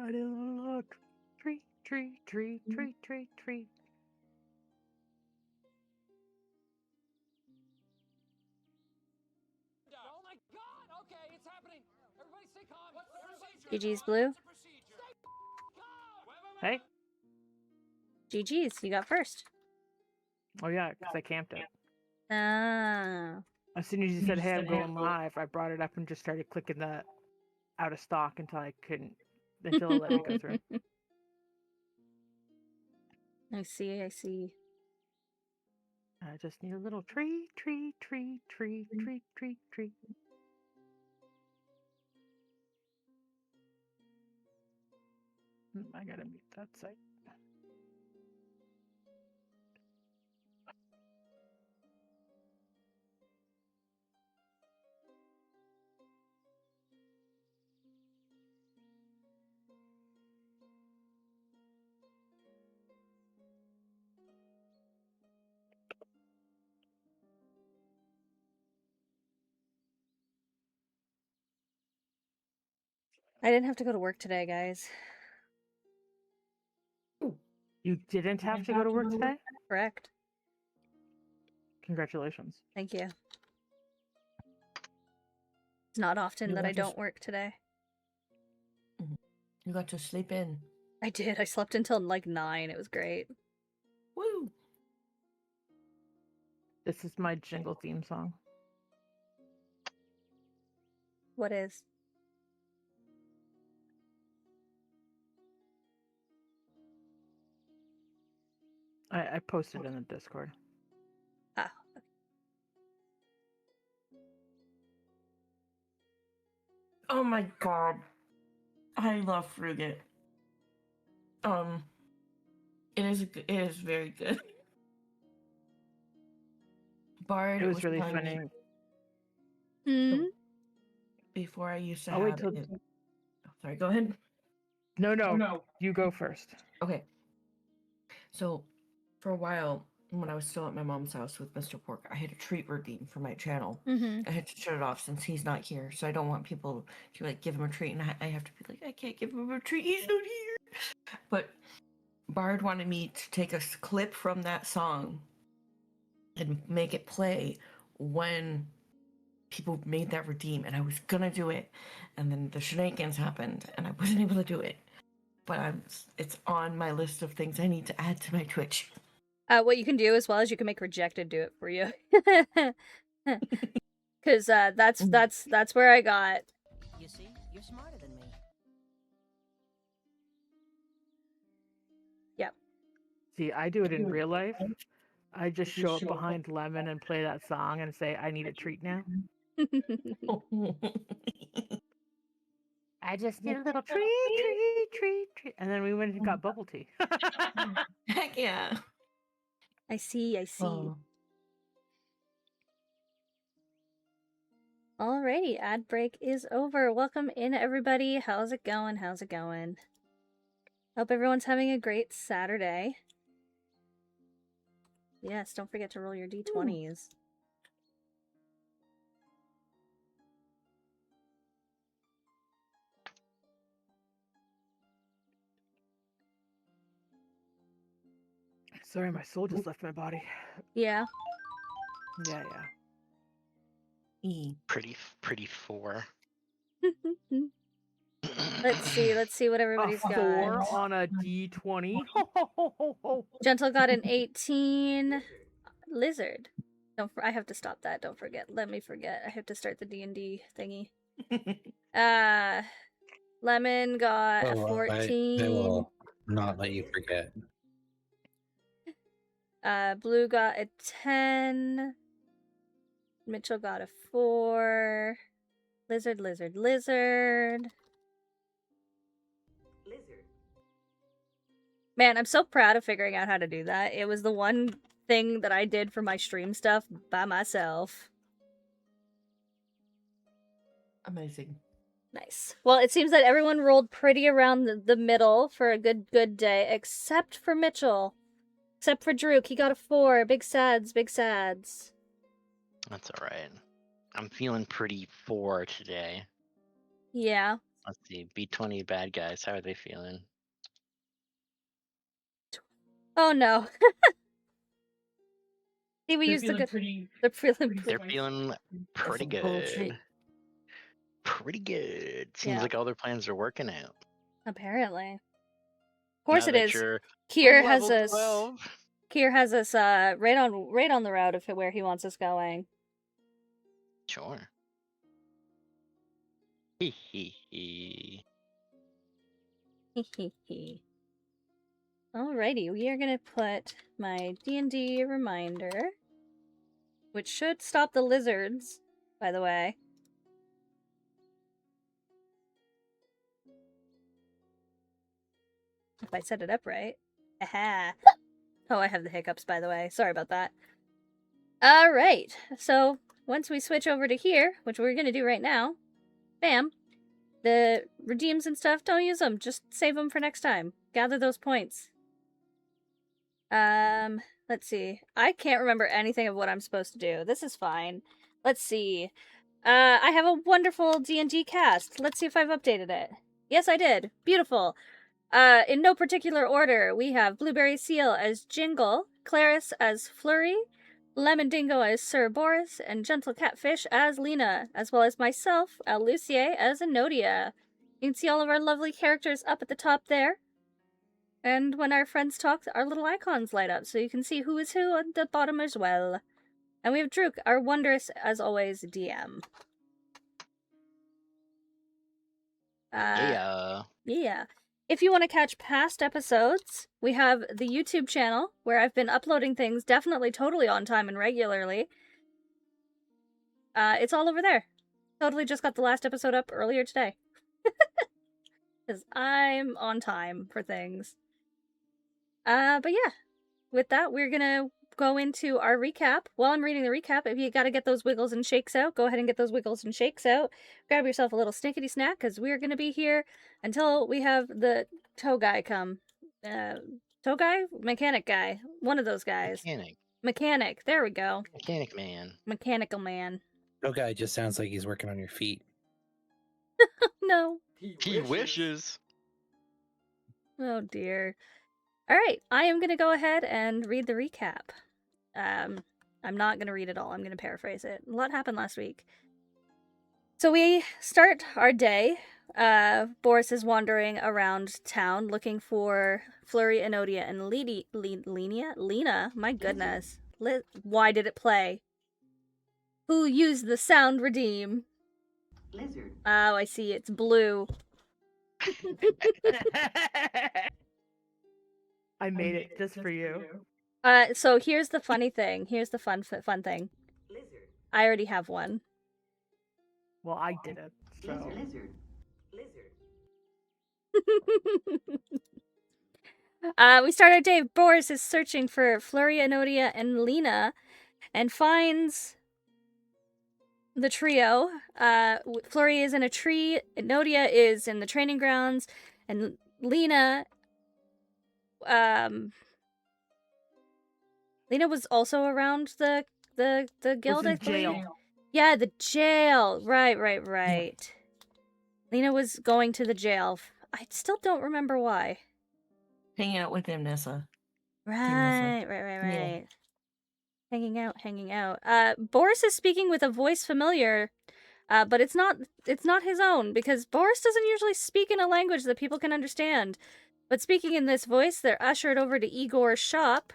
I did a little tree, tree, tree, tree, tree, tree. Oh my god! Okay, it's happening. Everybody stay calm. What's the procedure? GG's Blue. Hey. GG's, you got first. Oh yeah, because I camped it. Ah. As soon as you said, "Hey, I'm going live," I brought it up and just started clicking the out of stock until I couldn't, until it let me go through. I see, I see. I just need a little tree, tree, tree, tree, tree, tree, tree. I gotta mute that site. I didn't have to go to work today, guys. You didn't have to go to work today? Correct. Congratulations. Thank you. It's not often that I don't work today. You got to sleep in. I did. I slept until like 9. It was great. Woo! This is my jingle theme song. What is? I posted in the Discord. Ah. Oh my god. I love Fruget. It is very good. Bard It was really funny. funny. Hmm? Before I used to I'll wait have till... it. Oh, sorry, go ahead. No. You go first. Okay. So, for a while, when I was still at my mom's house with Mr. Pork, I had a treat routine for my channel. Mm-hmm. I had to shut it off since he's not here, so I don't want people to like give him a treat, and I have to be like, I can't give him a treat, he's not here. But Bard wanted me to take a clip from that song and make it play when people made that redeem, and I was gonna do it, and then the shenanigans happened, and I wasn't able to do it. But it's on my list of things I need to add to my Twitch. What you can do as well is you can make Rejected do it for you. Because that's where I got. You see, you're smarter than me. Yep. See, I do it in real life. I just show up behind Lemon and play that song and say, I need a treat now. I just need a little treat. And then we went and got bubble tea. Heck yeah. I see. Oh. Alrighty, ad break is over. Welcome in, everybody. How's it going? Hope everyone's having a great Saturday. Yes, don't forget to roll your d20s. Sorry, my soul just left my body. Yeah. Yeah. Pretty 4. Let's see what everybody's got. 4 on a d20. Gentle got an 18. Lizard. I have to stop that. Don't forget. Let me forget. I have to start the D&D thingy. Lemon got a 14. I will not let you forget. Blue got a 10. Mitchell got a 4. Lizard. Man, I'm so proud of figuring out how to do that. It was the one thing that I did for my stream stuff by myself. Amazing. Nice. Well, it seems that everyone rolled pretty around the middle for a good day, except for Mitchell. Except for Druk. He got a 4. Big sads. That's alright. I'm feeling pretty 4 today. Yeah. Let's see. B20 bad guys. How are they feeling? Oh no. See, we They're used the feeling good. pretty. They're feeling pretty pretty. They're feeling pretty some bullshit. good. Pretty good. Seems Yeah. like all their plans are working out. Apparently. Of course Now it that is. you're Kier has level us. 12. Kier has us right on the route of where he wants us going. Sure. Hee hee hee. Alrighty, we are gonna put my D&D reminder, which should stop the lizards, by the way. If I set it up right. Aha! Oh, I have the hiccups, by the way. Sorry about that. Alright, so once we switch over to here, which we're gonna do right now, bam, the redeems and stuff, don't use them. Just save them for next time. Gather those points. Let's see. I can't remember anything of what I'm supposed to do. This is fine. Let's see. I have a wonderful D&D cast. Let's see if I've updated it. Yes, I did. Beautiful. In no particular order, we have Blueberry Seal as Jingle, Claris as Flurry, Lemon Dingo as Sir Boris, and Gentle Catfish as Lena, as well as myself, Alucier, as Enodia. You can see all of our lovely characters up at the top there. And when our friends talk, our little icons light up, so you can see who is who at the bottom as well. And we have Druk, our wondrous, as always, DM. Yeah. If you want to catch past episodes, we have the YouTube channel, where I've been uploading things definitely totally on time and regularly. It's all over there. Totally just got the last episode up earlier today. Because I'm on time for things. But yeah, with that, we're gonna go into our recap. While I'm reading the recap, if you gotta get those wiggles and shakes out, go ahead and get those wiggles and shakes out. Grab yourself a little snickety snack, because we're gonna be here until we have the tow guy come. Tow guy? Mechanic guy. One of those guys. Mechanic. There we go. Mechanic man. Mechanical man. No guy just sounds like he's working on your feet. No. He wishes. Oh dear. Alright, I am going to go ahead and read the recap. I'm not going to read it all, I'm going to paraphrase it. A lot happened last week. So we start our day. Boris is wandering around town looking for Flurry, Enodia, and Lena? My goodness. Why did it play? Who used the sound redeem? Lizard. Oh, I see, it's blue. I made it just for you. So here's the funny thing. Here's the fun thing. Lizard. I already have one. Well, I didn't. So Lizard. Lizard. We start our day. Boris is searching for Flurry, Enodia, and Lena, and finds the trio. Flurry is in a tree. Enodia is in the training grounds, and Lena. Lena was also around the guild, I think. Jail. Yeah, the jail. Right. Lena was going to the jail. I still don't remember why. Hanging out with him, Nessa. Right. Yeah. Hanging out. Boris is speaking with a voice familiar, but it's not his own, because Boris doesn't usually speak in a language that people can understand. But speaking in this voice, they're ushered over to Igor's shop,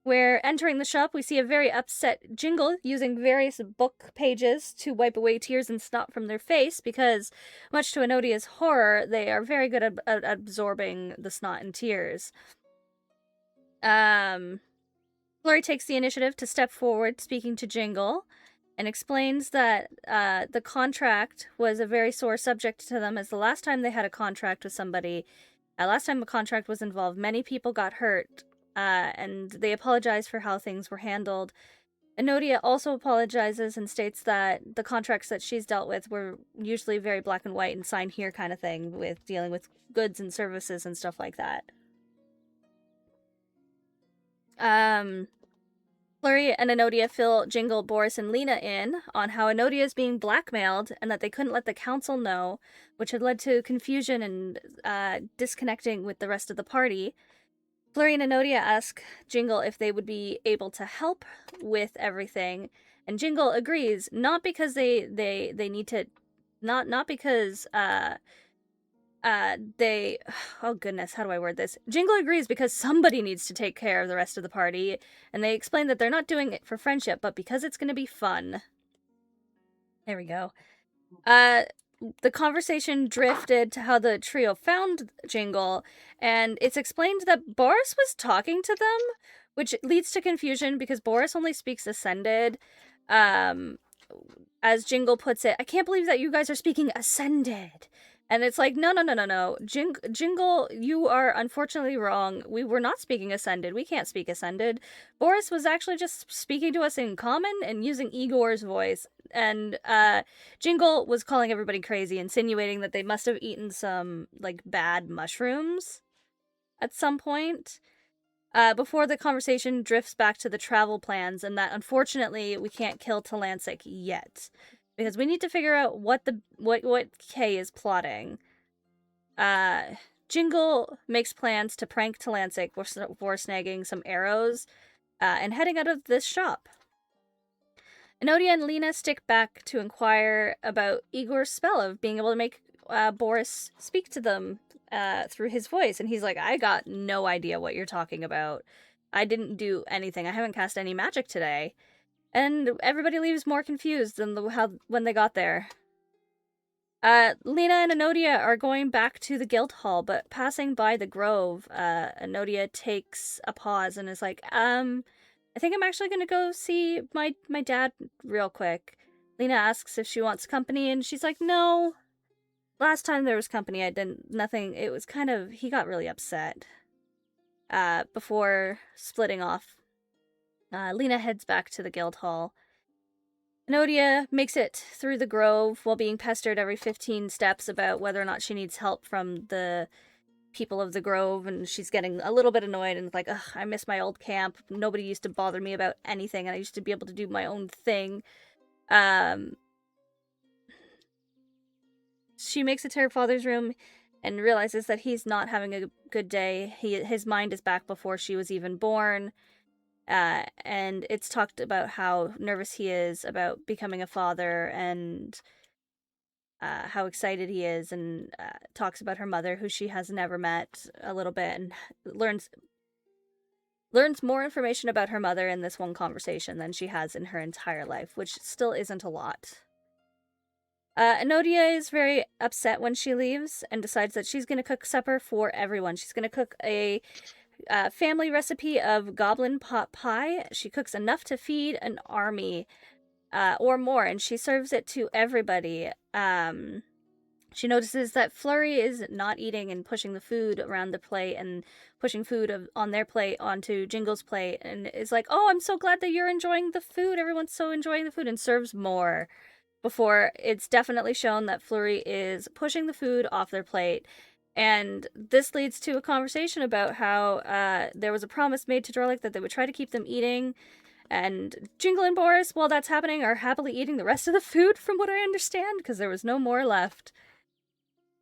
where, entering the shop, we see a very upset Jingle using various book pages to wipe away tears and snot from their face, because, much to Enodia's horror, they are very good at absorbing the snot and tears. Flurry takes the initiative to step forward, speaking to Jingle, and explains that the contract was a very sore subject to them, as the last time they had a contract with somebody, last time a contract was involved, many people got hurt, and they apologize for how things were handled. Enodia also apologizes and states that the contracts that she's dealt with were usually very black and white and sign here kind of thing, with dealing with goods and services and stuff like that. Flurry and Enodia fill Jingle, Boris, and Lena in on how Enodia is being blackmailed and that they couldn't let the council know, which had led to confusion and disconnecting with the rest of the party. Flurry and Enodia ask Jingle if they would be able to help with everything, and Jingle agrees, not because they need to, not because they, oh goodness, how do I word this? Jingle agrees because somebody needs to take care of the rest of the party, and they explain that they're not doing it for friendship, but because it's going to be fun. There we go. The conversation drifted to how the trio found Jingle, and it's explained that Boris was talking to them, which leads to confusion because Boris only speaks Ascended. As Jingle puts it, I can't believe that you guys are speaking Ascended. And it's like, no. Jingle, you are unfortunately wrong. We were not speaking Ascended. We can't speak Ascended. Boris was actually just speaking to us in common and using Igor's voice. And Jingle was calling everybody crazy, insinuating that they must have eaten some, like, bad mushrooms at some point. Before the conversation drifts back to the travel plans, and that unfortunately we can't kill Talancic yet. Because we need to figure out what Kay is plotting. Jingle makes plans to prank Talancic for snagging some arrows and heading out of this shop. Enodia and Lena stick back to inquire about Igor's spell of being able to make Boris speak to them through his voice. And he's like, I got no idea what you're talking about. I didn't do anything. I haven't cast any magic today. And everybody leaves more confused than when they got there. Lena and Enodia are going back to the guild hall, but passing by the grove, Enodia takes a pause and is like, I think I'm actually going to go see my dad real quick. Lena asks if she wants company, and she's like, no. Last time there was company, I didn't, nothing, it was kind of, he got really upset. Before splitting off. Lena heads back to the guild hall. Enodia makes it through the grove while being pestered every 15 steps about whether or not she needs help from the people of the grove, and she's getting a little bit annoyed and like, ugh, I miss my old camp. Nobody used to bother me about anything, and I used to be able to do my own thing. She makes it to her father's room and realizes that he's not having a good day. His mind is back before she was even born. And it's talked about how nervous he is about becoming a father and how excited he is, and talks about her mother, who she has never met, a little bit, and learns more information about her mother in this one conversation than she has in her entire life, which still isn't a lot. Enodia is very upset when she leaves and decides that she's going to cook supper for everyone. She's going to cook a family recipe of goblin pot pie. She cooks enough to feed an army or more, and she serves it to everybody. She notices that Flurry is not eating and pushing the food around the plate and pushing food on their plate onto Jingle's plate, and is like, oh, I'm so glad that you're enjoying the food. Everyone's so enjoying the food, and serves more. Before it's definitely shown that Flurry is pushing the food off their plate. And this leads to a conversation about how there was a promise made to Drolic that they would try to keep them eating. And Jingle and Boris, while that's happening, are happily eating the rest of the food, from what I understand, because there was no more left.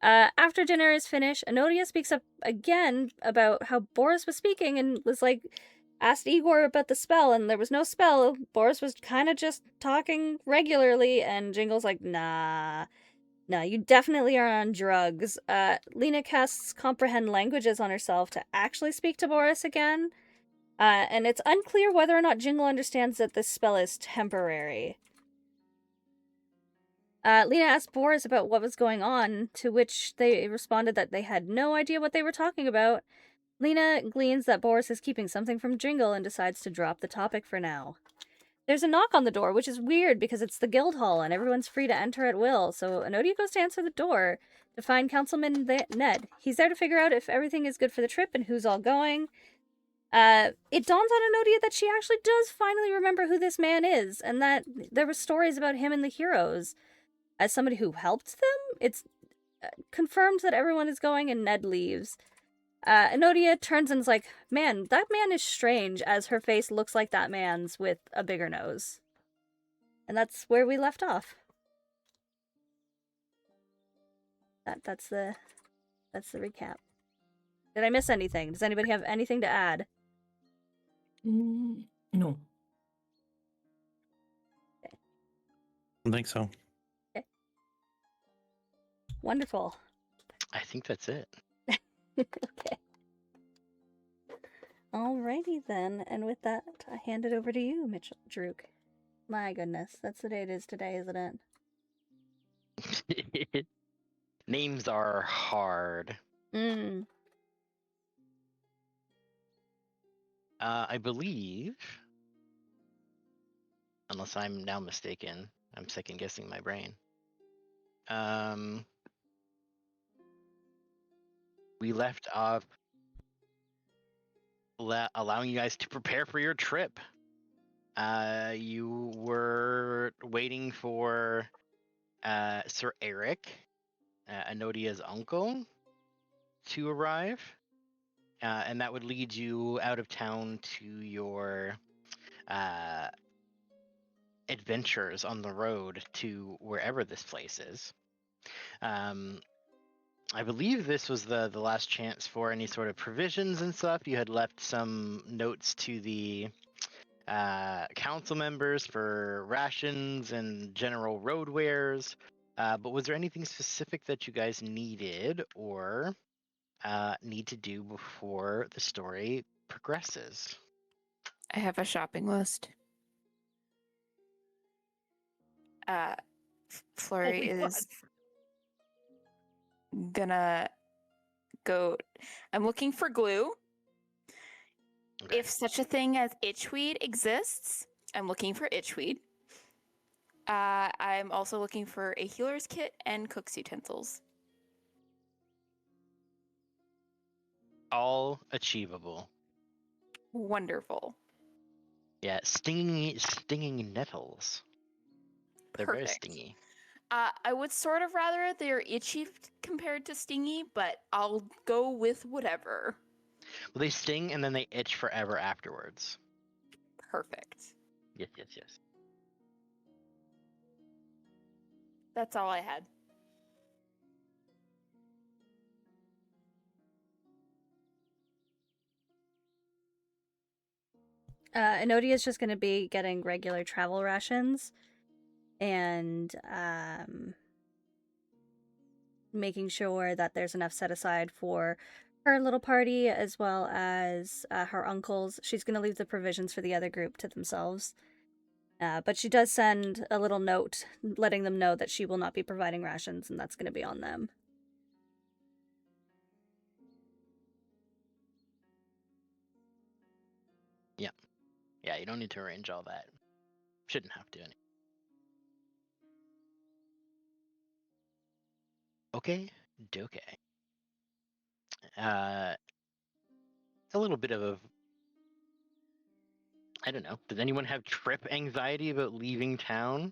After dinner is finished, Enodia speaks up again about how Boris was speaking and was like, asked Igor about the spell, and there was no spell. Boris was kind of just talking regularly, and Jingle's like, nah, you definitely are on drugs. Lena casts Comprehend Languages on herself to actually speak to Boris again, and it's unclear whether or not Jingle understands that this spell is temporary. Lena asked Boris about what was going on, to which they responded that they had no idea what they were talking about. Lena gleans that Boris is keeping something from Jingle and decides to drop the topic for now. There's a knock on the door, which is weird because it's the guild hall and everyone's free to enter at will, so Enodia goes to answer the door to find Councilman Ned. He's there to figure out if everything is good for the trip and who's all going. It dawns on Enodia that she actually does finally remember who this man is, and that there were stories about him and the heroes. As somebody who helped them, it's confirmed that everyone is going and Ned leaves. Enodia turns and's like, man, that man is strange, as her face looks like that man's with a bigger nose. And that's where we left off. That's the recap. Did I miss anything? Does anybody have anything to add? No. I don't think so. Wonderful. I think that's it. Okay. Alrighty then, and with that, I hand it over to you, Mitchell Drook. My goodness, that's the day it is today, isn't it? Names are hard. I believe, unless I'm now mistaken, I'm second guessing my brain. We left off allowing you guys to prepare for your trip. You were waiting for Sir Eric, Enodia's uncle, to arrive, and that would lead you out of town to your adventures on the road to wherever this place is. I believe this was the last chance for any sort of provisions and stuff. You had left some notes to the council members for rations and general road wares. But was there anything specific that you guys needed or need to do before the story progresses? I have a shopping list. Flurry Holy is gonna go. I'm looking for glue. Okay. If such a thing as itchweed exists, I'm looking for itchweed. I'm also looking for a healer's kit and cook's utensils. All achievable. Wonderful. Yeah, stinging nettles. They're very Perfect. stingy. I would sort of rather they're itchy compared to stingy, but I'll go with whatever. Well, they sting and then they itch forever afterwards. Perfect. Yes. That's all I had. Enodia is just going to be getting regular travel rations and making sure that there's enough set aside for her little party as well as her uncles. She's going to leave the provisions for the other group to themselves. But she does send a little note letting them know that she will not be providing rations, and that's going to be on them. Yeah, you don't need to arrange all that. Shouldn't have to. Okay, doke. A little bit of I don't know. Does anyone have trip anxiety about leaving town?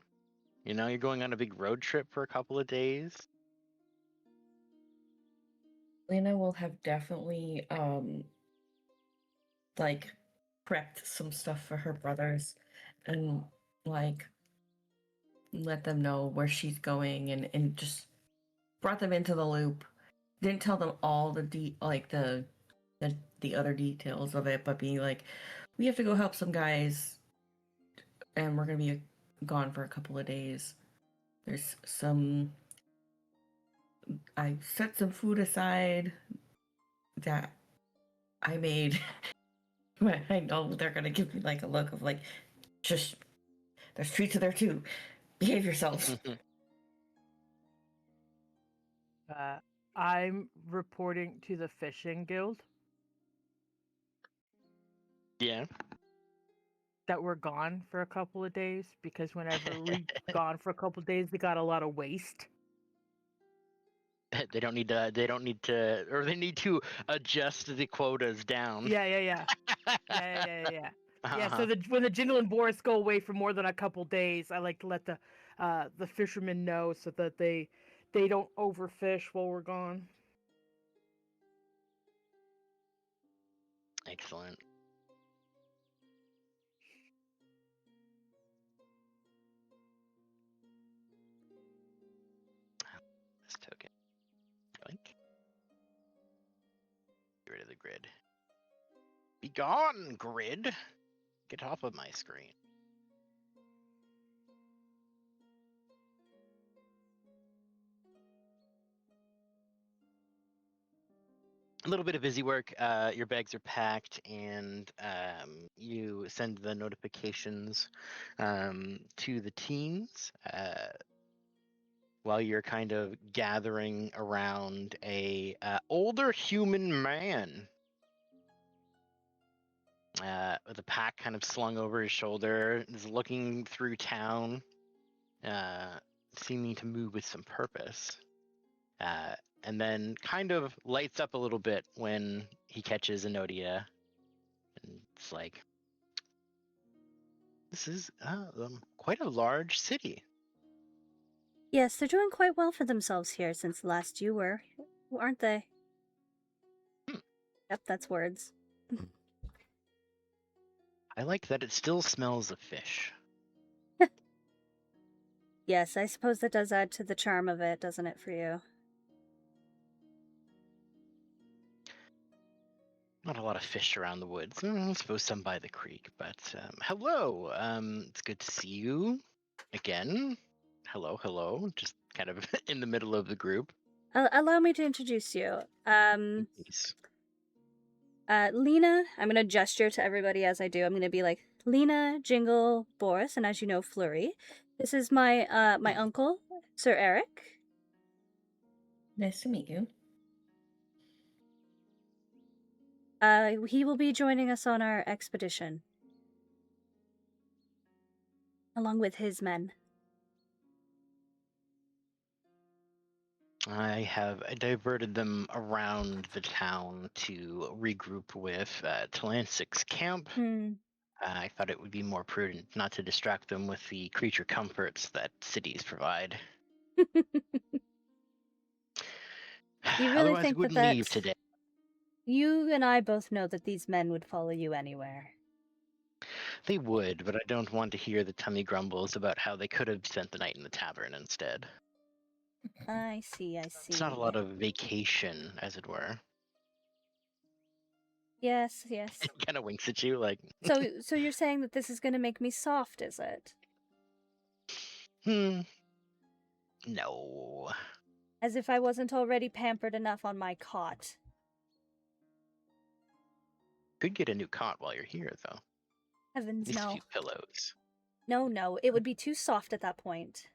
You know, you're going on a big road trip for a couple of days. Lena will have definitely like prepped some stuff for her brothers and like let them know where she's going and just brought them into the loop. Didn't tell them all the other details of it, but being like, we have to go help some guys and we're gonna be gone for a couple of days. There's some I set some food aside that I made. But I know they're gonna give me like a look of like, just there's treats there too. Behave yourselves. I'm reporting to the fishing guild Yeah. that we're gone for a couple of days because whenever we're gone for a couple of days, they got a lot of waste. They don't need to. Or they need to adjust the quotas down. Yeah. Yeah. Yeah. Uh-huh. So when the Jindal and Boris go away for more than a couple days, I like to let the fishermen know so that they don't overfish while we're gone. Excellent. This token. Yoink. Get rid of the grid. Be gone, grid! Get off of my screen. A little bit of busy work. Your bags are packed, and you send the notifications to the teams while you're kind of gathering around a older human man with a pack kind of slung over his shoulder, is looking through town, seeming to move with some purpose. And then kind of lights up a little bit when he catches Enodia. And it's like, this is quite a large city. Yes, they're doing quite well for themselves here since last you were, aren't they? Yep, that's words. I like that it still smells of fish. Yes, I suppose that does add to the charm of it, doesn't it, for you? Not a lot of fish around the woods. I suppose some by the creek, but hello. It's good to see you again. Hello, hello. Just kind of in the middle of the group. Allow me to introduce you. Please. Lena, I'm going to gesture to everybody as I do. I'm going to be like, Lena, Jingle, Boris, and as you know, Flurry. This is my my uncle, Sir Eric. Nice to meet you. He will be joining us on our expedition. Along with his men. I have diverted them around the town to regroup with Talansic's camp. I thought it would be more prudent not to distract them with the creature comforts that cities provide. You really Otherwise, think we wouldn't that leave today. You and I both know that these men would follow you anywhere. They would, but I don't want to hear the tummy grumbles about how they could have spent the night in the tavern instead. I see, I see. It's not a lot of vacation, as it were. Yes, yes. It kind of winks at you, like... So you're saying that this is going to make me soft, is it? No. As if I wasn't already pampered enough on my cot. Could get a new cot while you're here, though. Heavens, At least no. a few pillows. No, it would be too soft at that point.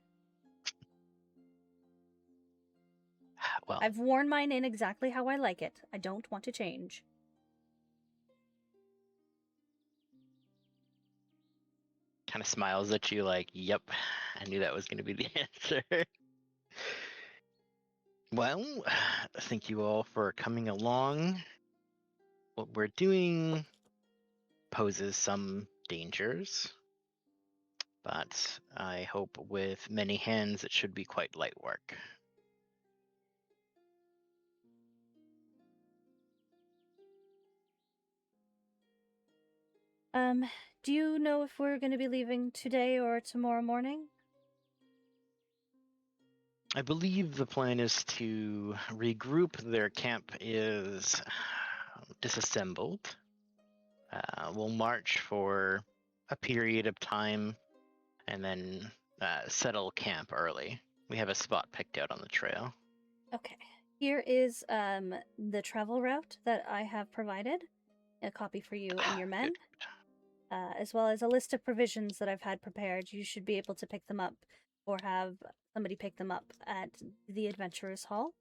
Well, I've worn mine in exactly how I like it. I don't want to change. kind of smiles at you like, yep, I knew that was going to be the answer. Well, thank you all for coming along. What we're doing poses some dangers, but I hope with many hands it should be quite light work. Do you know if we're going to be leaving today or tomorrow morning? I believe the plan is to regroup. Their camp is disassembled. We'll march for a period of time and then settle camp early. We have a spot picked out on the trail. Okay. Here is the travel route that I have provided. A copy for you and your men. Good. As well as a list of provisions that I've had prepared. You should be able to pick them up or have somebody pick them up at the Adventurers Hall.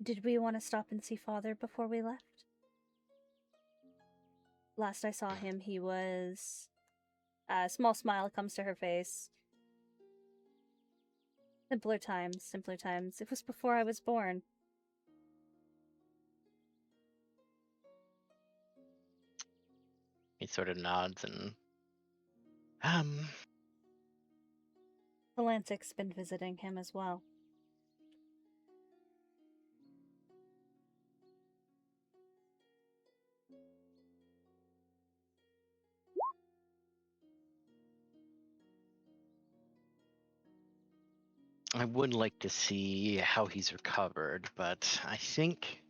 Did we want to stop and see Father before we left? Last I saw him, he was... A small smile comes to her face. Simpler times, simpler times. It was before I was born. He sort of nods and Talansic's been visiting him as well. I would like to see how he's recovered, but I think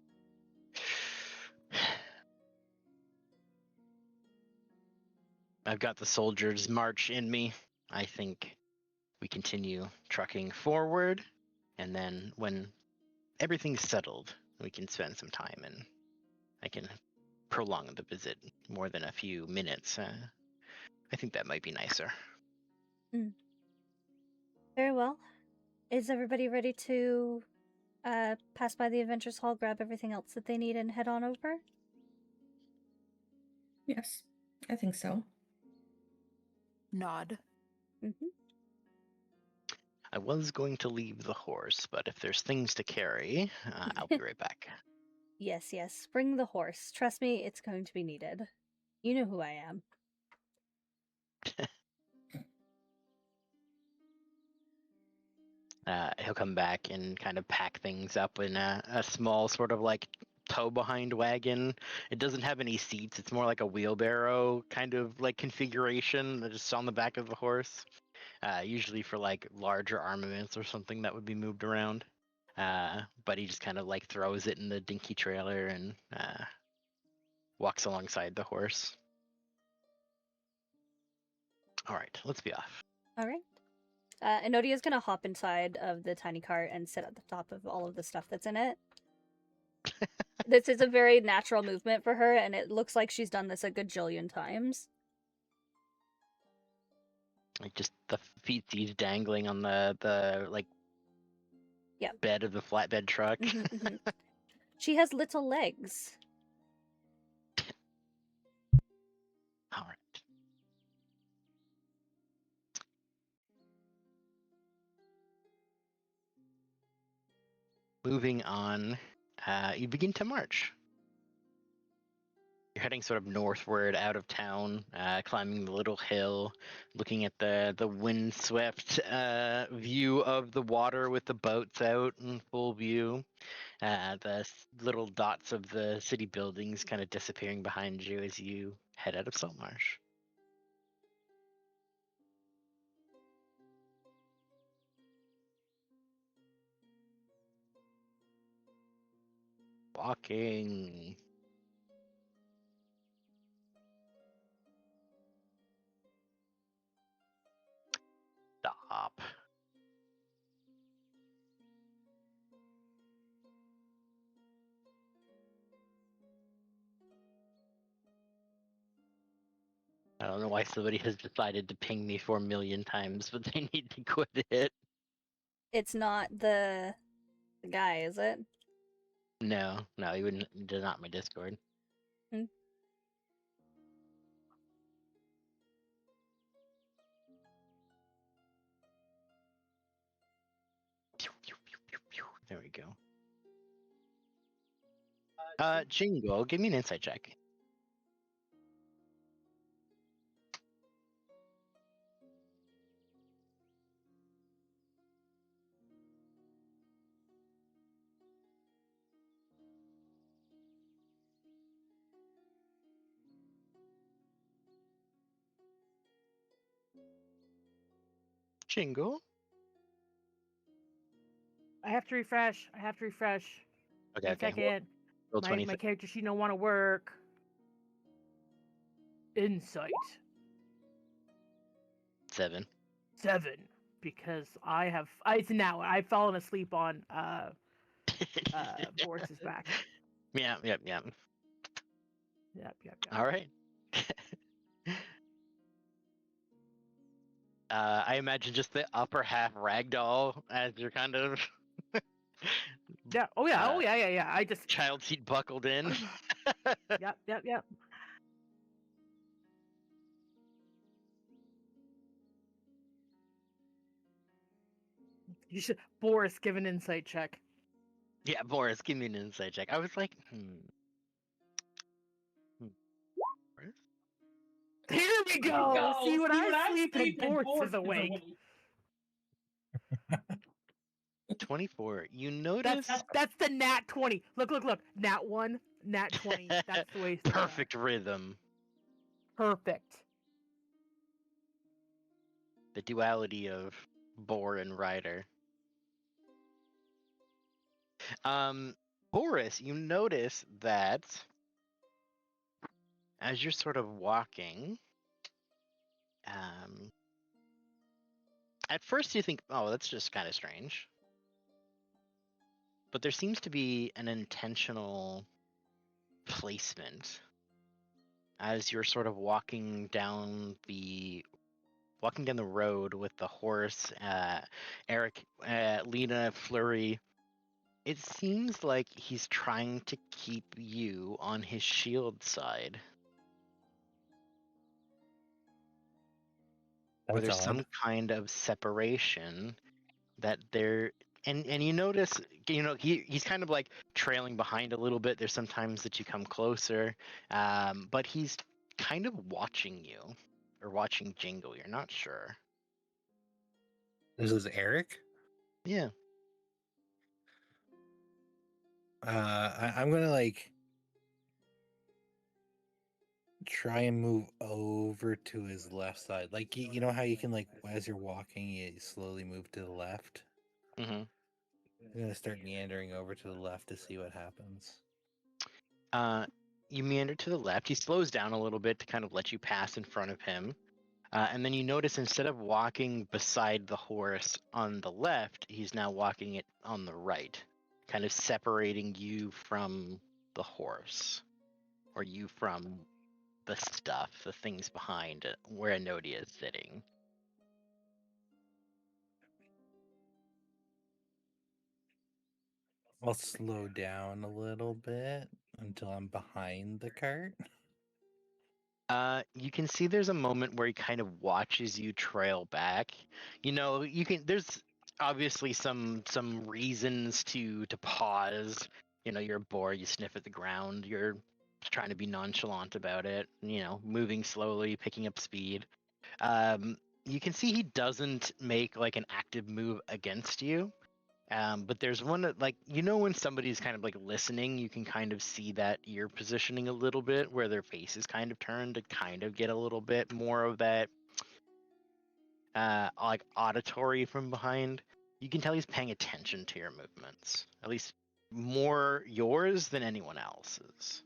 I've got the soldier's march in me. I think we continue trucking forward, and then when everything's settled, we can spend some time and I can prolong the visit more than a few minutes. I think that might be nicer. Very well. Is everybody ready to pass by the Adventures Hall, grab everything else that they need, and head on over? Yes, I think so. Nod. Mm-hmm. I was going to leave the horse, but if there's things to carry, I'll be right back. Yes, yes. Bring the horse. Trust me, it's going to be needed. You know who I am. He'll come back and kind of pack things up in a small sort of like tow behind wagon. It doesn't have any seats. It's more like a wheelbarrow kind of like configuration just on the back of the horse. Usually for like larger armaments or something that would be moved around. But he just kind of like throws it in the dinky trailer and walks alongside the horse. All right, let's be off. All right. Enodia's gonna hop inside of the tiny cart and sit at the top of all of the stuff that's in it. This is a very natural movement for her, and it looks like she's done this a gajillion times. Like just the feetsies dangling on the like Yep. bed of the flatbed truck. Mhm, mhm. She has little legs. All right. Moving on, you begin to march. You're heading sort of northward out of town, climbing the little hill, looking at the windswept view of the water with the boats out in full view. Little dots of the city buildings kind of disappearing behind you as you head out of Saltmarsh. Walking. Stop. I don't know why somebody has decided to ping me 4 million times, but they need to quit it. It's not the guy, is it? No, he wouldn't. Did not my Discord. Hmm. There we go. Jingle, give me an insight check. Jingle. I have to refresh. Okay, A okay. second. Roll My 20. character sheet don't want to work. Insight 7. 7 because it's an hour. I've fallen asleep on Boris's back. Yeah. Yep. All right. I imagine just the upper half ragdoll as you're kind of Yeah. Oh yeah. I just child seat buckled in. Yep. You should Boris give an insight check. Yeah, Boris, give me an insight check. I was like, Boris? Here we go. See when I sleep and Boris is awake. 24. You notice That's the nat 20. Look. Nat 1, nat 20. That's the way it's done. perfect rhythm. Perfect. The duality of boar and rider. Boris, you notice that as you're sort of walking, at first you think, oh, that's just kind of strange. But there seems to be an intentional placement as you're sort of walking down the road with the horse, Eric, Lena, Flurry. It seems like he's trying to keep you on his shield side. Or That's there's odd. some kind of separation that there, and you notice, he's kind of like trailing behind a little bit. There's sometimes that you come closer, but he's kind of watching you or watching Jingle. You're not sure. This is Eric. Yeah. I'm gonna like try and move over to his left side. Like you know how you can like as you're walking, you slowly move to the left. Mm-hmm. I'm gonna start meandering over to the left to see what happens. You meander to the left. He slows down a little bit to kind of let you pass in front of him. And then you notice instead of walking beside the horse on the left, he's now walking it on the right, kind of separating you from the horse, or you from the stuff, the things behind it, where Enodia is sitting. I'll slow down a little bit until I'm behind the cart. You can see there's a moment where he kind of watches you trail back. There's obviously some reasons to pause. You're bored, you sniff at the ground, you're trying to be nonchalant about it, moving slowly, picking up speed. You can see he doesn't make like an active move against you. But there's one that, like, when somebody's kind of like listening, you can kind of see that ear positioning a little bit where their face is kind of turned to kind of get a little bit more of that like auditory from behind. You can tell he's paying attention to your movements, at least more yours than anyone else's.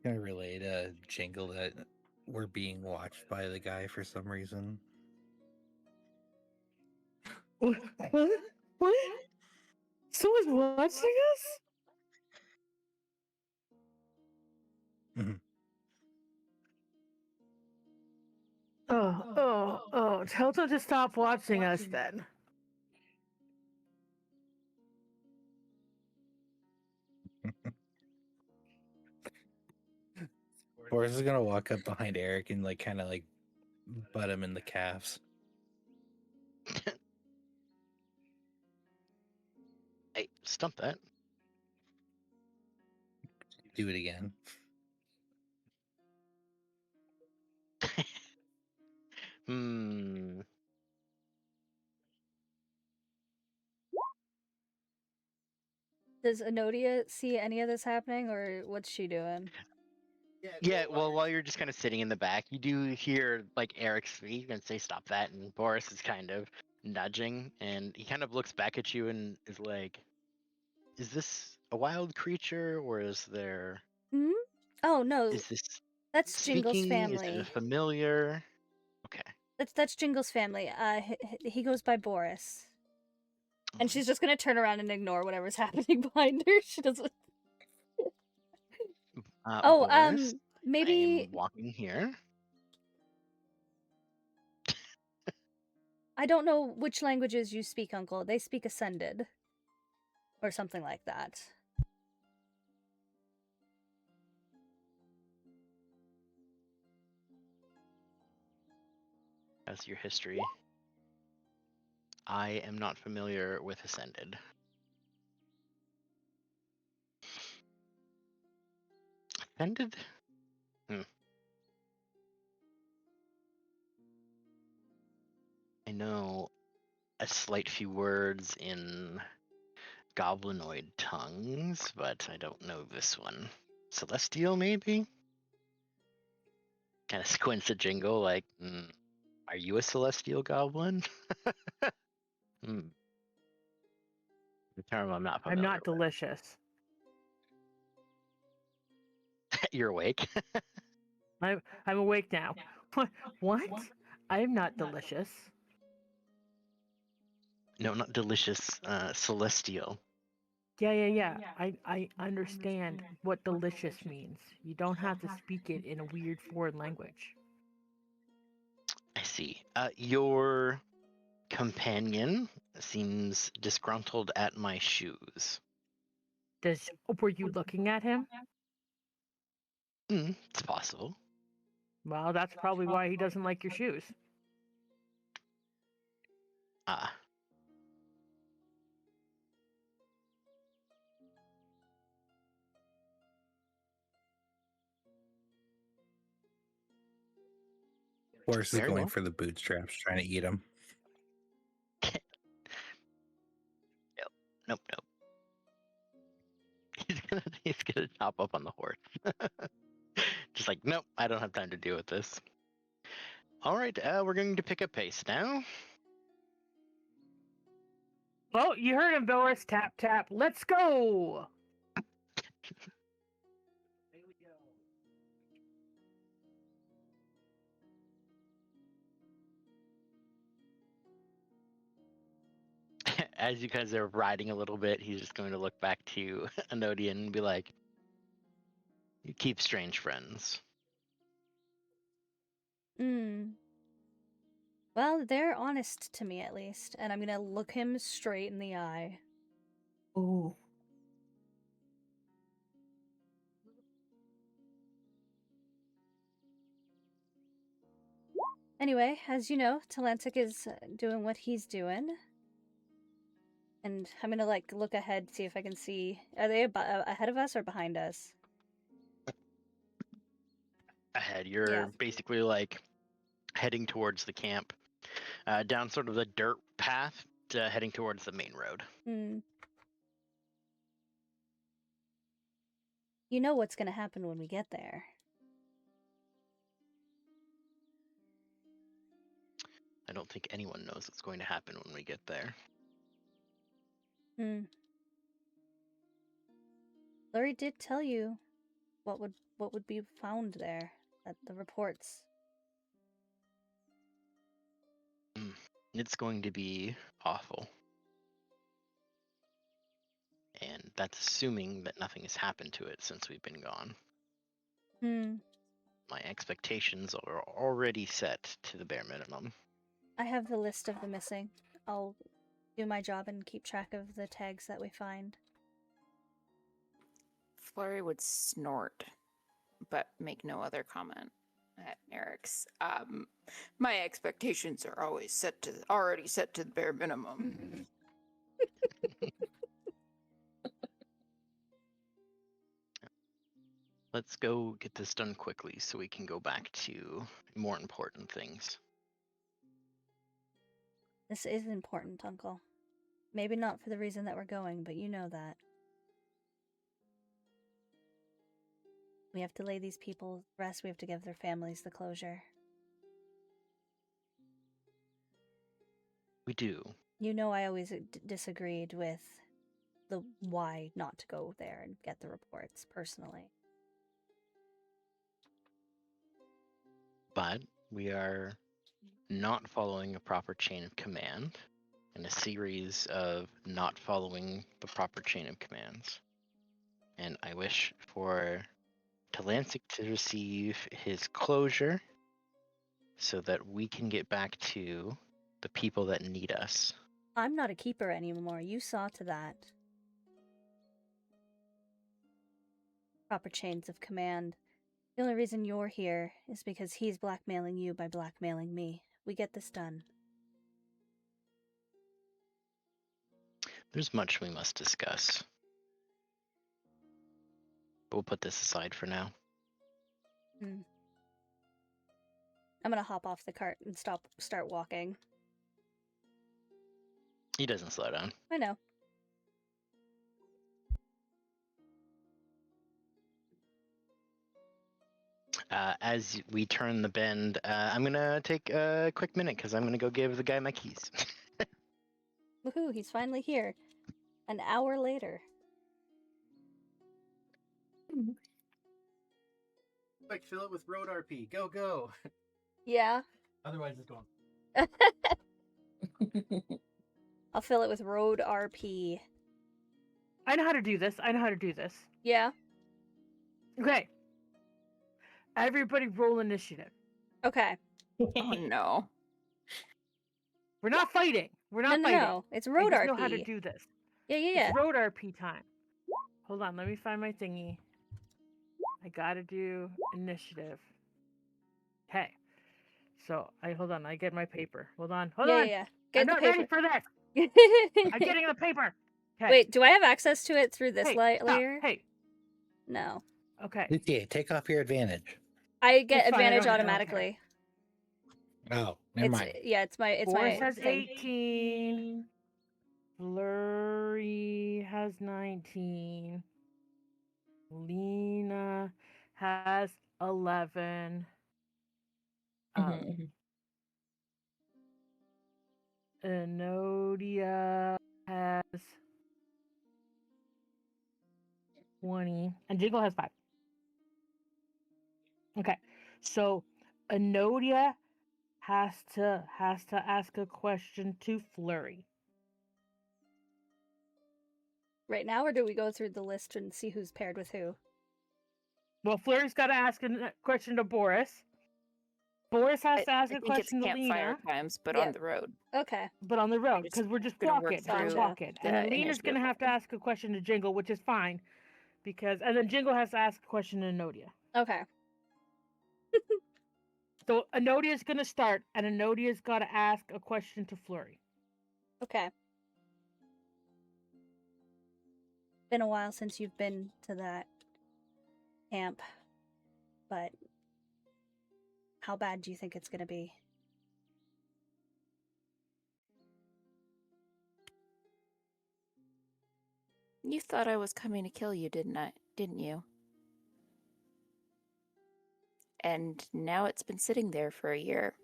Can I relay to Jingle that we're being watched by the guy for some reason? What? What? Someone's watching us? Mhm. Oh, tell them to stop watching us then. Boris is gonna walk up behind Eric and like kind of like butt him in the calves. Hey, stump that. Do it again. Hmm. Does Enodia see any of this happening, or what's she doing? Yeah, well, while you're just kind of sitting in the back, you do hear like Eric speak and say, "Stop that," and Boris is kind of nudging, and he kind of looks back at you and is like, "Is this a wild creature, or is there? Hmm? Oh no, Is this that's Jingle's speaking? Is it a family. familiar?" Okay. That's Jingle's family. He goes by Boris. And she's just gonna turn around and ignore whatever's happening behind her. She doesn't. Boris, Maybe I'm walking here. I don't know which languages you speak, Uncle. They speak Ascended, or something like that. That's your history. I am not familiar with Ascended. Ascended? I know a slight few words in goblinoid tongues, but I don't know this one. Celestial, maybe? Kind of squints at Jingle like, are you a celestial goblin? The term I'm not I'm familiar not delicious. with. You're awake. I'm awake now. What? I am not delicious. No, not delicious. Celestial. Yeah. I understand what delicious means. You don't have to speak it in a weird foreign language. I see. Your companion seems disgruntled at my shoes. Were you looking at him? It's possible. Well, that's probably why he doesn't like your shoes. Ah. Horse is Very going well. for the bootstraps, trying to eat them. Nope. He's gonna hop up on the horse. Just like, nope, I don't have time to deal with this. All right, we're going to pick up pace now. Oh, you heard him, Boris. Tap, tap. Let's go! As you guys are riding a little bit, he's just going to look back to Anodian and be like, "You keep strange friends." Well, they're honest to me at least, and I'm gonna look him straight in the eye. Ooh. Anyway, as you know, Talantic is doing what he's doing. And I'm gonna, like, look ahead, see if I can see... Are they ahead of us or behind us? Ahead, you're Yeah. basically like heading towards the camp, down sort of the dirt path, heading towards the main road. You know what's gonna happen when we get there. I don't think anyone knows what's going to happen when we get there. Lurie did tell you what would be found there at the reports. It's going to be awful. And that's assuming that nothing has happened to it since we've been gone. My expectations are already set to the bare minimum. I have the list of the missing. I'll do my job and keep track of the tags that we find. Flurry would snort, but make no other comment at Eric's. My expectations are already set to the bare minimum. Let's go get this done quickly so we can go back to more important things. This is important, Uncle. Maybe not for the reason that we're going, but you know that. We have to lay these people to rest. We have to give their families the closure. We do. You know I always disagreed with the why not to go there and get the reports, personally. But we are not following a proper chain of command, and a series of not following the proper chain of commands. And I wish for Talantic to receive his closure so that we can get back to the people that need us. I'm not a keeper anymore. You saw to that. Proper chains of command. The only reason you're here is because he's blackmailing you by blackmailing me. We get this done. There's much we must discuss. We'll put this aside for now. I'm gonna hop off the cart and start walking. He doesn't slow down. I know. As we turn the bend, I'm gonna take a quick minute because I'm gonna go give the guy my keys. Woohoo, he's finally here. An hour later. Quick, fill it with road RP. Go, go. Yeah. Otherwise, it's gone. I'll fill it with road RP. I know how to do this. Yeah. Okay. Everybody roll initiative. Okay. Oh no. We're not fighting. We're not No. fighting. It's I road just RP. know how to do this. Yeah. It's road RP time. Hold on, let me find my thingy. I gotta do initiative. Okay. So hold on, I get my paper. Hold on. Yeah. Get I'm the not ready paper. for this. I'm getting the paper. Okay. Wait, do I have access to it through this Hey, stop. layer? Hey. No. Okay. Lucia, take off your advantage. I get It's fine, I advantage don't care. automatically. Oh, never mind. It's Boris my has thing. 18. Flurry has 19. Lena has 11. Enodia has 20. And Jingle has 5. Okay. So Enodia has to ask a question to Flurry. Right now, or do we go through the list and see who's paired with who? Well, Flurry's got to ask a question to Boris. Boris has to ask I a think it's question to campfire Lena, times, but Yeah. on the road. Okay. but on the road Just because we're just gonna work walking. through We're walking. the And then Lena's initiative gonna have to order. ask a question to Jingle, which is fine, and then Jingle has to ask a question to Enodia. Okay. So Enodia's gonna start, and Enodia's got to ask a question to Flurry. Okay. Been a while since you've been to that camp, but how bad do you think it's gonna be? You thought I was coming to kill you, didn't you? And now it's been sitting there for a year.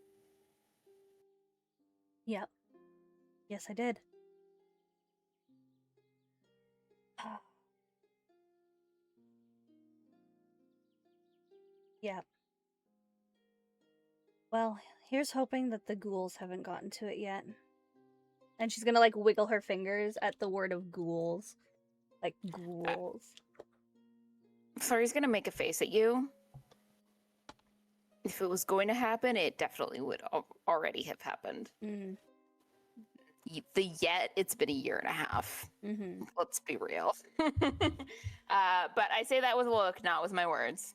Yep. Yes, I did. Yep. Well, here's hoping that the ghouls haven't gotten to it yet. And she's gonna like wiggle her fingers at the word of ghouls. Like ghouls. Flurry's gonna make a face at you. If it was going to happen, it definitely would already have happened. Mm. It's been a year and a half. Mm-hmm. Let's be real. But I say that with a look, not with my words.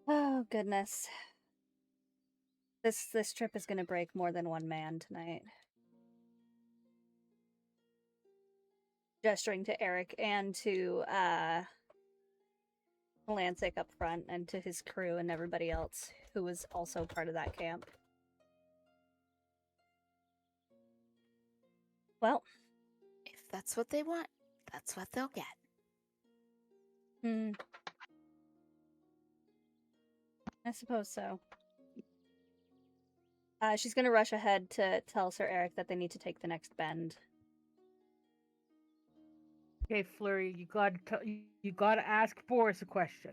Oh goodness. This trip is gonna break more than one man tonight. Gesturing to Eric and to Lancic up front and to his crew and everybody else who was also part of that camp. Well, If that's what they want, that's what they'll get. I suppose so. She's gonna rush ahead to tell Sir Eric that they need to take the next bend. Okay, Flurry, you got to ask Boris a question.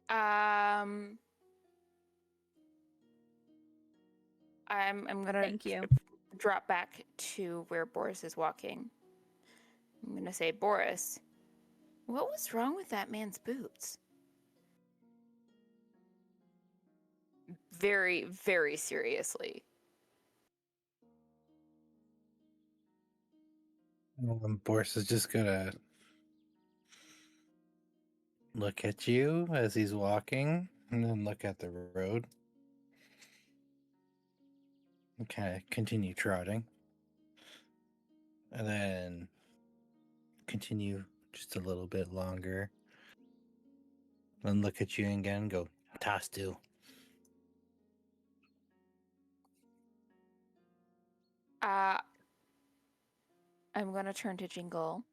I'm gonna Thank you. drop back to where Boris is walking. I'm gonna say, Boris, what was wrong with that man's boots? Very, very seriously. Boris is just gonna look at you as he's walking, and then look at the road. And kind of continue trotting. And then continue just a little bit longer. Then look at you again and go, Tastu. I'm gonna turn to Jingle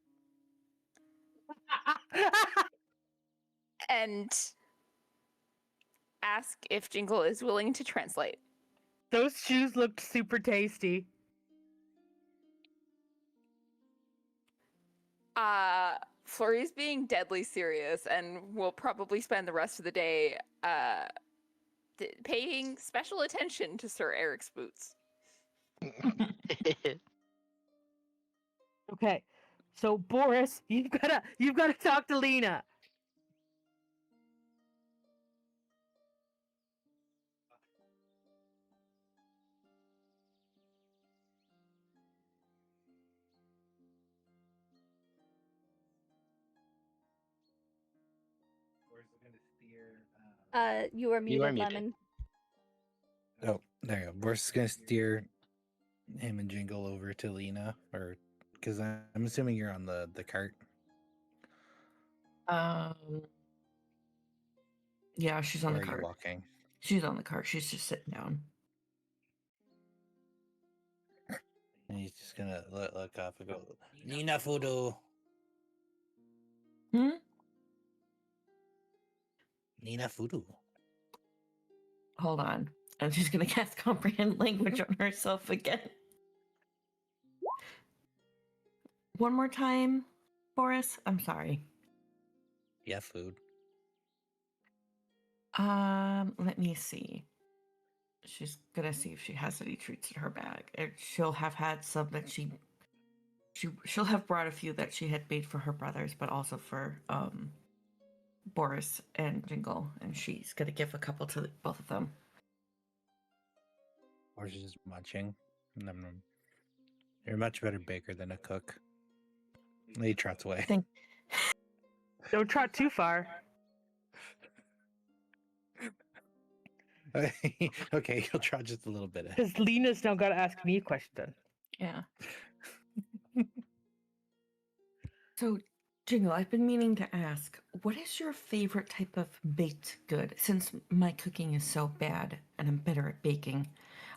and ask if Jingle is willing to translate. Those shoes looked super tasty. Flurry's being deadly serious and will probably spend the rest of the day paying special attention to Sir Eric's boots. Okay, so Boris, you've gotta talk to Lena. You are muted, You are muted. Lemon. Oh, there you go. We're just gonna steer him and Jingle over to Lena, or because I'm assuming you're on the cart. Yeah, she's on Or the are you cart. walking? She's on the cart. She's just sitting down. And he's just gonna look up and go, Nina Fudu. Hmm? Nina Fudu. Hold on. I'm just gonna cast comprehend language on herself again. One more time, Boris. I'm sorry. Yeah, food. Let me see. She's gonna see if she has any treats in her bag. And she'll have had some that she'll have brought a few that she had made for her brothers, but also for Boris and Jingle, and she's gonna give a couple to both of them. Or she's just munching. You're a much better baker than a cook. He trots away. Thank- Don't trot too far. Okay, you'll trot just a little bit. Because Lena's now got to ask me a question. Yeah. So, Jingle, I've been meaning to ask, what is your favorite type of baked good? Since my cooking is so bad and I'm better at baking,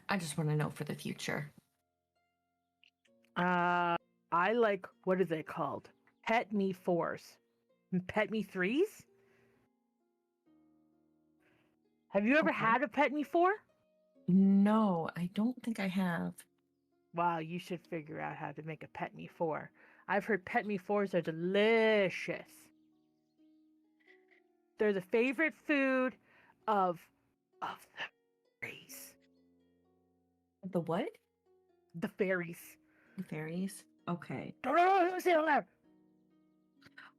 I just want to know for the future. I like, what is it called? Pet Me 4s. Pet Me 3s? Have you ever Okay. had a Pet Me 4? No, I don't think I have. Wow, you should figure out how to make a Pet Me 4. I've heard Pet Me 4s are delicious. They're the favorite food of the fairies. The what? The fairies. The fairies? Okay. Don't say it out loud.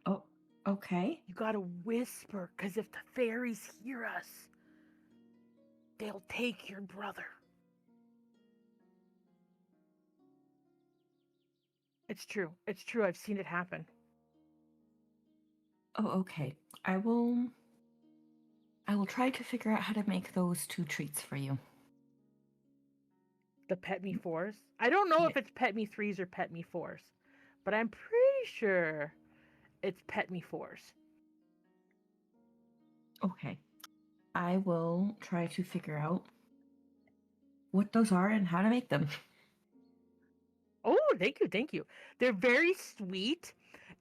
Oh, okay. You gotta whisper, because if the fairies hear us, they'll take your brother. It's true. It's true. I've seen it happen. Oh, okay. I will try to figure out how to make those 2 treats for you. The Pet Me 4s. I don't know if it's Pet Me 3s or Pet Me 4s, but I'm pretty sure it's Pet Me 4s. Okay. I will try to figure out what those are and how to make them. Oh, thank you, thank you. They're very sweet,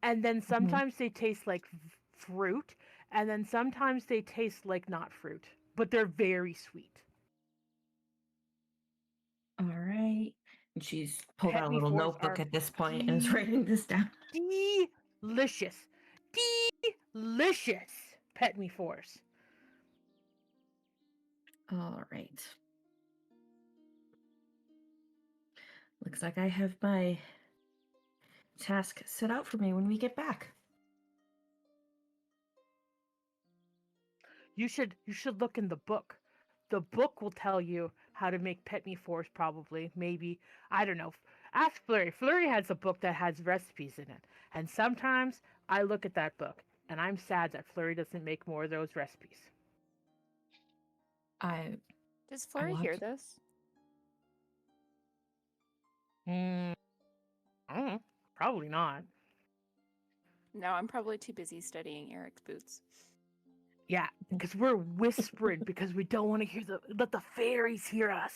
and then sometimes they taste like fruit, and then sometimes they taste like not fruit, but they're very sweet. All right. And she's pulled Pet out a Me little 4s notebook are at this point and is writing this down. Delicious. Delicious Pet Me 4s. All right. Looks like I have my task set out for me when we get back. You should look in the book. The book will tell you how to make Pet Me 4s probably. Maybe. I don't know. Ask Flurry. Flurry has a book that has recipes in it. And sometimes I look at that book and I'm sad that Flurry doesn't make more of those recipes. Does Flurry will have hear to- this? I don't know. Probably not. No, I'm probably too busy studying Eric's boots. Yeah, because we're whispering because we don't want to let the fairies hear us.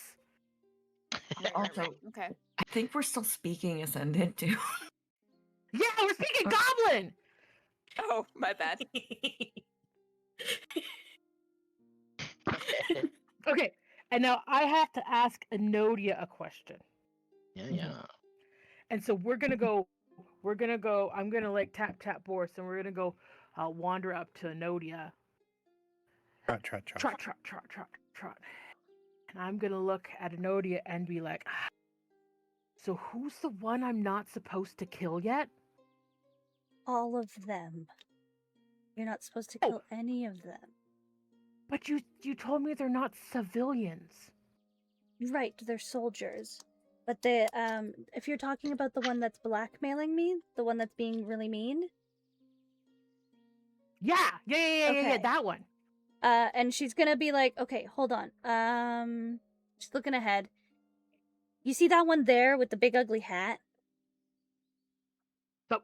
Also, Okay. I think we're still speaking Ascendant too. Yeah, we're speaking Goblin! Oh, my bad. Okay, And now I have to ask Enodia a question. Yeah, Mhm. yeah. And so we're gonna go. I'm gonna like tap Boris, and we're gonna go wander up to Enodia. Trot, trot, trot. Trot, trot, trot, trot, trot. And I'm gonna look at Enodia and be like, so who's the one I'm not supposed to kill yet? All of them. You're not supposed to Oh. kill any of them. But you told me they're not civilians. Right, they're soldiers. But they, if you're talking about the one that's blackmailing me, the one that's being really mean, Yeah, Okay. that one. and she's gonna be like, okay, hold on. She's looking ahead. You see that one there with the big ugly hat? So,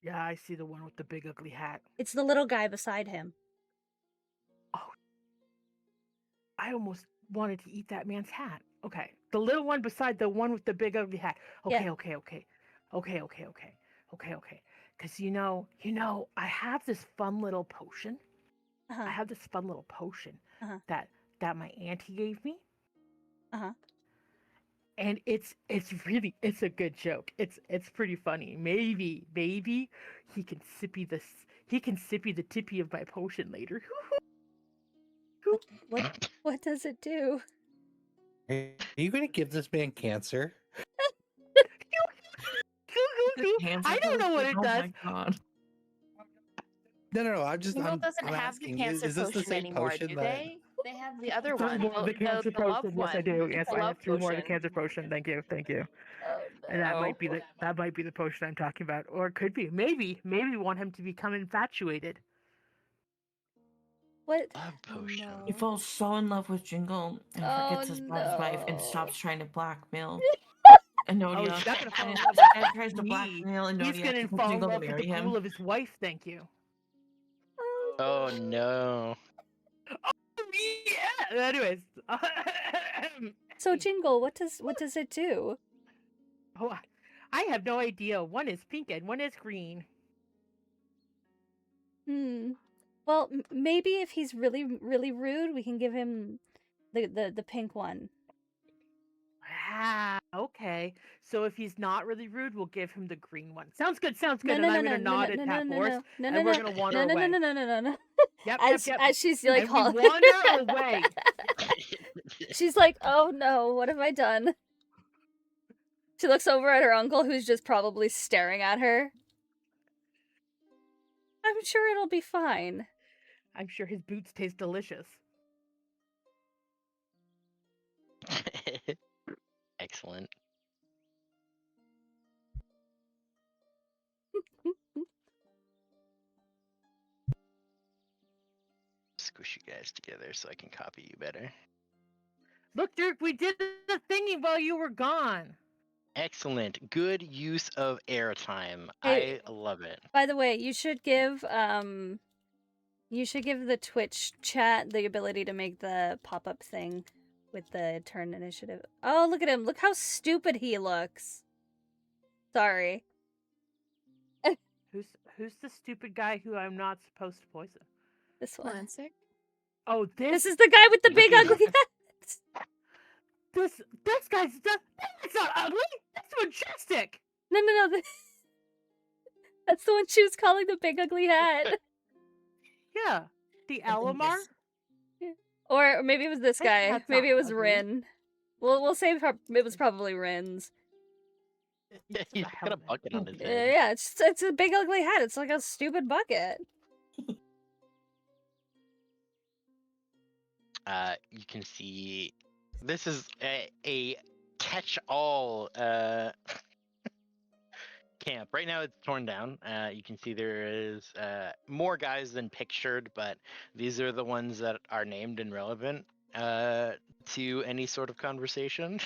yeah, I see the one with the big ugly hat. It's the little guy beside him. I almost wanted to eat that man's hat. Okay, the little one beside the one with the big ugly hat. Yeah. Okay. Because you know, I have this fun little potion. Uh-huh. I have this fun little potion Uh-huh. that my auntie gave me. Uh-huh. And it's a good joke. It's pretty funny. Maybe he can sippy the tippy of my potion later. What does it do? Are you going to give this man cancer? I don't know what it Oh does. my god. No. I'm just. Jingle I'm, doesn't I'm have the asking, cancer is this the potion same anymore, potion do that... they? They have the other Three one, more of the cancer the love potion. one. Yes, I do. Yes, the I love have 3 more of the potion. cancer potion. Thank you. Oh, And that might be no. the potion I'm talking about, or it could be maybe we want him to become infatuated. What? Love potion. He falls so in love with Jingle and forgets his brother's wife and stops trying to blackmail Enodia. Oh, he's not gonna fall in and love with instead tries to me. blackmail Enodia He's gonna to get fall in Jingle to love with marry the him. ghoul of his wife. Thank you. Oh no. Yeah. Anyways. So Jingle, what does it do? Oh, I have no idea. One is pink and one is green. Well, maybe if he's really, really rude, we can give him the pink one. Ah, okay. So if he's not really rude, we'll give him the green one. Sounds good. No, And I'm gonna nod at Pat Boris, and we're gonna wander away. No. Yep. As she's like, And we wander away. She's like, oh no, what have I done? She looks over at her uncle, who's just probably staring at her. I'm sure it'll be fine. I'm sure his boots taste delicious. Excellent. Squish you guys together so I can copy you better. Look, Dirk, we did the thingy while you were gone. Excellent. Good use of airtime. Hey. I love it. By the way, you should give the Twitch chat the ability to make the pop-up thing with the turn initiative. Oh, look at him. Look how stupid he looks. Sorry. Who's the stupid guy who I'm not supposed to poison? This one. Lancic? Oh, This is the guy with the big ugly hat. This guy's that's not ugly. That's majestic. No. That's the one she was calling the big ugly hat. Yeah, the Alamar. Or maybe it was this I think guy. that's Maybe not it was ugly. Rin. We'll say it was probably Rin's. He's got a bucket on his head. Yeah, it's a big ugly hat. It's like a stupid bucket. You can see this is a catch-all camp. Right now it's torn down. You can see there is more guys than pictured, but these are the ones that are named and relevant to any sort of conversation.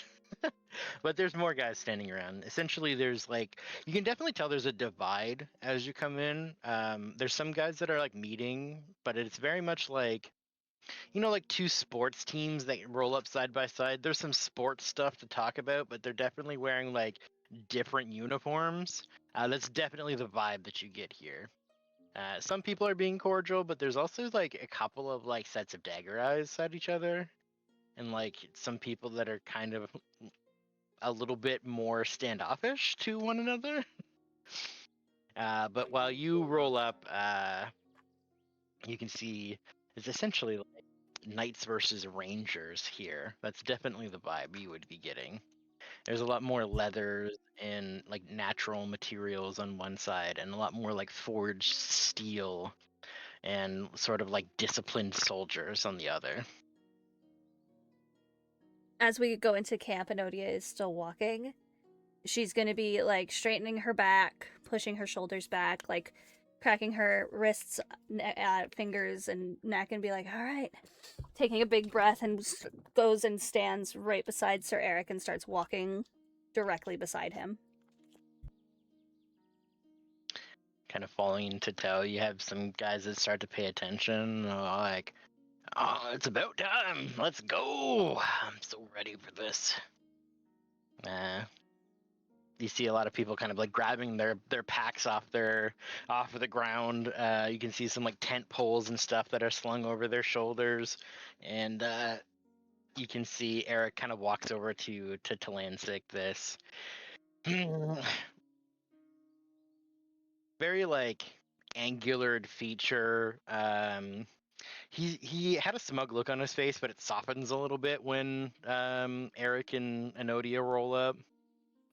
But there's more guys standing around. Essentially, there's like, you can definitely tell there's a divide as you come in. There's some guys that are like meeting, but it's very much like, you know, like two sports teams that roll up side by side. There's some sports stuff to talk about, but they're definitely wearing like different uniforms. That's definitely the vibe that you get here. Some people are being cordial, but there's also like a couple of like sets of dagger eyes at each other. and like some people that are kind of a little bit more standoffish to one another. But while you roll up, you can see it's essentially like knights versus rangers here. That's definitely the vibe you would be getting. There's a lot more leathers and like natural materials on one side, and a lot more like forged steel and sort of like disciplined soldiers on the other. As we go into camp and Odia is still walking, she's going to be like straightening her back, pushing her shoulders back, like cracking her wrists, fingers, and neck, and be like, all right, taking a big breath, and goes and stands right beside Sir Eric and starts walking directly beside him. Kind of falling into tow. You have some guys that start to pay attention, like, oh, it's about time. Let's go. I'm so ready for this. You see a lot of people kind of like grabbing their packs off of the ground. You can see some like tent poles and stuff that are slung over their shoulders, and you can see Eric kind of walks over to Talansik. This very like angulared feature. He had a smug look on his face, but it softens a little bit when Eric and Enodia roll up.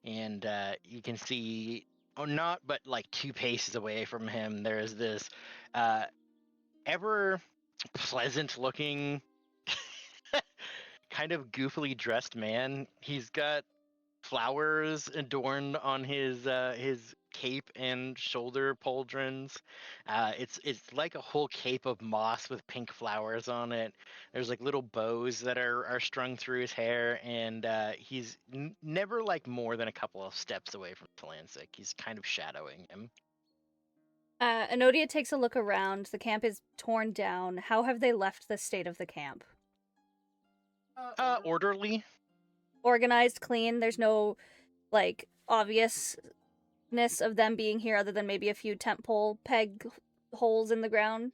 And you can see, not but like 2 paces away from him, there is this ever pleasant looking, kind of goofily dressed man. He's got flowers adorned on his cape and shoulder pauldrons. It's like a whole cape of moss with pink flowers on it. There's like little bows that are strung through his hair, and he's never like more than a couple of steps away from Talansik. He's kind of shadowing him. Enodia takes a look around. The camp is torn down. How have they left the state of the camp? Orderly. Organized, clean. There's no like obviousness of them being here other than maybe a few tent pole peg holes in the ground.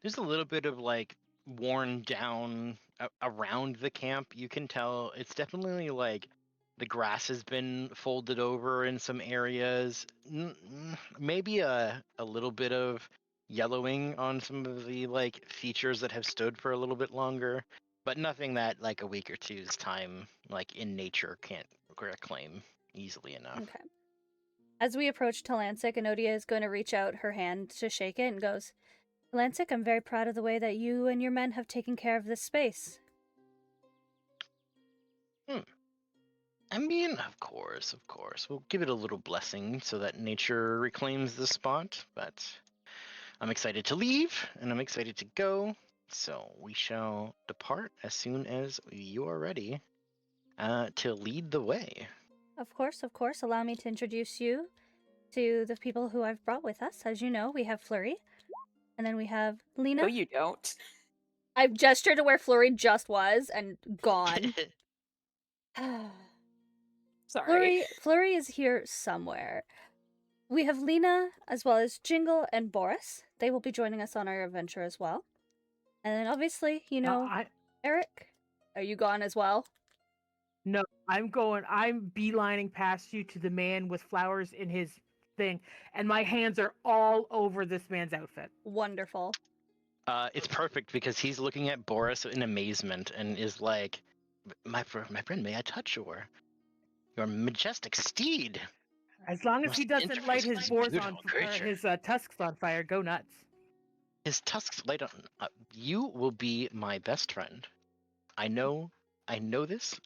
There's a little bit of like worn down around the camp. You can tell it's definitely like the grass has been folded over in some areas. Maybe a little bit of yellowing on some of the like features that have stood for a little bit longer, but nothing that like a week or two's time like in nature can't reclaim easily enough. Okay. As we approach Talansik, Enodia is going to reach out her hand to shake it and goes, Talansik, I'm very proud of the way that you and your men have taken care of this space. I mean, of course. We'll give it a little blessing so that nature reclaims the spot, but I'm excited to leave, and I'm excited to go, so we shall depart as soon as you are ready to lead the way. Of course. Allow me to introduce you to the people who I've brought with us. As you know, we have Flurry, and then we have Lena. No, you don't. I've gestured to where Flurry just was and gone. Sorry. Flurry is here somewhere. We have Lena, as well as Jingle and Boris. They will be joining us on our adventure as well. And then obviously, you know, Eric, are you gone as well? No, I'm beelining past you to the man with flowers in his thing, and my hands are all over this man's outfit. Wonderful. It's perfect because he's looking at Boris in amazement and is like, my friend, may I touch your majestic steed? As long as Most he doesn't light his beautiful creature. his tusks on fire, go nuts. His tusks light on. You will be my best friend. I know this.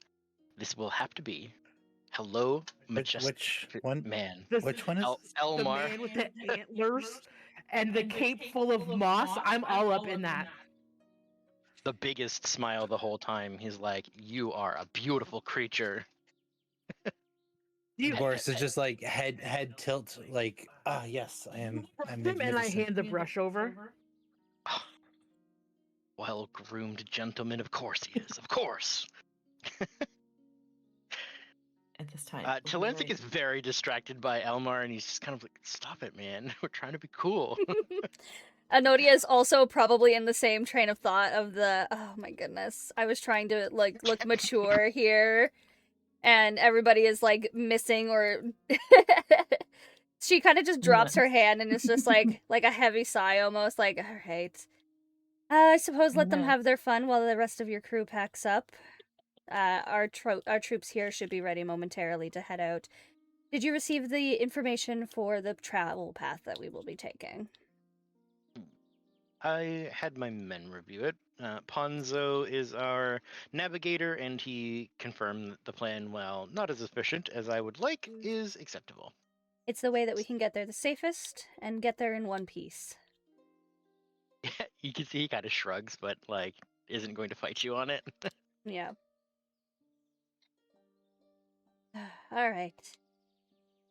This will have to be. Hello, majestic Which one? man. Which one is this? The Elmar. man with the antlers and the cape full of moss. I'm all up in that. The biggest smile the whole time. He's like, you are a beautiful creature. Boris is just like head tilt, like, yes, I am. I'm Him and I magnificent. hand the brush over. Well-groomed gentleman, of course he is. Of course. At this time. Talansik is very distracted by Elmar, and he's just kind of like, stop it, man. We're trying to be cool. Anodia is also probably in the same train of thought of the, oh my goodness, I was trying to, like, look mature here, and everybody is, like, missing or... She kind of just drops her hand and it's just like a heavy sigh almost, like, alright. I suppose let them Yeah. have their fun while the rest of your crew packs up. Our troops here should be ready momentarily to head out. Did you receive the information for the travel path that we will be taking? I had my men review it. Ponzo is our navigator, and he confirmed that the plan, while not as efficient as I would like, is acceptable. It's the way that we can get there the safest and get there in one piece. You can see he kind of shrugs, but like isn't going to fight you on it. Yeah. All right.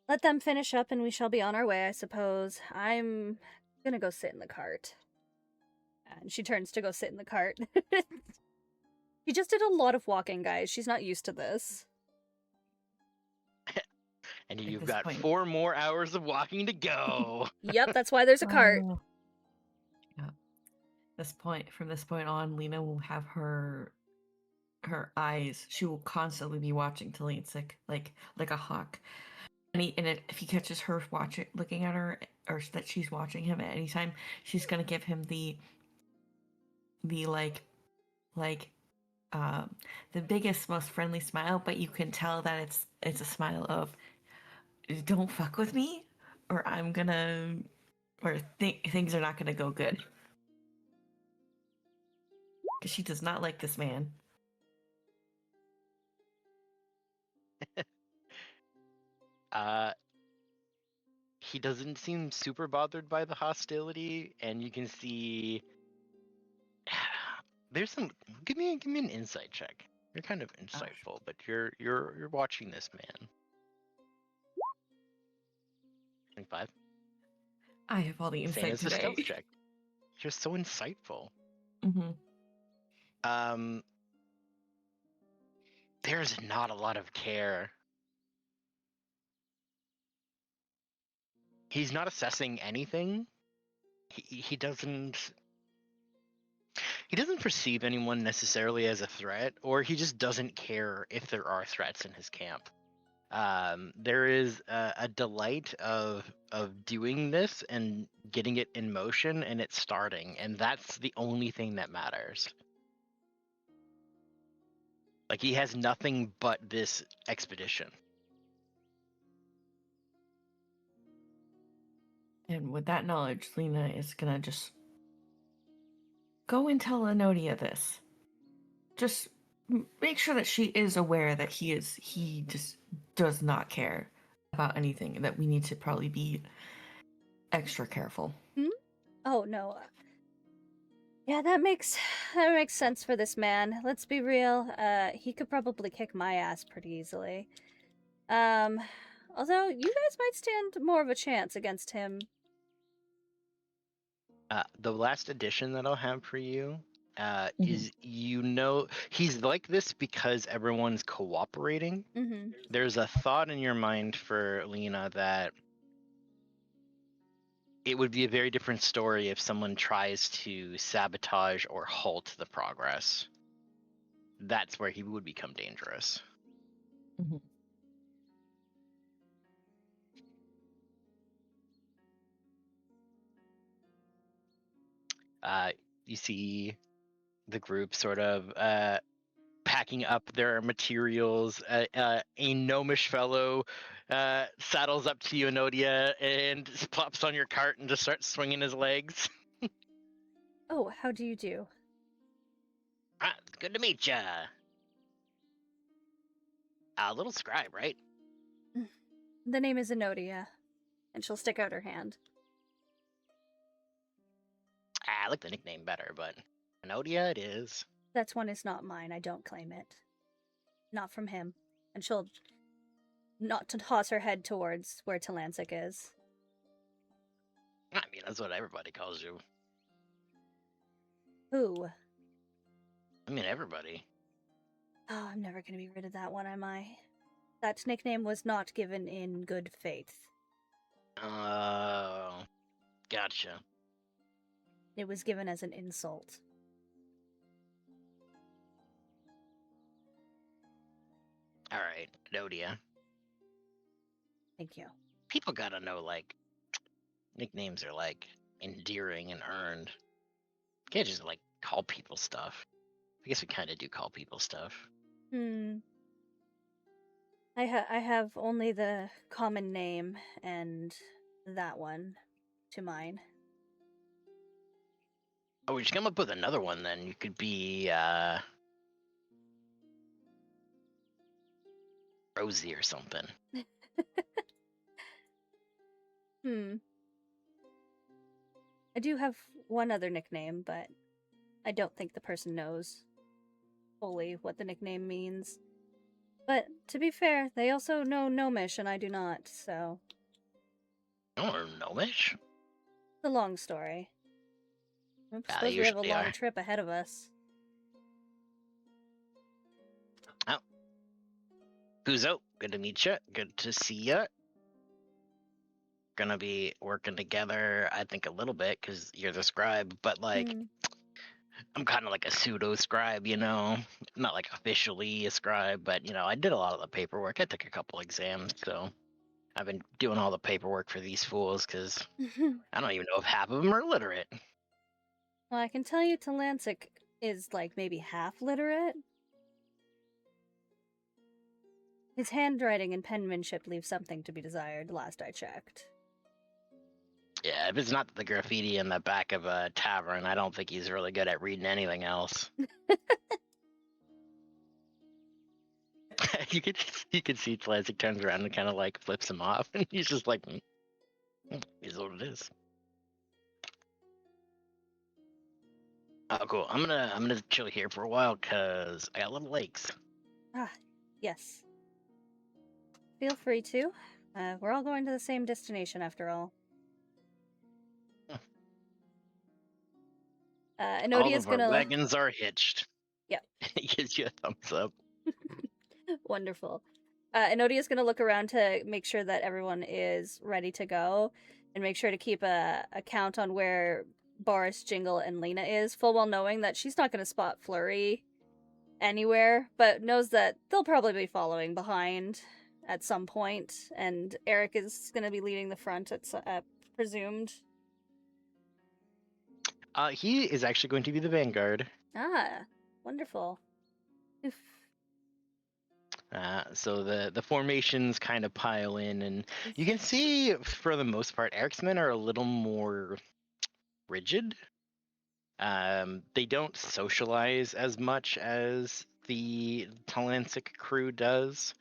Let them finish up and we shall be on our way, I suppose. I'm gonna go sit in the cart. And she turns to go sit in the cart. She just did a lot of walking, guys. She's not used to this. And At you've this got point- 4 more hours of walking to go. Yep, that's why there's a cart. Oh. Yeah. From this point on, Lena will have her eyes. She will constantly be watching Talene like a hawk. And if he catches her looking at her, or that she's watching him at any time, she's gonna give him the the biggest, most friendly smile. But you can tell that it's a smile of, don't fuck with me, or I'm gonna, or things are not gonna go good. Because she does not like this man. He doesn't seem super bothered by the hostility, and you can see there's some. Give me an insight check. You're kind of insightful, but you're watching this man. 25. I have all the Same insight as the today. stealth check. You're so insightful. Mm-hmm. There's not a lot of care. He's not assessing anything. He doesn't perceive anyone necessarily as a threat, or he just doesn't care if there are threats in his camp. There is a delight of doing this and getting it in motion and it starting, and that's the only thing that matters. Like, he has nothing but this expedition. And with that knowledge, Lena is gonna just go and tell Anodia this. Just make sure that she is aware that he just does not care about anything, and that we need to probably be extra careful. Oh, no. Yeah, that makes sense for this man. Let's be real. He could probably kick my ass pretty easily. Although you guys might stand more of a chance against him. The last addition that I'll have for you Mhm. is, he's like this because everyone's cooperating. Mm-hmm. There's a thought in your mind for Lena that it would be a very different story if someone tries to sabotage or halt the progress. That's where he would become dangerous. Mhm. You see the group sort of packing up their materials. A gnomish fellow saddles up to you, Anodia, and plops on your cart and just starts swinging his legs. Oh, how do you do? Good to meet ya. Little scribe, right? The name is Enodia, and she'll stick out her hand. I like the nickname better, but Anodia it is. That one is not mine. I don't claim it. Not from him. And she'll not to toss her head towards where Talancic is. I mean, that's what everybody calls you. Who? I mean, everybody. Oh, I'm never gonna be rid of that one, am I? That nickname was not given in good faith. Oh, gotcha. It was given as an insult. All right, Nodia. Thank you. People gotta know, like, nicknames are, like, endearing and earned. You can't just, like, call people stuff. I guess we kind of do call people stuff. I have only the common name and that one to mine. Oh, we should come up with another one then. You could be, Rosie or something. I do have one other nickname, but I don't think the person knows fully what the nickname means. But to be fair, they also know Gnomish and I do not, so Oh, Gnomish? it's a long story. I Yeah, suppose they we have a usually long are. trip ahead of us. Kuzo, good to meet you. Good to see you. Gonna be working together, I think, a little bit, because you're the scribe, but, like, I'm kind of like a pseudo scribe, you know? Not like officially a scribe, but, you know, I did a lot of the paperwork. I took a couple exams, so I've been doing all the paperwork for these fools, because I don't even know if half of them are literate. Well, I can tell you Talancic is like maybe half literate. His handwriting and penmanship leave something to be desired, last I checked. Yeah, if it's not the graffiti in the back of a tavern, I don't think he's really good at reading anything else. you could see Talancic turns around and kind of like flips him off, and he's just like, "Is what it is." Oh, cool. I'm gonna chill here for a while because I got little lakes. Ah, yes. Feel free to. We're all going to the same destination after all. All Enodia's of our gonna. wagons are hitched. Yep. He gives you a thumbs up. Wonderful. Enodia's gonna look around to make sure that everyone is ready to go, and make sure to keep a count on where Boris, Jingle, and Lena is, full well knowing that she's not gonna spot Flurry anywhere, but knows that they'll probably be following behind at some point, and Eric is gonna be leading the front, it's presumed. He is actually going to be the vanguard. Ah, wonderful. Oof. So the formations kind of pile in, and you can see, for the most part, Eric's men are a little more rigid. They don't socialize as much as the Talancic crew does.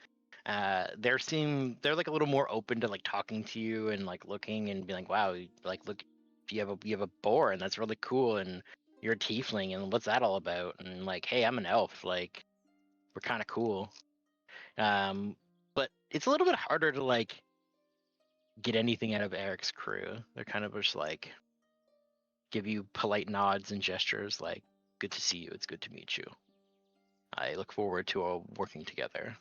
They're like a little more open to like talking to you and like looking and being like, wow, like look, you have a boar and that's really cool, and you're a tiefling and what's that all about? And like, hey, I'm an elf, like we're kind of cool. But it's a little bit harder to like get anything out of Eric's crew. They're kind of just like give you polite nods and gestures like, good to see you, it's good to meet you. I look forward to working together.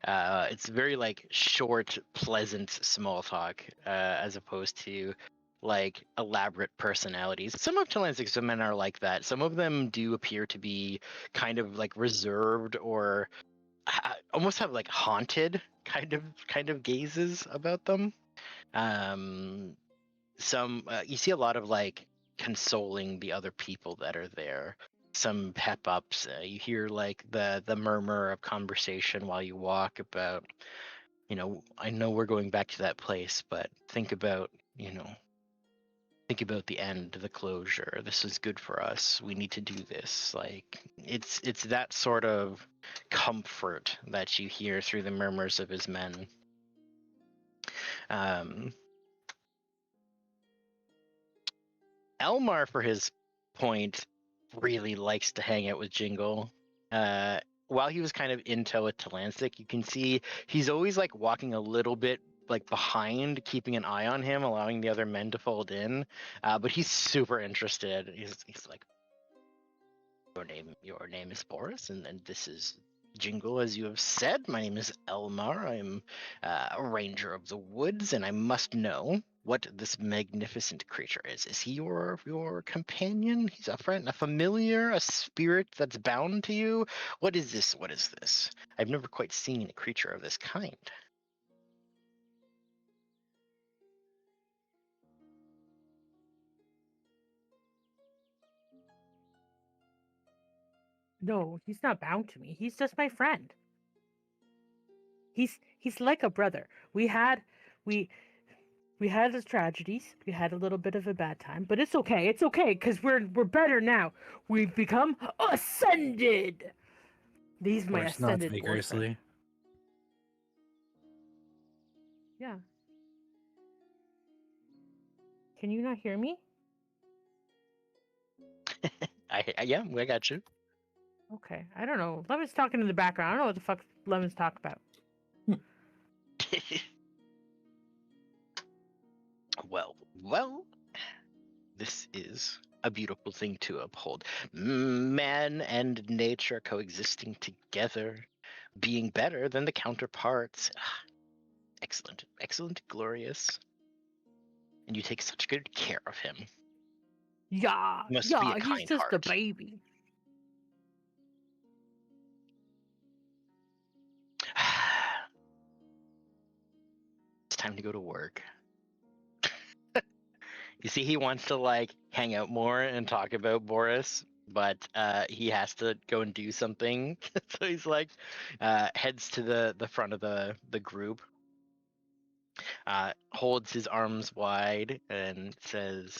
It's very like short, pleasant small talk, as opposed to like elaborate personalities. Some of Talancic's men are like that. Some of them do appear to be kind of like reserved or almost have like haunted kind of gazes about them. Some you see a lot of like consoling the other people that are there. Some pep ups. You hear like the murmur of conversation while you walk about, you know, I know we're going back to that place, but think about the end, the closure. This is good for us. We need to do this. Like it's that sort of comfort that you hear through the murmurs of his men. Elmar, for his point, really likes to hang out with Jingle. While he was kind of intel with Talancic, you can see he's always like walking a little bit like behind, keeping an eye on him, allowing the other men to fold in. But he's super interested. He's like, your name is Boris, and this is Jingle, as you have said, my name is Elmar. I am a ranger of the woods, and I must know what this magnificent creature is. Is he your companion? He's a friend, a familiar, a spirit that's bound to you? What is this? What is this? I've never quite seen a creature of this kind. No, he's not bound to me. He's just my friend. He's like a brother. We we had his tragedies. We had a little bit of a bad time, but it's okay. It's okay because we're better now. We've become ascended. He's my Course not ascended boyfriend. vigorously. Yeah. Can you not hear me? I got you. Okay. I don't know. Lemon's talking in the background. I don't know what the fuck Lemon's talking about. Well, this is a beautiful thing to uphold. Man and nature coexisting together, being better than the counterparts. Excellent, excellent, glorious. And you take such good care of him. Yeah. Must be yeah, a he's kind just heart. a baby. It's time to go to work. You see, he wants to like hang out more and talk about Boris, but he has to go and do something. So he's like heads to the front of the group, holds his arms wide and says,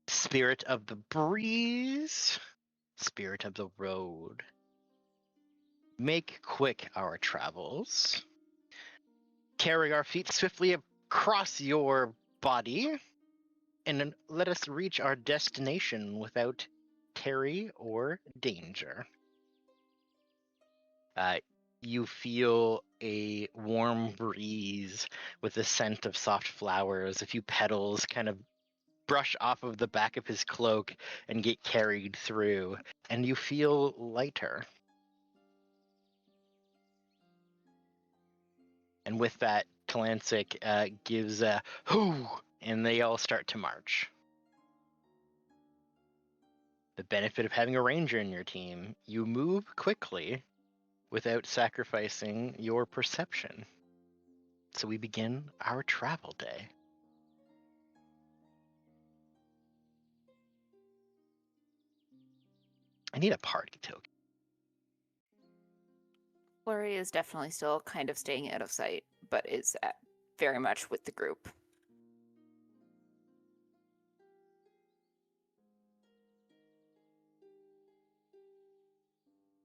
"Spirit of the breeze, spirit of the road, make quick our travels. Carry our feet swiftly across your body, and then let us reach our destination without tarry or danger." You feel a warm breeze with a scent of soft flowers. A few petals kind of brush off of the back of his cloak and get carried through, and you feel lighter. And with that, Talancic gives a hoo, and they all start to march. The benefit of having a ranger in your team, you move quickly without sacrificing your perception. So we begin our travel day. I need a party token. Flurry is definitely still kind of staying out of sight, but is very much with the group.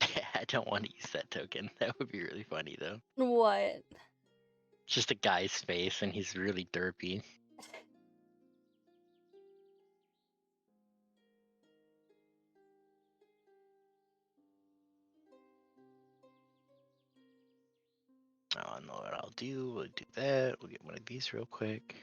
I don't want to use that token. That would be really funny, though. What? Just a guy's face, and he's really derpy. Oh, I know what I'll do. We'll do that. We'll get one of these real quick.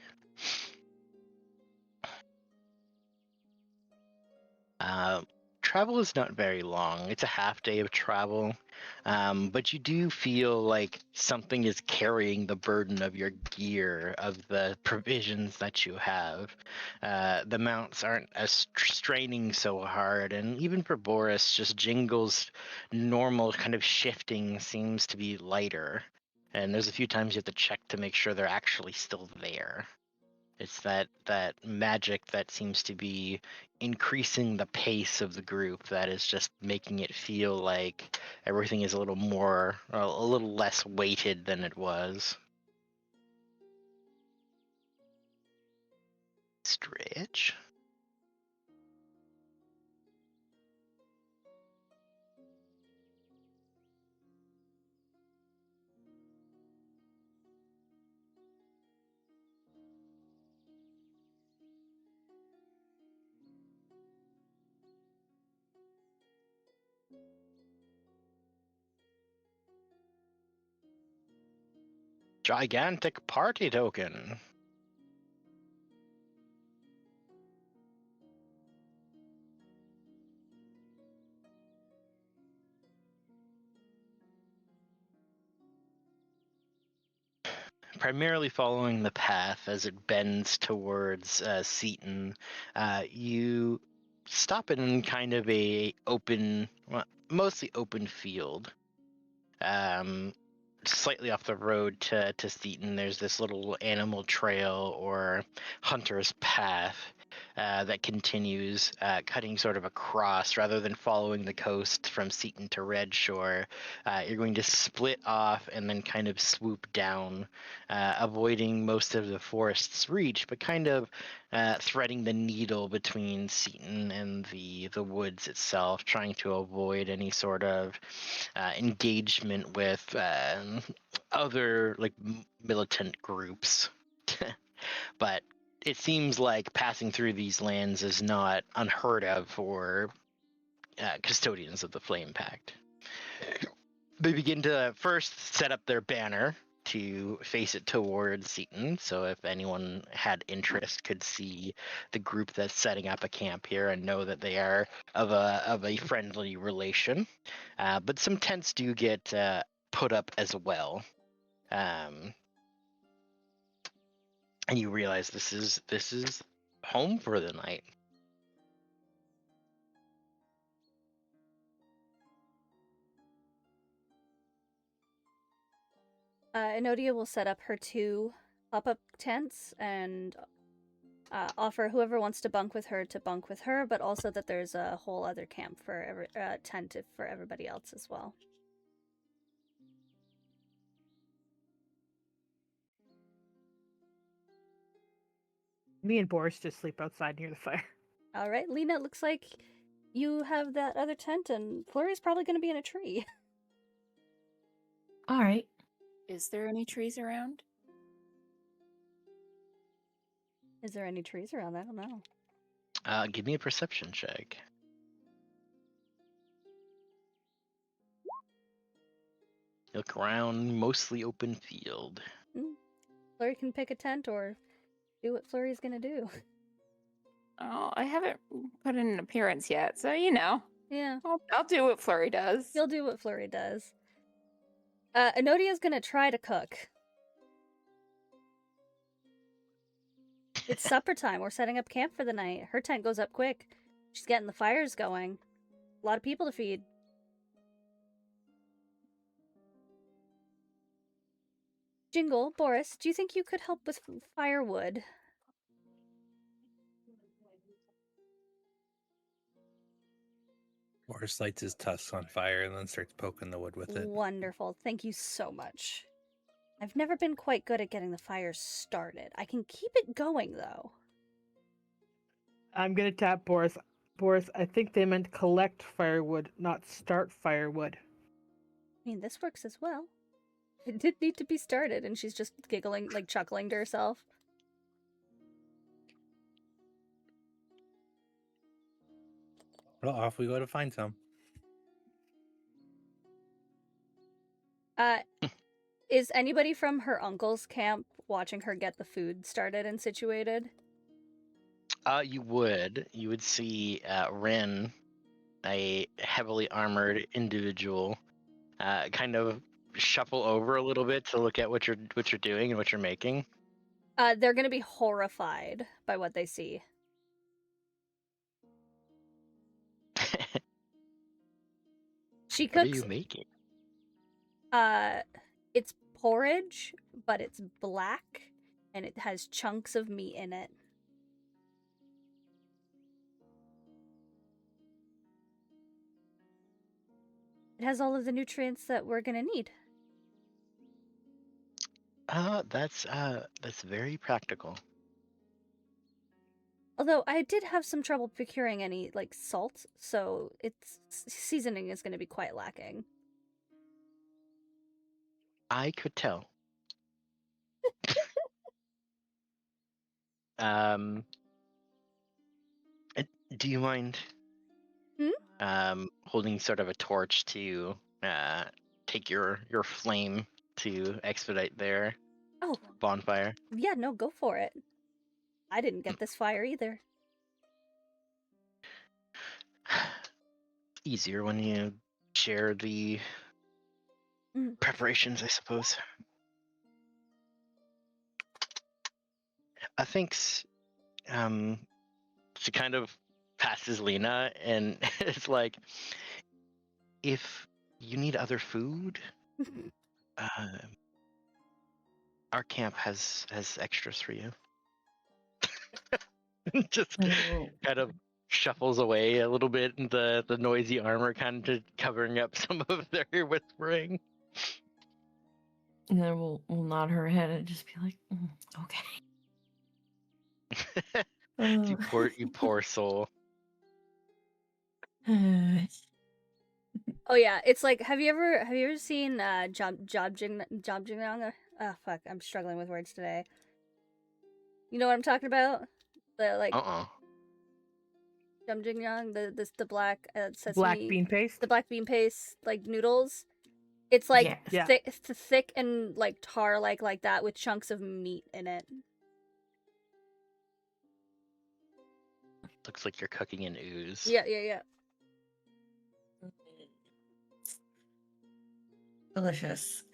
Travel is not very long. It's a half day of travel, but you do feel like something is carrying the burden of your gear, of the provisions that you have. The mounts aren't as straining so hard, and even for Boris, just Jingle's normal kind of shifting seems to be lighter. And there's a few times you have to check to make sure they're actually still there. It's that magic that seems to be increasing the pace of the group that is just making it feel like everything is a little less weighted than it was. Stretch. Gigantic party token. primarily following the path as it bends towards Seaton. You stop in kind of a open, well, mostly open field. Slightly off the road to Seaton, there's this little animal trail or hunter's path that continues, cutting sort of across rather than following the coast from Seaton to Red Shore. You're going to split off and then kind of swoop down, avoiding most of the forest's reach, but kind of threading the needle between Seaton and the woods itself, trying to avoid any sort of engagement with other like militant groups. But it seems like passing through these lands is not unheard of for custodians of the Flame Pact. They begin to first set up their banner to face it towards Seaton, so if anyone had interest could see the group that's setting up a camp here and know that they are of a friendly relation. But some tents do get put up as well. And you realize this is home for the night. Enodia will set up her 2 pop-up tents and offer whoever wants to bunk with her to bunk with her, but also that there's a whole other camp for tent for everybody else as well. Me and Boris just sleep outside near the fire. All right, Lena, it looks like you have that other tent, and Flurry's probably going to be in a tree. All right. Is there any trees around? Is there any trees around? I don't know. Give me a perception check. Look around, mostly open field. Flurry can pick a tent or do what Flurry's going to do. Oh, I haven't put in an appearance yet, so you know. Yeah. I'll do what Flurry does. You'll do what Flurry does. Enodia's gonna try to cook. It's supper time. We're setting up camp for the night. Her tent goes up quick. She's getting the fires going. A lot of people to feed. Jingle, Boris, do you think you could help with firewood? Boris lights his tusks on fire and then starts poking the wood with it. Wonderful. Thank you so much. I've never been quite good at getting the fires started. I can keep it going, though. I'm gonna tap Boris. Boris, I think they meant collect firewood, not start firewood. I mean, this works as well. It did need to be started, and she's just giggling, like chuckling to herself. Well, off we go to find some. Is anybody from her uncle's camp watching her get the food started and situated? You would see Ren, a heavily armored individual, kind of shuffle over a little bit to look at what you're doing and what you're making. They're gonna be horrified by what they see. She What are cooks. you making? It's porridge, but it's black, and it has chunks of meat in it. It has all of the nutrients that we're gonna need. That's very practical. Although I did have some trouble procuring any like salt, so its seasoning is gonna be quite lacking. I could tell. Do you mind holding sort of a torch to take your flame to expedite their bonfire? Yeah, no, go for it. I didn't get this fire either. Easier when you share the preparations, I suppose. I think she kind of passes Lena and it's like, if you need other food, our camp has extras for you. Just Oh. kind of shuffles away a little bit, and the noisy armor kind of covering up some of their whispering. And then we'll nod her head and just be like, okay. You poor soul. Oh yeah, it's like have you ever seen Jobjingyang? Oh fuck, I'm struggling with words today. You know what I'm talking about? The like Jobjingyang, the black sesame, Black bean paste. the black bean paste like noodles. It's like Yeah. thick and like tar like that with chunks of meat in it. Looks like you're cooking an ooze. Yeah. Delicious.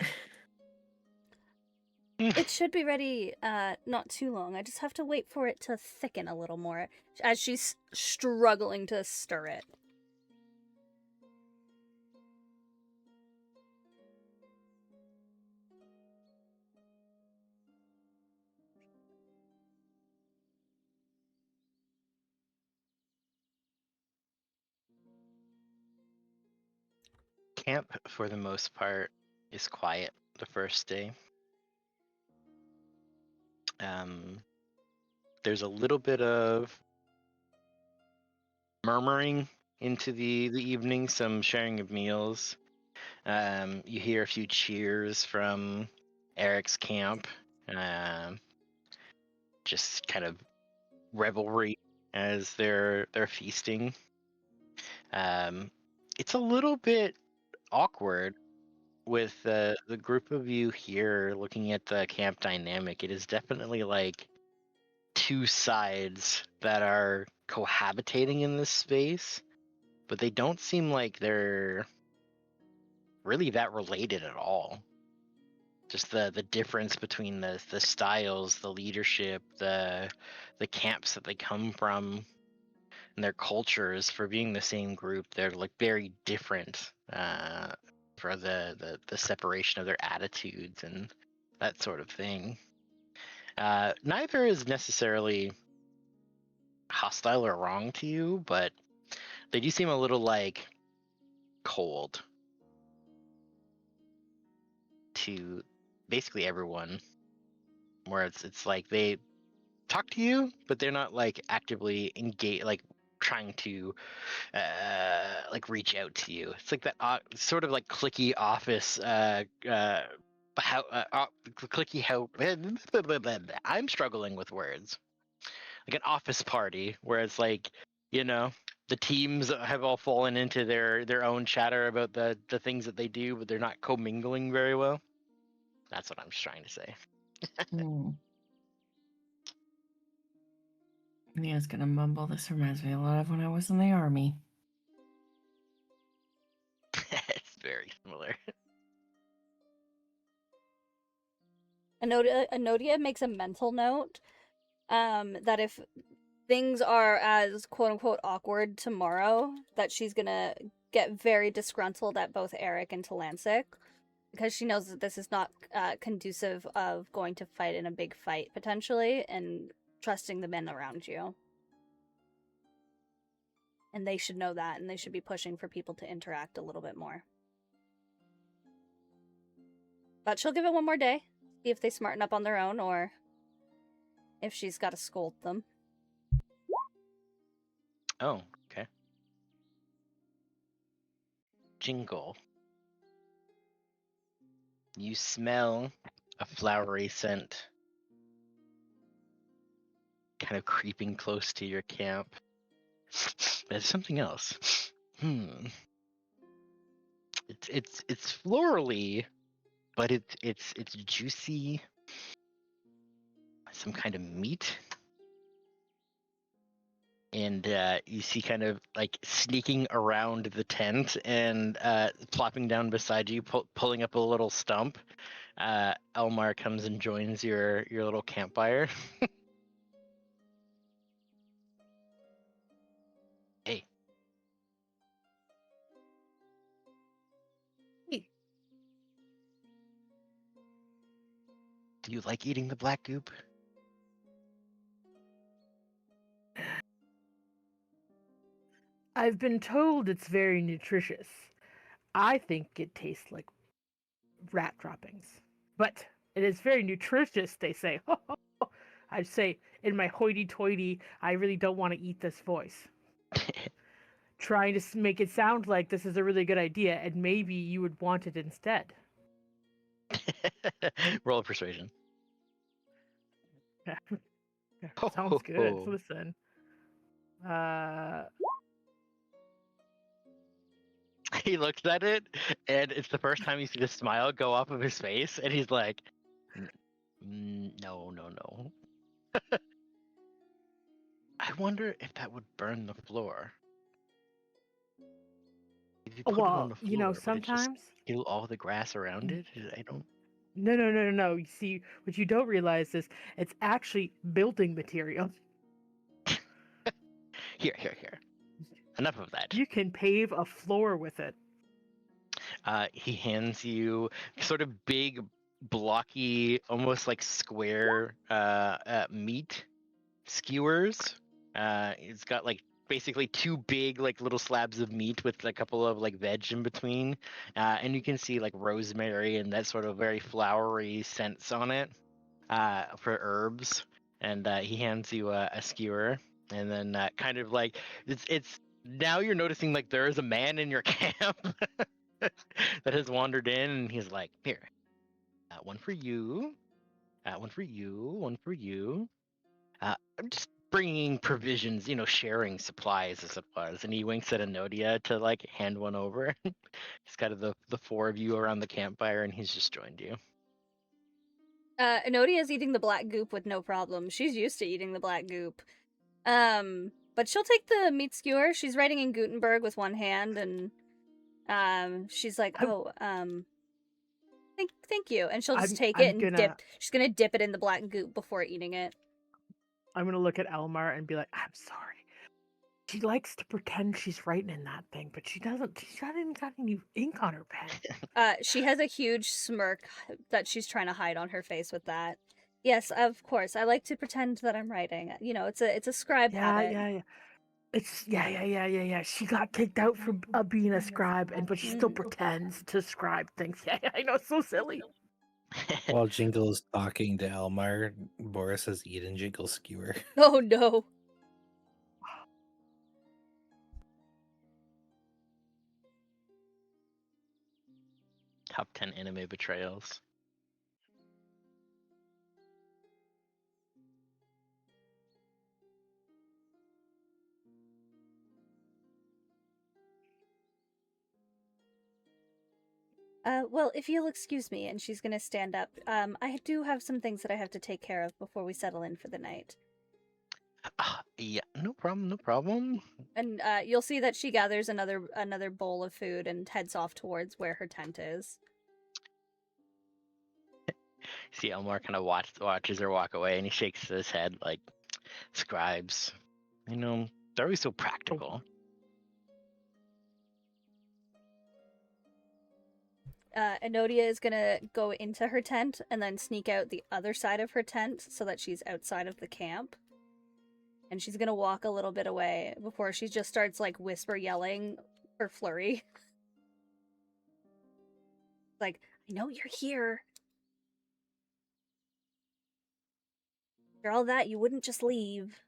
It should be ready not too long. I just have to wait for it to thicken a little more as she's struggling to stir it. Camp, for the most part, is quiet the first day. There's a little bit of murmuring into the evening, some sharing of meals. You hear a few cheers from Eric's camp. Just kind of revelry as they're feasting. It's a little bit awkward with the group of you here looking at the camp dynamic. It is definitely like two sides that are cohabitating in this space, but they don't seem like they're really that related at all. Just the difference between the styles, the leadership, the camps that they come from, and their cultures, for being the same group, they're like very different for the separation of their attitudes and that sort of thing. Neither is necessarily hostile or wrong to you, but they do seem a little like cold to basically everyone, where it's like they talk to you, but they're not like actively engage, like trying to like reach out to you. It's like that sort of like clicky office clicky how I'm struggling with words, like an office party where it's like, you know, the teams have all fallen into their own chatter about the things that they do, but they're not commingling very well. That's what I'm just trying to say. Mia's gonna mumble. This reminds me a lot of when I was in the army. It's very similar. Anodia makes a mental note that if things are as quote-unquote awkward tomorrow, that she's gonna get very disgruntled at both Eric and Talancic, because she knows that this is not conducive of going to fight in a big fight, potentially, and trusting the men around you. And they should know that, and they should be pushing for people to interact a little bit more. But she'll give it one more day, see if they smarten up on their own, or if she's got to scold them. Oh, okay. Jingle. You smell a flowery scent kind of creeping close to your camp. There's something else. It's florally, but it's juicy. Some kind of meat. And you see kind of like sneaking around the tent and plopping down beside you, pulling up a little stump. Elmar comes and joins your little campfire. you like eating the black goop? I've been told it's very nutritious. I think it tastes like rat droppings. But it is very nutritious, they say. I'd say, in my hoity-toity, I really don't want to eat this voice. Trying to make it sound like this is a really good idea, and maybe you would want it instead. Roll a persuasion. Sounds good. Listen. He looks at it, and it's the first time you see the smile go off of his face, and he's like, no. I wonder if that would burn the floor. If you put it on the floor, would it just sometimes... kill all the grass around it? I don't... No. You see, what you don't realize is it's actually building material. Here. Enough of that. You can pave a floor with it. He hands you sort of big, blocky, almost like square meat skewers. It's got like basically two big like little slabs of meat with a couple of like veg in between, and you can see like rosemary and that sort of very flowery scents on it for herbs. And he hands you a skewer, and then kind of like it's now you're noticing like there is a man in your camp that has wandered in, and he's like, here, one for you, one for you, one for you. I'm just bringing provisions, sharing supplies as it was. And he winks at Enodia to like hand one over. He's got the four of you around the campfire, and he's just joined you. Enodia's eating the black goop with no problem. She's used to eating the black goop. But she'll take the meat skewer. She's writing in Gutenberg with one hand, and she's like, thank you. And she'll just take it and dip. She's gonna dip it in the black goop before eating it. I'm gonna look at Elmar and be like, I'm sorry. She likes to pretend she's writing in that thing, but she doesn't. She's not even got any ink on her pen. She has a huge smirk that she's trying to hide on her face with that. Yes, of course. I like to pretend that I'm writing. It's a scribe habit. Yeah. It's yeah. She got kicked out for being a scribe, but she still pretends to scribe things. Yeah, I know, it's so silly. While Jingle is talking to Elmar, Boris has eaten Jingle's skewer. Oh no. Top 10 anime betrayals. Well, if you'll excuse me, and she's gonna stand up, I do have some things that I have to take care of before we settle in for the night. Yeah, no problem. And you'll see that she gathers another bowl of food and heads off towards where her tent is. See, Elmar kind of watches her walk away, and he shakes his head like, scribes, they're always so practical. Enodia is gonna go into her tent and then sneak out the other side of her tent so that she's outside of the camp. And she's gonna walk a little bit away before she just starts like whisper yelling for Flurry. Like, I know you're here. After all that, you wouldn't just leave.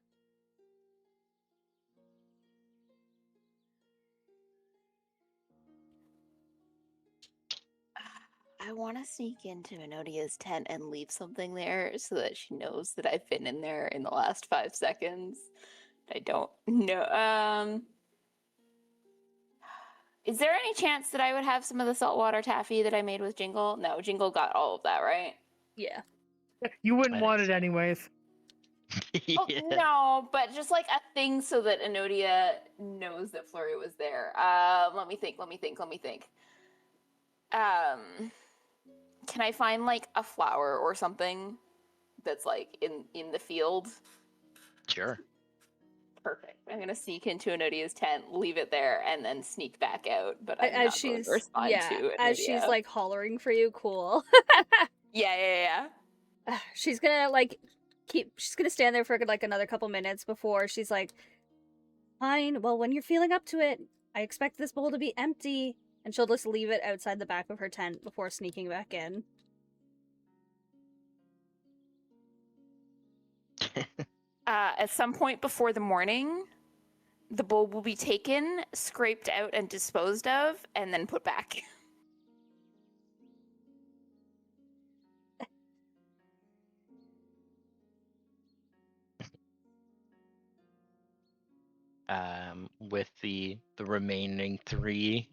I want to sneak into Enodia's tent and leave something there so that she knows that I've been in there in the last 5 seconds. I don't know. Is there any chance that I would have some of the saltwater taffy that I made with Jingle? No, Jingle got all of that, right? Yeah. You wouldn't want it anyways. Yeah. Oh, no, but just like a thing so that Enodia knows that Flurry was there. Let me think. Can I find like a flower or something that's like in the field? Sure. Perfect. I'm gonna sneak into Enodia's tent, leave it there, and then sneak back out. But I'm as not going she's to respond to Enodia. as she's like hollering for you, cool. Yeah. She's gonna like she's gonna stand there for like another couple minutes before she's like, fine, well, when you're feeling up to it, I expect this bowl to be empty. And she'll just leave it outside the back of her tent before sneaking back in. At some point before the morning, the bowl will be taken, scraped out, and disposed of, and then put back. With the remaining three,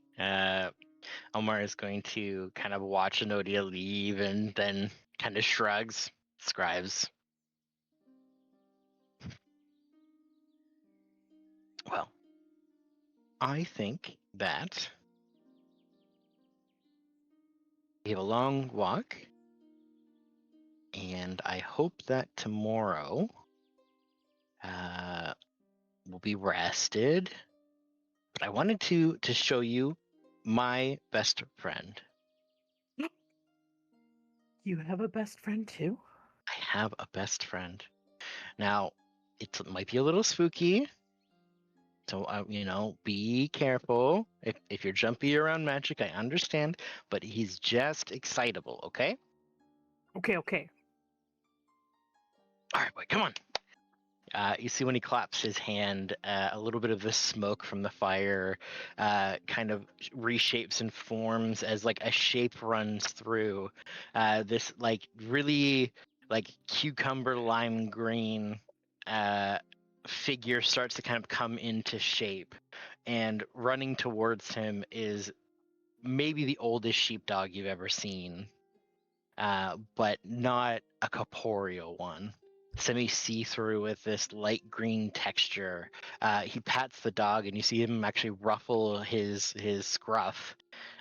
Omar is going to kind of watch Enodia leave and then kind of shrugs, scribes. Well, I think that we have a long walk, and I hope that tomorrow we'll be rested. But I wanted to show you my best friend. You have a best friend too? I have a best friend. Now, it might be a little spooky, so be careful. If you're jumpy around magic, I understand, but he's just excitable, okay? Okay. All right, boy, come on. You see when he claps his hand, a little bit of the smoke from the fire kind of reshapes and forms as like a shape runs through this like really like cucumber lime green figure starts to kind of come into shape, and running towards him is maybe the oldest sheepdog you've ever seen, but not a corporeal one. Semi see-through with this light green texture. He pats the dog, and you see him actually ruffle his scruff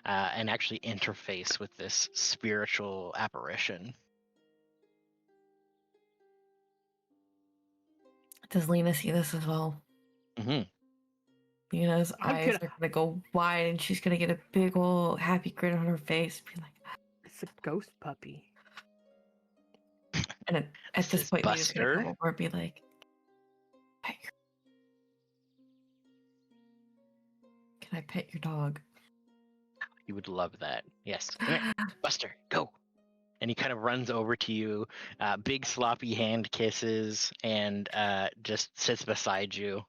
and actually interface with this spiritual apparition. Does Lena see this as well? Mm-hmm. Lena's eyes are gonna go wide, and she's gonna get a big old happy grin on her face, be like, "It's a ghost puppy." And at this point, Lena's gonna come over and be like, "Can I pet your dog?" You would love that. Yes. Come here, Buster, go. And he kind of runs over to you, big sloppy hand kisses, and just sits beside you,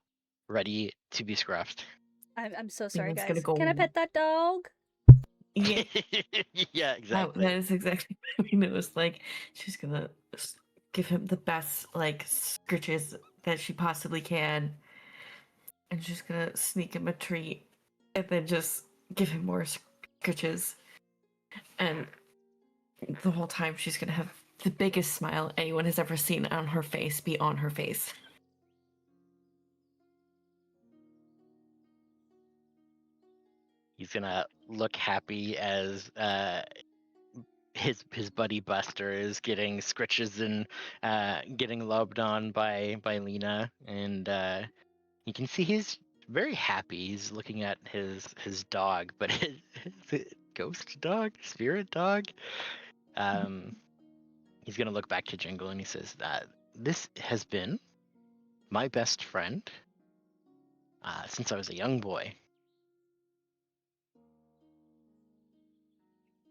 ready to be scruffed. I'm so sorry, Lena's guys. gonna Can I go- pet that dog? Yeah, Yeah, exactly. that is exactly what I mean. It was like she's gonna give him the best like scritches that she possibly can, and she's gonna sneak him a treat, and then just give him more scritches, and the whole time she's gonna have the biggest smile anyone has ever seen on her face be on her face. He's gonna look happy as his buddy Buster is getting scritches and getting loved on by Lena, and you can see he's very happy. He's looking at his dog, but his ghost dog, spirit dog. He's gonna look back to Jingle and he says that this has been my best friend since I was a young boy.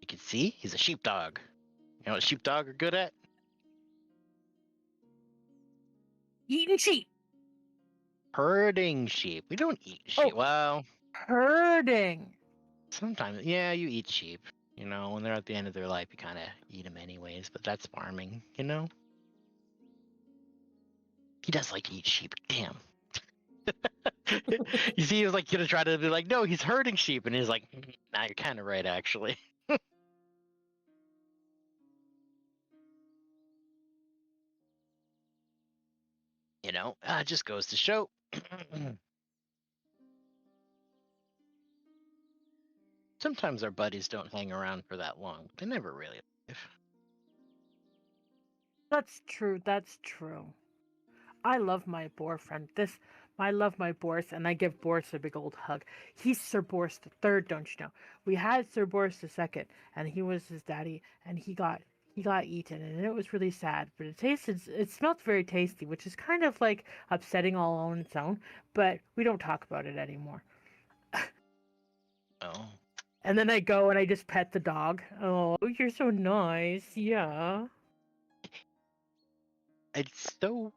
You can see he's a sheepdog. You know what sheepdog are good at? Eating sheep. Herding sheep. We don't eat sheep. Oh. Well, Herding. sometimes, yeah, you eat sheep. You know, when they're at the end of their life, you kind of eat them anyways, but that's farming, you know? He does like to eat sheep. Damn. You see, he was like gonna try to be like, no, he's herding sheep, and he's like, nah, you're kind of right, actually. You know, it just goes to show. Sometimes our buddies don't hang around for that long. They never really live. That's true. I love my boar friend. I love my Boris, and I give Boris a big old hug. He's Sir Boris the Third, don't you know? We had Sir Boris the Second, and he was his daddy, and he got he got eaten, and it was really sad. But it smelled very tasty, which is kind of like upsetting all on its own. But we don't talk about it anymore. Oh. And then I go and I just pet the dog. Oh, you're so nice. Yeah. It's so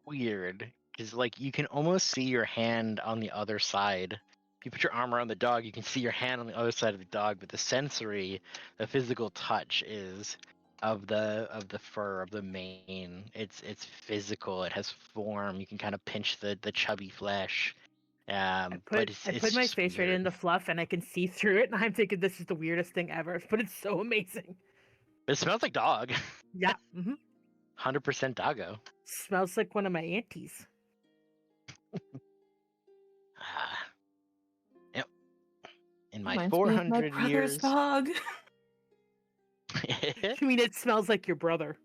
weird because like you can almost see your hand on the other side. If you put your arm around the dog, you can see your hand on the other side of the dog, but the physical touch is of the fur of the mane. It's physical. It has form. You can kind of pinch the chubby flesh. But I it's put my just face right weird. in the fluff, and I can see through it. And I'm thinking this is the weirdest thing ever, but it's so amazing. It smells like dog. Yeah. 100% doggo. Smells like one of my aunties. Ah. Yep. In my Reminds me of 400 my brother's years. dog. You mean it smells like your brother?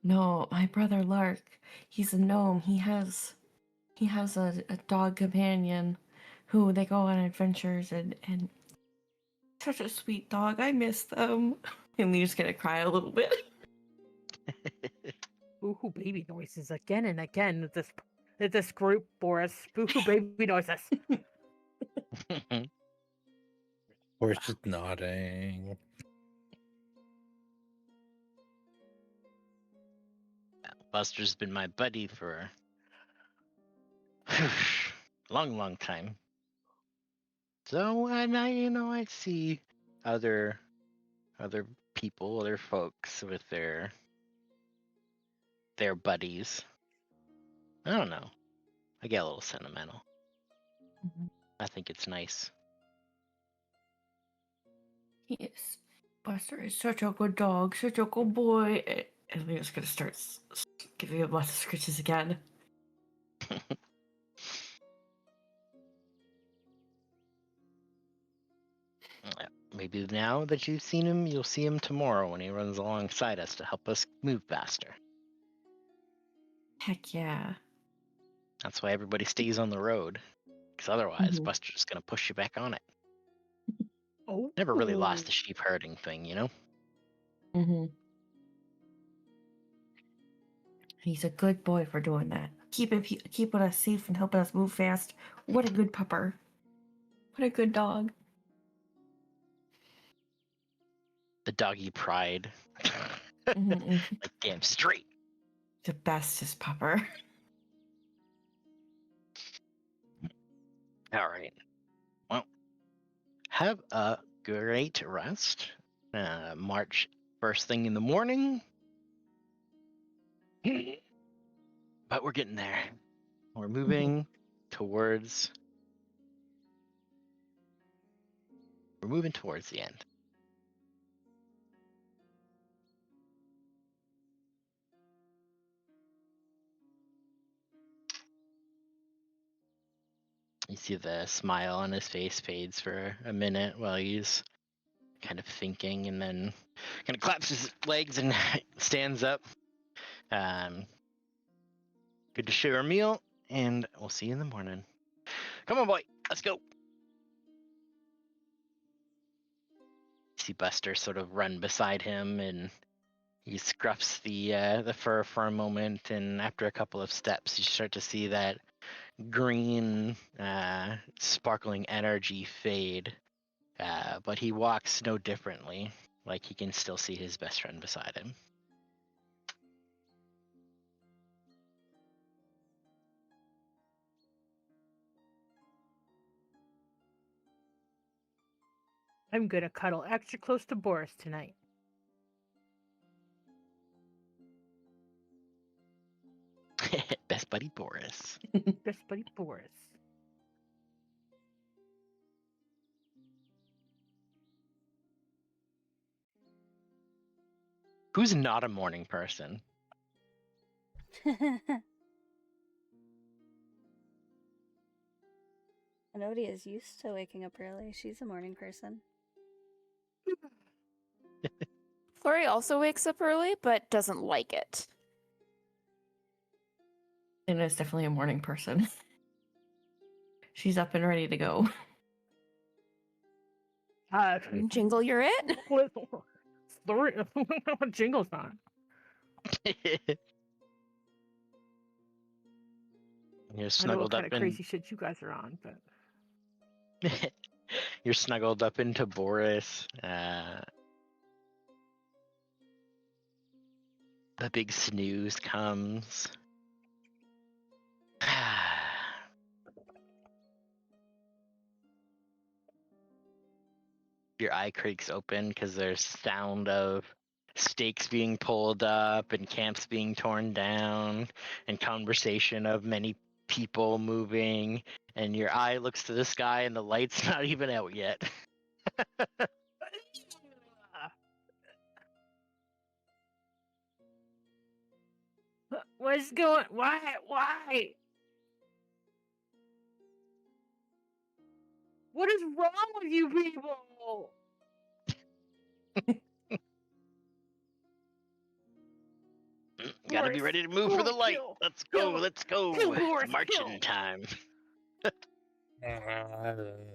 No, my brother Lark. He's a gnome. He has a dog companion who they go on adventures and such a sweet dog. I miss them. And Lee's gonna cry a little bit. Boo-hoo baby noises again and again at this group, Boris. Boo-hoo baby noises. Or it's just nodding. Buster's been my buddy for a long time. So and I see other people, other folks with their buddies. I don't know. I get a little sentimental. I think it's nice. Yes, Buster is such a good dog, such a good boy. And Leo's gonna start giving him lots of scritches again. Maybe now that you've seen him, you'll see him tomorrow when he runs alongside us to help us move faster. Heck yeah. That's why everybody stays on the road. Because otherwise, Mhm. Buster's going to push you back on it. Oh. Never really lost the sheep herding thing, you know? Mm-hmm. He's a good boy for doing that. Keeping us safe and helping us move fast. What a good pupper. What a good dog. The doggy pride. Mhm. Like, damn straight. The bestest pupper. All right. Well, have a great rest. March first thing in the morning. But we're getting there. We're moving towards the end. You see the smile on his face fades for a minute while he's kind of thinking, and then kind of claps his legs and stands up. Good to share a meal, and we'll see you in the morning. Come on, boy, let's go. See Buster sort of run beside him, and he scruffs the fur for a moment, and after a couple of steps, you start to see that green, sparkling energy fade. But he walks no differently, like he can still see his best friend beside him. I'm gonna cuddle extra close to Boris tonight. Best buddy Boris. Best buddy Boris. Who's not a morning person? Anodi is used to waking up early. She's a morning person. Flurry also wakes up early, but doesn't like it. And is definitely a morning person. She's up and ready to go. Jingle, you're it? Flurry. Jingle's not. You're I know what snuggled kind up of in. crazy shit you guys are on, but You're snuggled up into Boris. The big snooze comes. Your eye creaks open because there's sound of stakes being pulled up and camps being torn down and conversation of many people moving, and your eye looks to the sky and the light's not even out yet. what's going? Why? What is wrong with you people? Gotta be Boris, ready to move go for the and light. kill. Let's go, Kill. let's go. Kill Boris, Marching kill. time.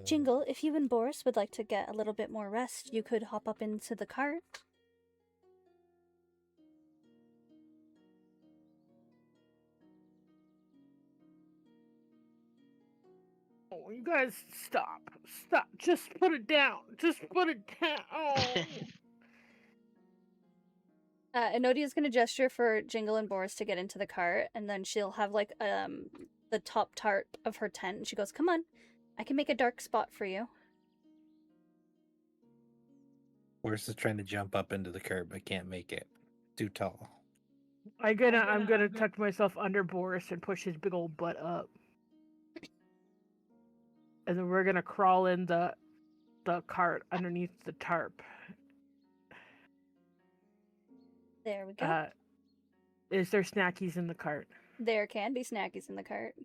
Jingle, if you and Boris would like to get a little bit more rest, you could hop up into the cart. Oh, you guys, stop. Just put it down. Enodia's gonna gesture for Jingle and Boris to get into the cart, and then she'll have like the top tarp of her tent, and she goes, "Come on, I can make a dark spot for you." Boris is trying to jump up into the curb, but can't make it. Too tall. I'm gonna tuck myself under Boris and push his big old butt up, and then we're gonna crawl in the cart underneath the tarp. There we go. Is there snackies in the cart? There can be snackies in the cart.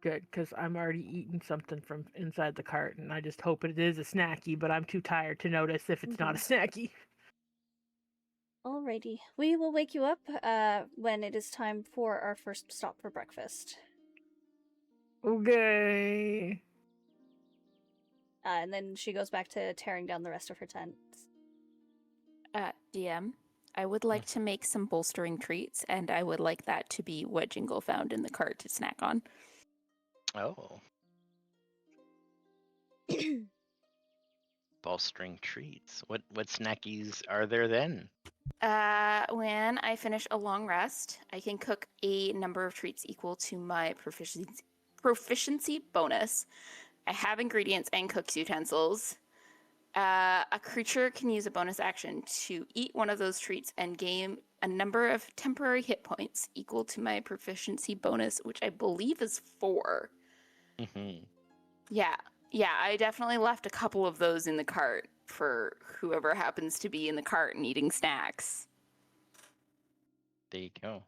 Good, because I'm already eating something from inside the cart, and I just hope it is a snacky, but I'm too tired to notice if it's not a snacky. Alrighty. We will wake you up when it is time for our first stop for breakfast. Okay. And then she goes back to tearing down the rest of her tents. DM, I would like to make some bolstering treats, and I would like that to be what Jingle found in the cart to snack on. Oh. Bolstering treats. What snackies are there then? When I finish a long rest, I can cook a number of treats equal to my proficiency bonus. I have ingredients and cook's utensils. A creature can use a bonus action to eat one of those treats and gain a number of temporary hit points equal to my proficiency bonus, which I believe is 4. Mm-hmm. Yeah, I definitely left a couple of those in the cart for whoever happens to be in the cart and eating snacks. There you go.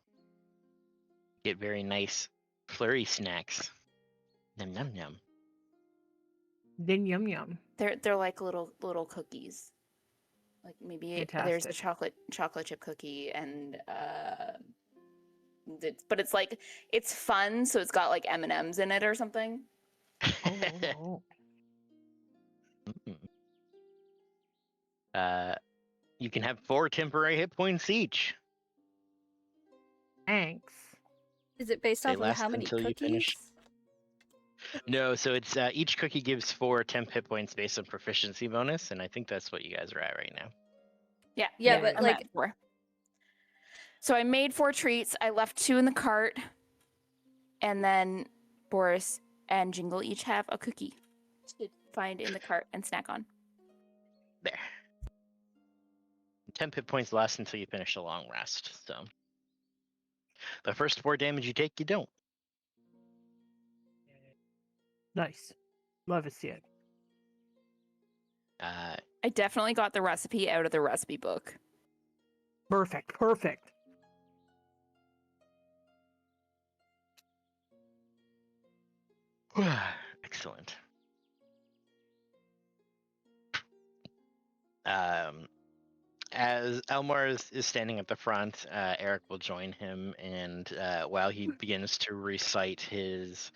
Get very nice flurry snacks. Num num num. Then yum yum. They're like little cookies. Like maybe there's a chocolate chip cookie and but it's like it's fun, so it's got like M&Ms in it or something. Oh. You can have 4 temporary hit points each. Thanks. Is it based They off of last how many until you finish. cookies? No, so it's each cookie gives 4 temp hit points based on proficiency bonus, and I think that's what you guys are at right now. Yeah, but I'm like at 4. So I made 4 treats. I left 2 in the cart, and then Boris and Jingle each have a cookie to find in the cart and snack on. There. Temp hit points last until you finish a long rest, so the first 4 damage you take, you don't. Nice. Love to see it. I definitely got the recipe out of the recipe book. Perfect. Excellent. As Elmar is standing at the front, Eric will join him, and while he begins to recite his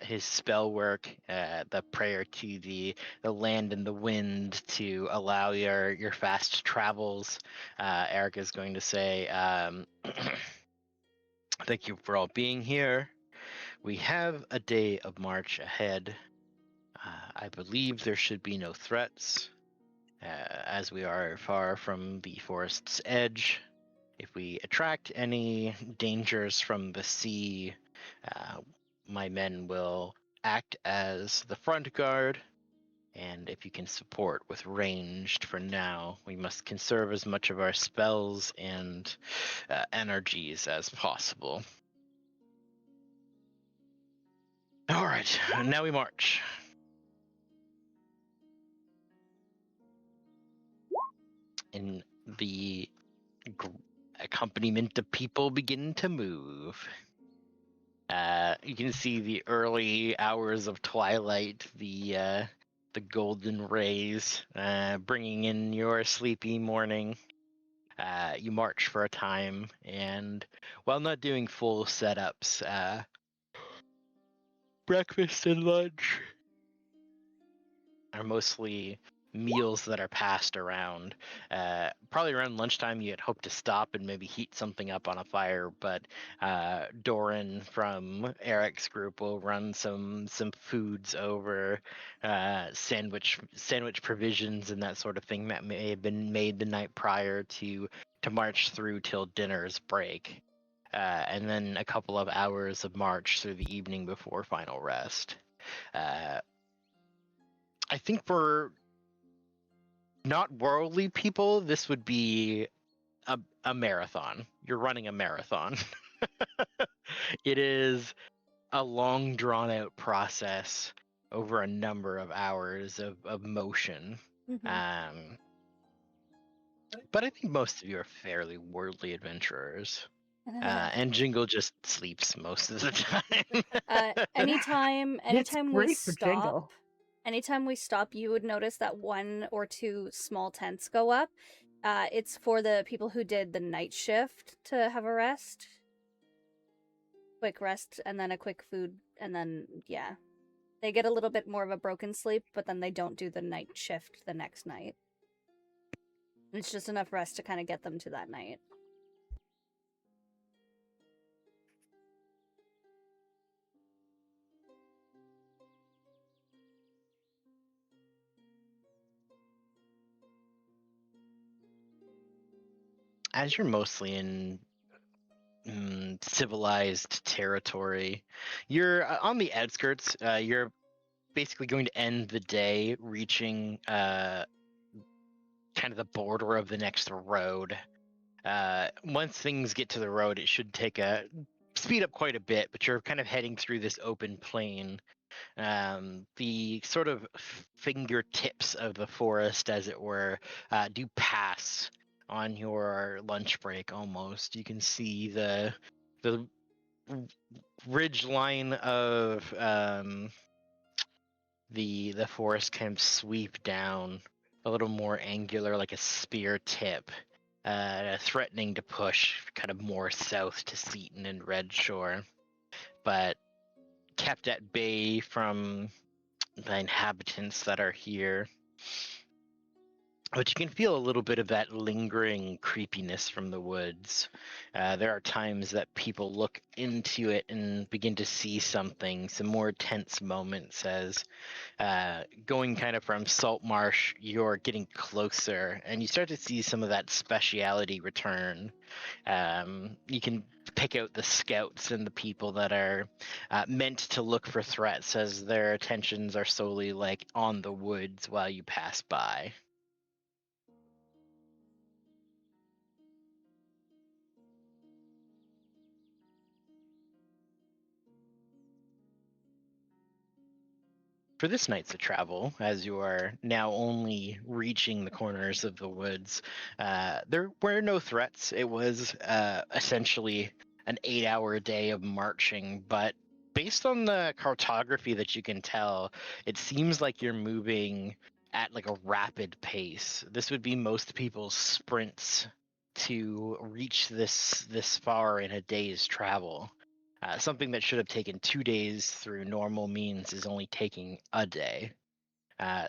his spell work, the prayer to the land and the wind to allow your fast travels. Eric is going to say, thank you for all being here. We have a day of march ahead. I believe there should be no threats, as we are far from the forest's edge. If we attract any dangers from the sea, my men will act as the front guard, and if you can support with ranged for now, we must conserve as much of our spells and energies as possible. All right, now we march. And the accompaniment of people begin to move. You can see the early hours of twilight, the golden rays bringing in your sleepy morning. You march for a time, and while not doing full setups, breakfast and lunch are mostly meals that are passed around. Probably around lunchtime you had hoped to stop and maybe heat something up on a fire, but Doran from Eric's group will run some foods over, sandwich provisions and that sort of thing that may have been made the night prior to march through till dinner's break. And then a couple of hours of march through the evening before final rest. I think for not worldly people, this would be a marathon. You're running a marathon. It is a long, drawn-out process over a number of hours of motion. Mhm. But I think most of you are fairly worldly adventurers. And then And Jingle just sleeps most of the time. anytime It's we great for stop, Jingle. anytime we stop, you would notice that 1 or 2 small tents go up. It's for the people who did the night shift to have a rest. Quick rest, and then a quick food, and then, yeah. They get a little bit more of a broken sleep, but then they don't do the night shift the next night. It's just enough rest to kind of get them to that night. As you're mostly in civilized territory, you're on the outskirts. You're basically going to end the day reaching kind of the border of the next road. Once things get to the road, it should speed up quite a bit, but you're kind of heading through this open plain. The sort of fingertips of the forest, as it were, do pass on your lunch break almost. You can see the ridge line of the forest kind of sweep down a little more angular, like a spear tip, threatening to push kind of more south to Seaton and Redshore, but kept at bay from the inhabitants that are here. But you can feel a little bit of that lingering creepiness from the woods. There are times that people look into it and begin to see something, some more tense moments as going kind of from Saltmarsh, you're getting closer and you start to see some of that speciality return. You can pick out the scouts and the people that are meant to look for threats as their attentions are solely like on the woods while you pass by. For this night's of travel, as you are now only reaching the corners of the woods, there were no threats. It was essentially an 8-hour day of marching, but based on the cartography that you can tell, it seems like you're moving at like a rapid pace. This would be most people's sprints to reach this far in a day's travel. Something that should have taken 2 days through normal means is only taking a day.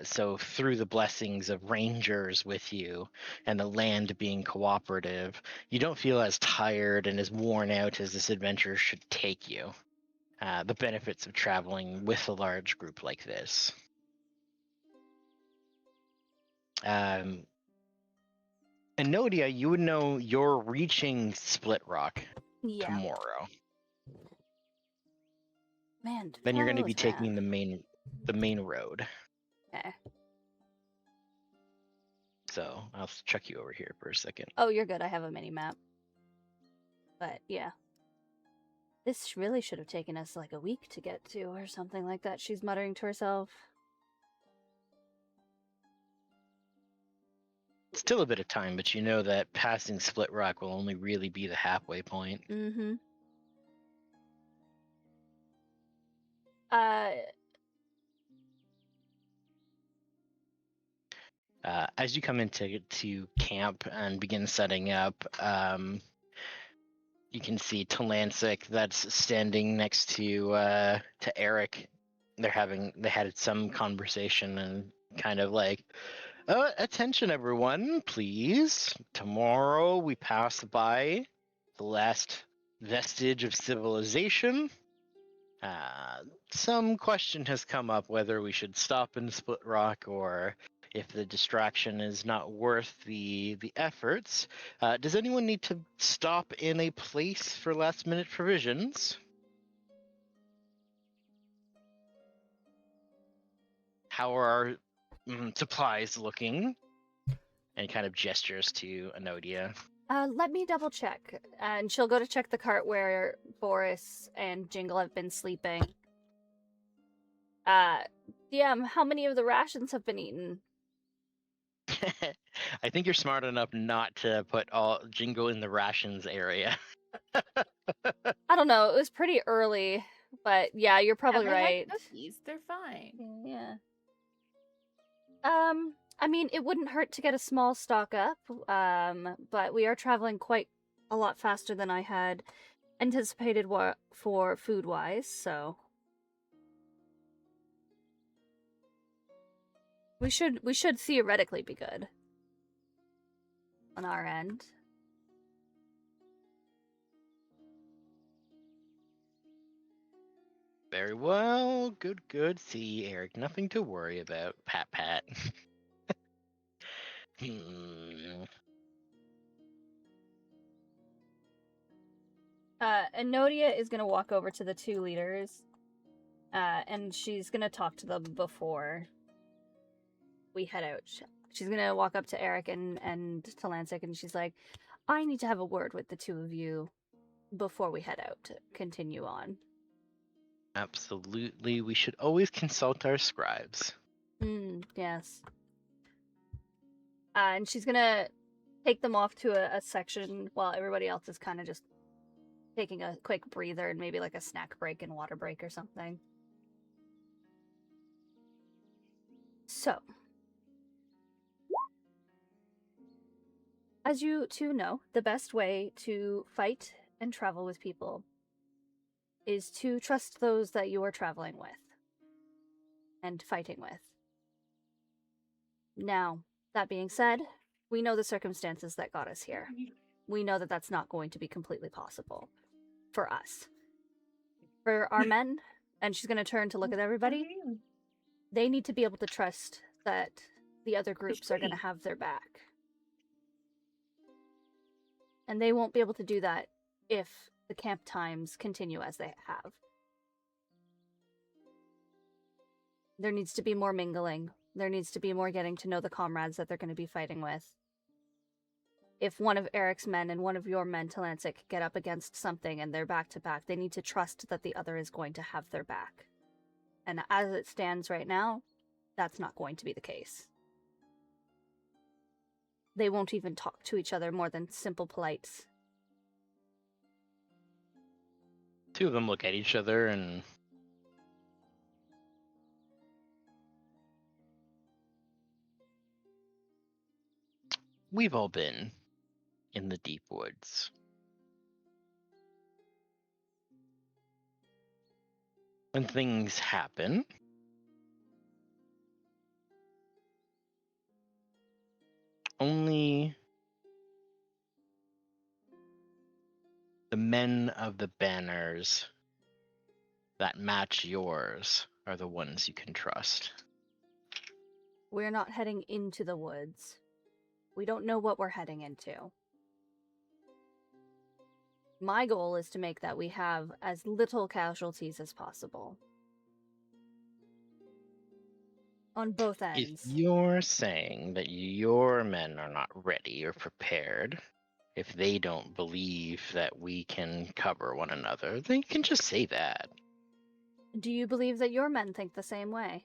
So through the blessings of rangers with you and the land being cooperative, you don't feel as tired and as worn out as this adventure should take you. The benefits of traveling with a large group like this. And Nodia, you would know you're reaching Split Rock Yeah. tomorrow. Man, Then you're going to be tomorrow's taking man. the main road. Okay. So I'll check you over here for a second. Oh, you're good. I have a mini map. But yeah. This really should have taken us like a week to get to, or something like that, she's muttering to herself. Still a bit of time, but you know that passing Split Rock will only really be the halfway point. Mm-hmm. As you come into camp and begin setting up, you can see Talancic that's standing next to Eric. They had some conversation and kind of like, attention everyone, please. Tomorrow we pass by the last vestige of civilization. Some question has come up whether we should stop in Split Rock or if the distraction is not worth the efforts. Does anyone need to stop in a place for last minute provisions? How are our supplies looking? And kind of gestures to Enodia. Let me double check. And she'll go to check the cart where Boris and Jingle have been sleeping. DM, how many of the rations have been eaten? I think you're smart enough not to put all Jingle in the rations area. I don't know. It was pretty early, but yeah, you're probably Yeah, they're right. like cookies. They're fine. Yeah. I mean, it wouldn't hurt to get a small stock up, but we are traveling quite a lot faster than I had anticipated for food-wise, so... We should theoretically be good. On our end. Very well. Good. See, Eric, nothing to worry about. Pat. Enodia is gonna walk over to the two leaders, and she's gonna talk to them before we head out. She's gonna walk up to Eric and Talancic, and she's like, I need to have a word with the two of you before we head out to continue on. Absolutely. We should always consult our scribes. Yes. And she's gonna take them off to a section while everybody else is kind of just taking a quick breather and maybe like a snack break and water break or something. So, as you two know, the best way to fight and travel with people is to trust those that you are traveling with and fighting with. Now, that being said, we know the circumstances that got us here. We know that that's not going to be completely possible for us. For our men, and she's going to turn to look at everybody, they need to be able to trust that the other groups are going to have their back. And they won't be able to do that if the camp times continue as they have. There needs to be more mingling. There needs to be more getting to know the comrades that they're going to be fighting with. If one of Eric's men and one of your men, Talancic, get up against something and they're back to back, they need to trust that the other is going to have their back. And as it stands right now, that's not going to be the case. They won't even talk to each other more than simple polites. Two of them look at each other and we've all been in the deep woods. when things happen, only the men of the banners that match yours are the ones you can trust. We're not heading into the woods. We don't know what we're heading into. My goal is to make that we have as little casualties as possible. On both If ends. you're saying that your men are not ready or prepared, if they don't believe that we can cover one another, then you can just say that. Do you believe that your men think the same way?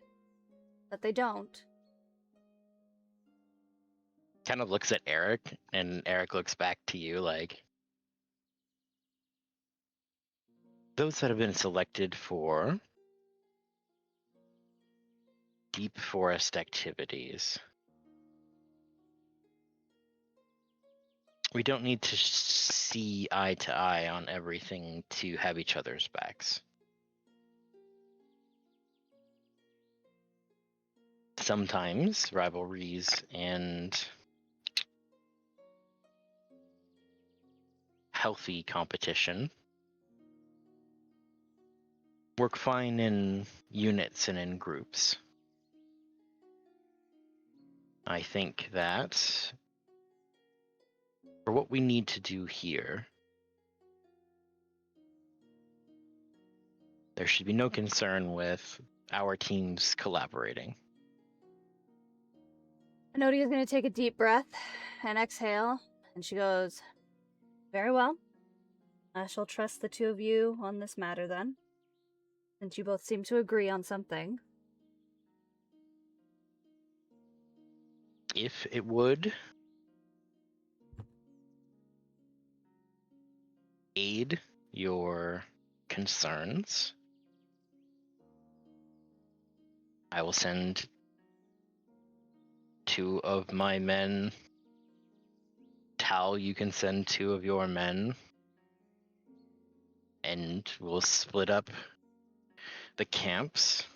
That they don't? Kind of looks at Eric, and Eric looks back to you like, those that have been selected for deep forest activities, we don't need to see eye to eye on everything to have each other's backs. Sometimes rivalries and healthy competition work fine in units and in groups. I think that for what we need to do here, there should be no concern with our teams collaborating. Enodia's going to take a deep breath and exhale, and she goes, "Very well. I shall trust the two of you on this matter then, since you both seem to agree on something." If it would aid your concerns, I will send 2 of my men. Tal, you can send 2 of your men, and we'll split up the camps.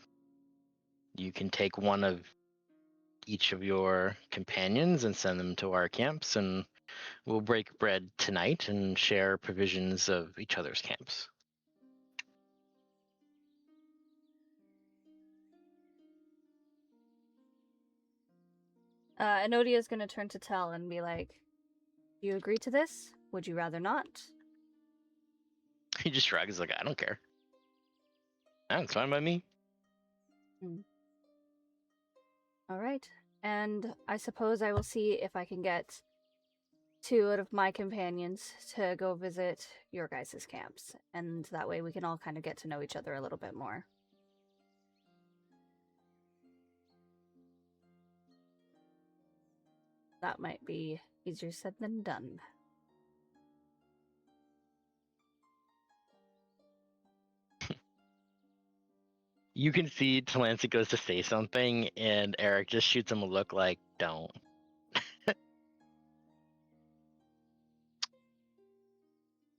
You can take 1 of each of your companions and send them to our camps, and we'll break bread tonight and share provisions of each other's camps. Enodia's going to turn to Tell and be like, "Do you agree to this? Would you rather not?" He just shrugs like, I don't care. That's fine by me. All right. And I suppose I will see if I can get 2 out of my companions to go visit your guys' camps. And that way we can all kind of get to know each other a little bit more. That might be easier said than done. You can see Talancey goes to say something, and Eric just shoots him a look like, don't.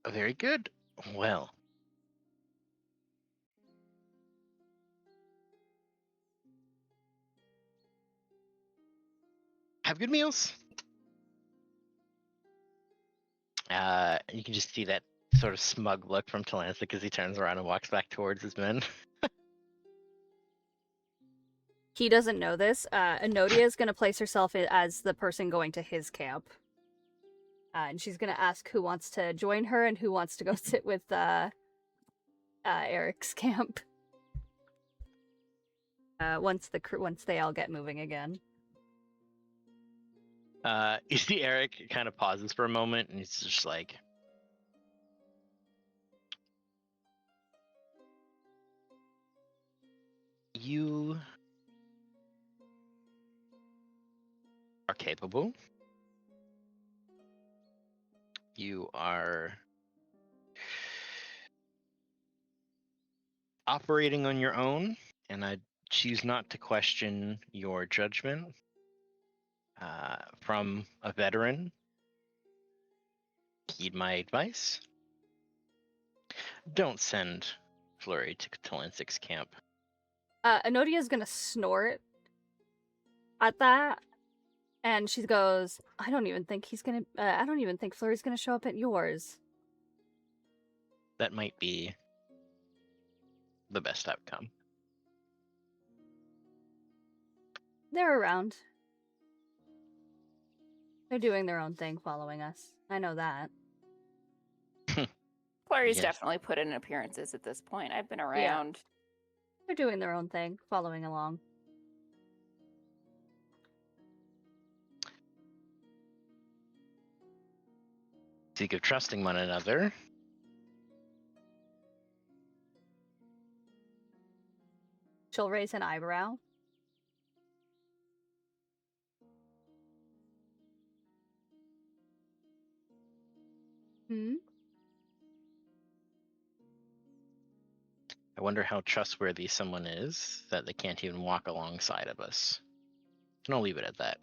Very good. Well. Have good meals. You can just see that sort of smug look from Talancey as he turns around and walks back towards his men. He doesn't know this. Enodia is going to place herself as the person going to his camp. And she's going to ask who wants to join her and who wants to go sit with Eric's camp. Once they all get moving again. You see Eric kind of pauses for a moment, and he's just like, you are capable. You are operating on your own, and I choose not to question your judgment. From a veteran, heed my advice. Don't send Flurry to Talansic's camp. Enodia's gonna snort at that, and she goes, I don't even think Flurry's gonna show up at yours. That might be the best outcome. They're around. They're doing their own thing following us. I know that. Flurry's Yes. definitely put in appearances at this point. I've been around. They're doing their own thing, following along. Seek of trusting one another. She'll raise an eyebrow. Hmm? I wonder how trustworthy someone is that they can't even walk alongside of us. And I'll leave it at that.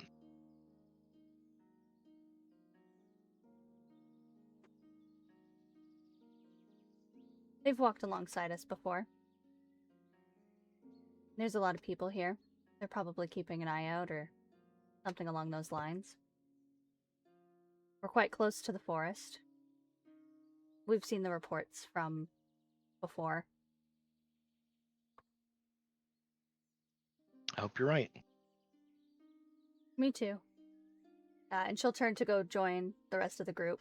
They've walked alongside us before. There's a lot of people here. They're probably keeping an eye out or something along those lines. We're quite close to the forest. We've seen the reports from before. I hope you're right. Me too. And she'll turn to go join the rest of the group.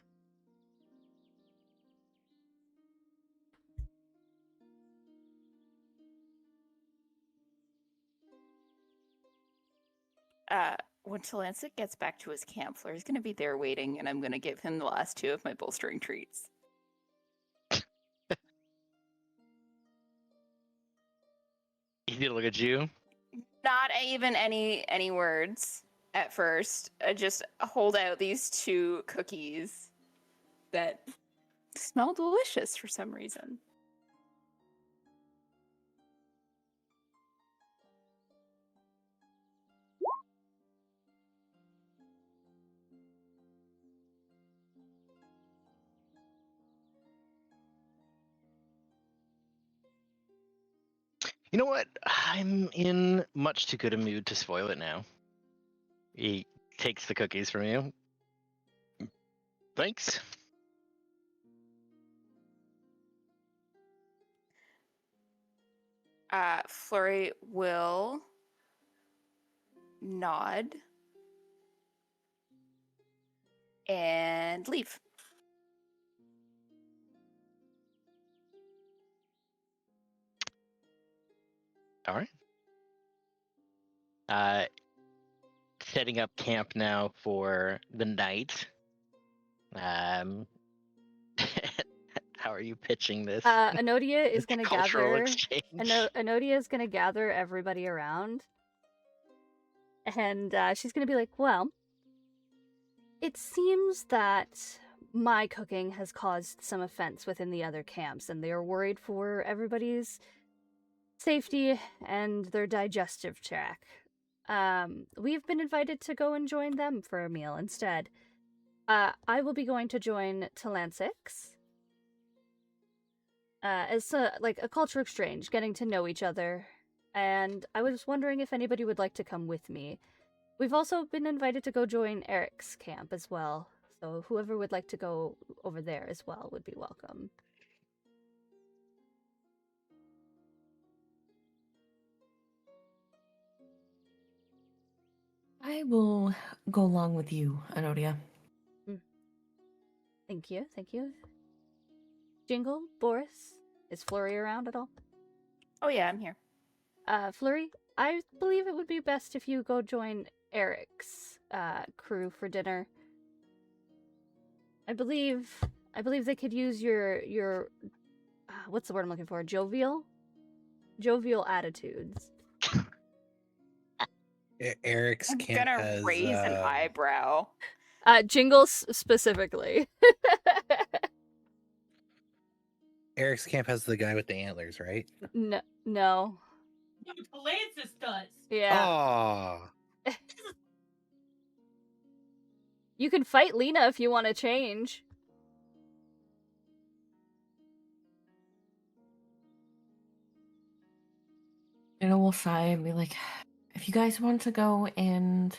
When Talancic gets back to his camp, Flurry's going to be there waiting, and I'm going to give him the last 2 of my bolstering treats. He did look at you. Not even any words at first. I just hold out these 2 cookies that smell delicious for some reason. You know what? I'm in much too good a mood to spoil it now. He takes the cookies from you. Thanks. Flurry will nod and leave. All right. Setting up camp now for the night. How are you pitching this? Enodia is going to Cultural gather. exchange. Enodia is going to gather everybody around, and she's going to be like, "Well, it seems that my cooking has caused some offense within the other camps, and they are worried for everybody's safety and their digestive tract. We've been invited to go and join them for a meal instead. I will be going to join Talancic's as a culture exchange, getting to know each other, and I was wondering if anybody would like to come with me. We've also been invited to go join Eric's camp as well, so whoever would like to go over there as well would be welcome." I will go along with you, Enodia. Thank you, thank you. Jingle, Boris, is Flurry around at all? Oh yeah, I'm here. Flurry, I believe it would be best if you go join Eric's crew for dinner. I believe they could use your what's the word I'm looking for? Jovial attitudes. Eric's I'm camp gonna has raise an eyebrow. Jingles specifically. Eric's camp has the guy with the antlers, right? No. Lancis does. Yeah. Aw. You can fight Lena if you want to change. we'll sigh and be like, if you guys want to go and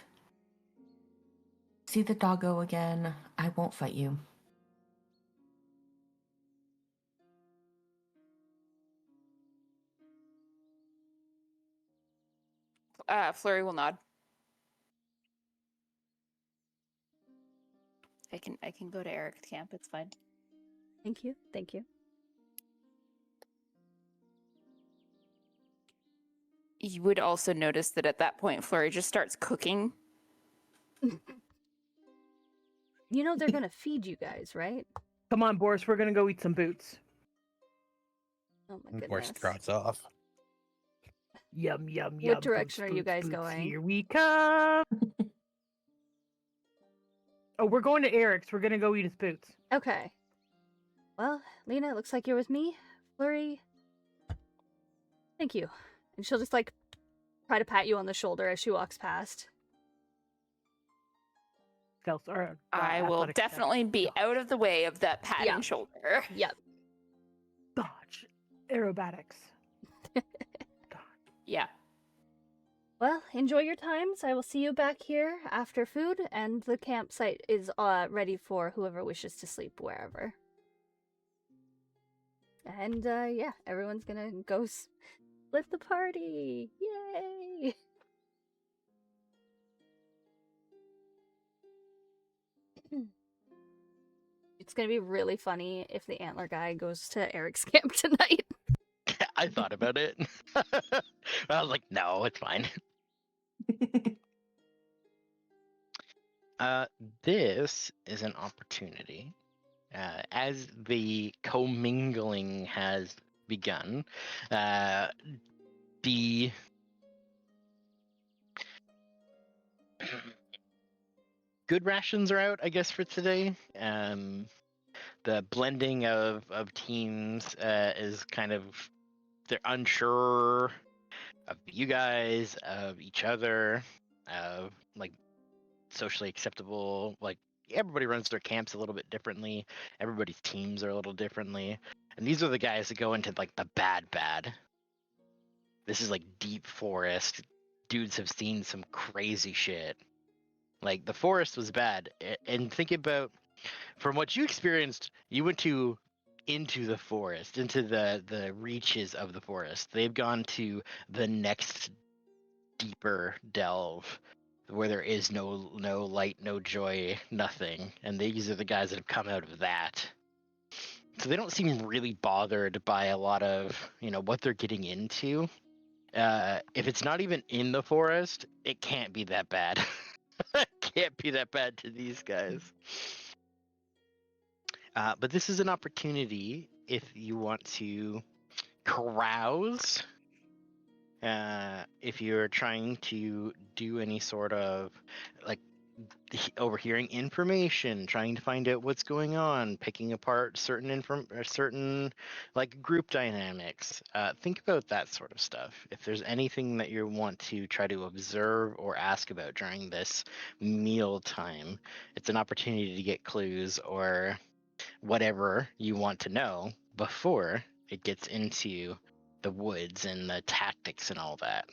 see the doggo again, I won't fight you. Flurry will nod. I can go to Eric's camp. It's fine. Thank you. Thank you. You would also notice that at that point, Flurry just starts cooking. You know they're gonna feed you guys, right? Come on, Boris, we're gonna go eat some boots. Oh my Boris goodness. trots off. Yum, yum, yum. What direction are you guys going? Here we come. Oh, we're going to Eric's. We're gonna go eat his boots. Okay. Well, Lena, it looks like you're with me. Flurry, thank you. And she'll just like try to pat you on the shoulder as she walks past. I will athletics check. definitely be out of the way of that patting Yeah. shoulder. Yep. Dodge. Aerobatics. Yeah. Well, enjoy your times. I will see you back here after food, and the campsite is ready for whoever wishes to sleep wherever. And yeah, everyone's gonna go split the party. Yay! It's gonna be really funny if the antler guy goes to Eric's camp tonight. I thought about it. I was like, no, it's fine. This is an opportunity. As the commingling has begun, the good rations are out, I guess, for today. The blending of teams is kind of, they're unsure of you guys, of each other, of like socially acceptable. Like everybody runs their camps a little bit differently. Everybody's teams are a little differently, and these are the guys that go into like the bad. This is like deep forest. Dudes have seen some crazy shit. Like the forest was bad, and think about from what you experienced. You went into the forest, into the reaches of the forest. They've gone to the next deeper delve where there is no light, no joy, nothing. And these are the guys that have come out of that. So they don't seem really bothered by a lot of, what they're getting into. If it's not even in the forest, it can't be that bad. It can't be that bad to these guys. But this is an opportunity if you want to carouse, if you're trying to do any sort of like overhearing information, trying to find out what's going on, picking apart certain like group dynamics. Think about that sort of stuff. If there's anything that you want to try to observe or ask about during this meal time, it's an opportunity to get clues or whatever you want to know before it gets into the woods and the tactics and all that.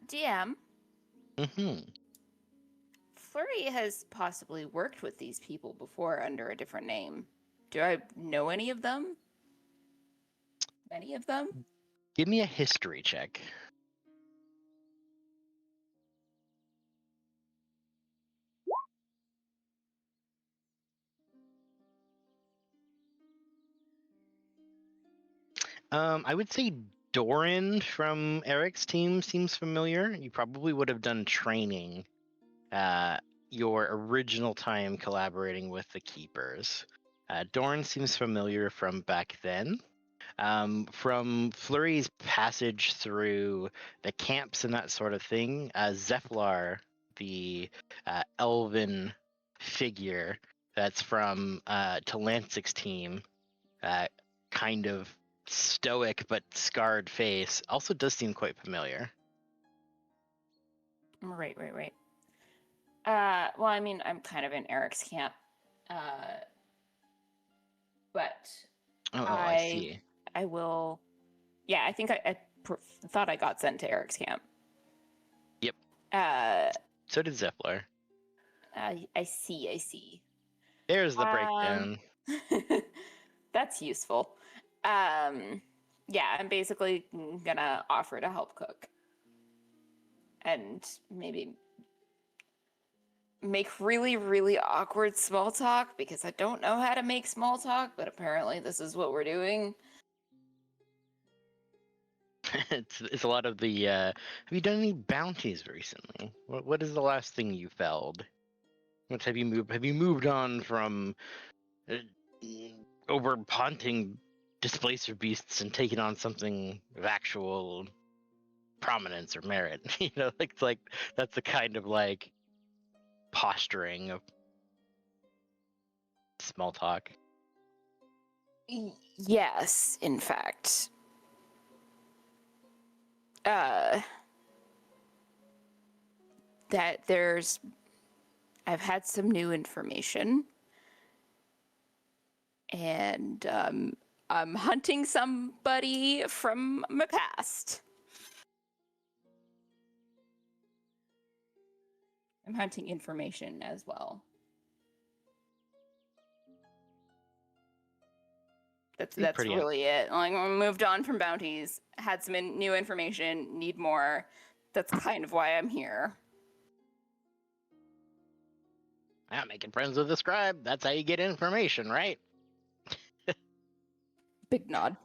DM. Mm-hmm. Flurry has possibly worked with these people before under a different name. Do I know any of them? Any of them? Give me a history check. I would say Doran from Eric's team seems familiar. You probably would have done training your original time collaborating with the Keepers. Doran seems familiar from back then. From Flurry's passage through the camps and that sort of thing, Zephylar, the elven figure that's from Talancic's team, kind of stoic but scarred face, also does seem quite familiar. Right. Well, I mean, I'm kind of in Eric's camp. But I see. I will. Yeah, I think I thought I got sent to Eric's camp. Yep. Uh, So did Zephyr. I see. There's the breakdown. That's useful. Yeah, I'm basically gonna offer to help cook. And maybe make really, really awkward small talk because I don't know how to make small talk, but apparently this is what we're doing. It's a lot of the. Have you done any bounties recently? What is the last thing you felled? What have you moved? Have you moved on from over hunting displacer beasts and taking on something of actual prominence or merit? You know, like that's the kind of like posturing of small talk. Yes, in fact. That I've had some new information, and I'm hunting somebody from my past. I'm hunting information as well. That's pretty really it. Like, I moved on from bounties, had some new information, need more. That's kind of why I'm here. Yeah, making friends with the scribe. That's how you get information, right? Big nod.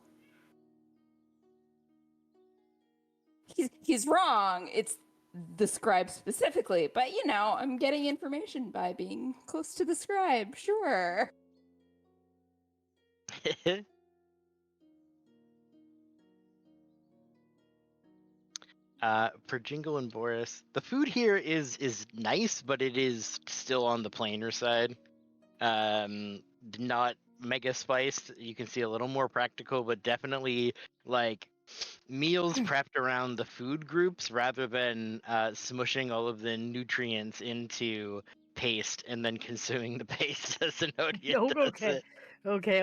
He's wrong. It's the scribe specifically, but you know, I'm getting information by being close to the scribe. Sure. For Jingle and Boris, the food here is nice, but it is still on the plainer side. Not mega spiced. You can see a little more practical, but definitely like meals prepped around the food groups rather than smushing all of the nutrients into paste and then consuming the paste as Zenobia does it. Okay.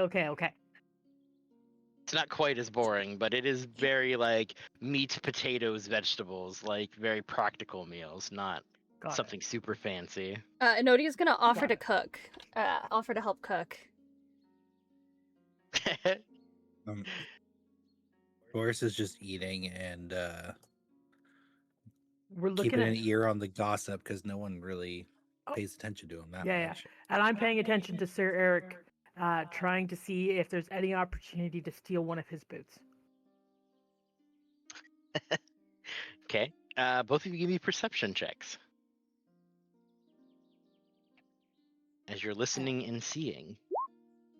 It's not quite as boring, but it is very like meat, potatoes, vegetables, like very practical meals, not Got something super fancy. Enodia's gonna offer Got to it. cook. Offer to help cook. Boris is just eating and We're looking keeping at an ear on the gossip because no one really Oh. pays attention to him that Yeah. much. And I'm paying attention to Sir Eric, trying to see if there's any opportunity to steal one of his boots. Okay. Both of you give me perception checks. As you're listening and seeing.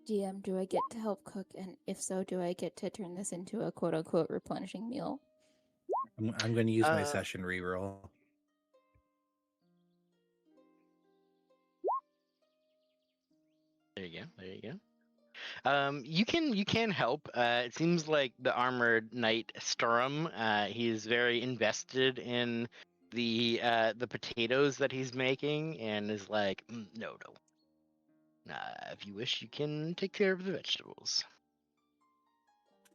DM, do I get to help cook? And if so, do I get to turn this into a quote unquote replenishing meal? I'm going to use my session reroll. There you go. You can help. It seems like the armored knight Sturm. He is very invested in the potatoes that he's making, and is like, no. If you wish, you can take care of the vegetables.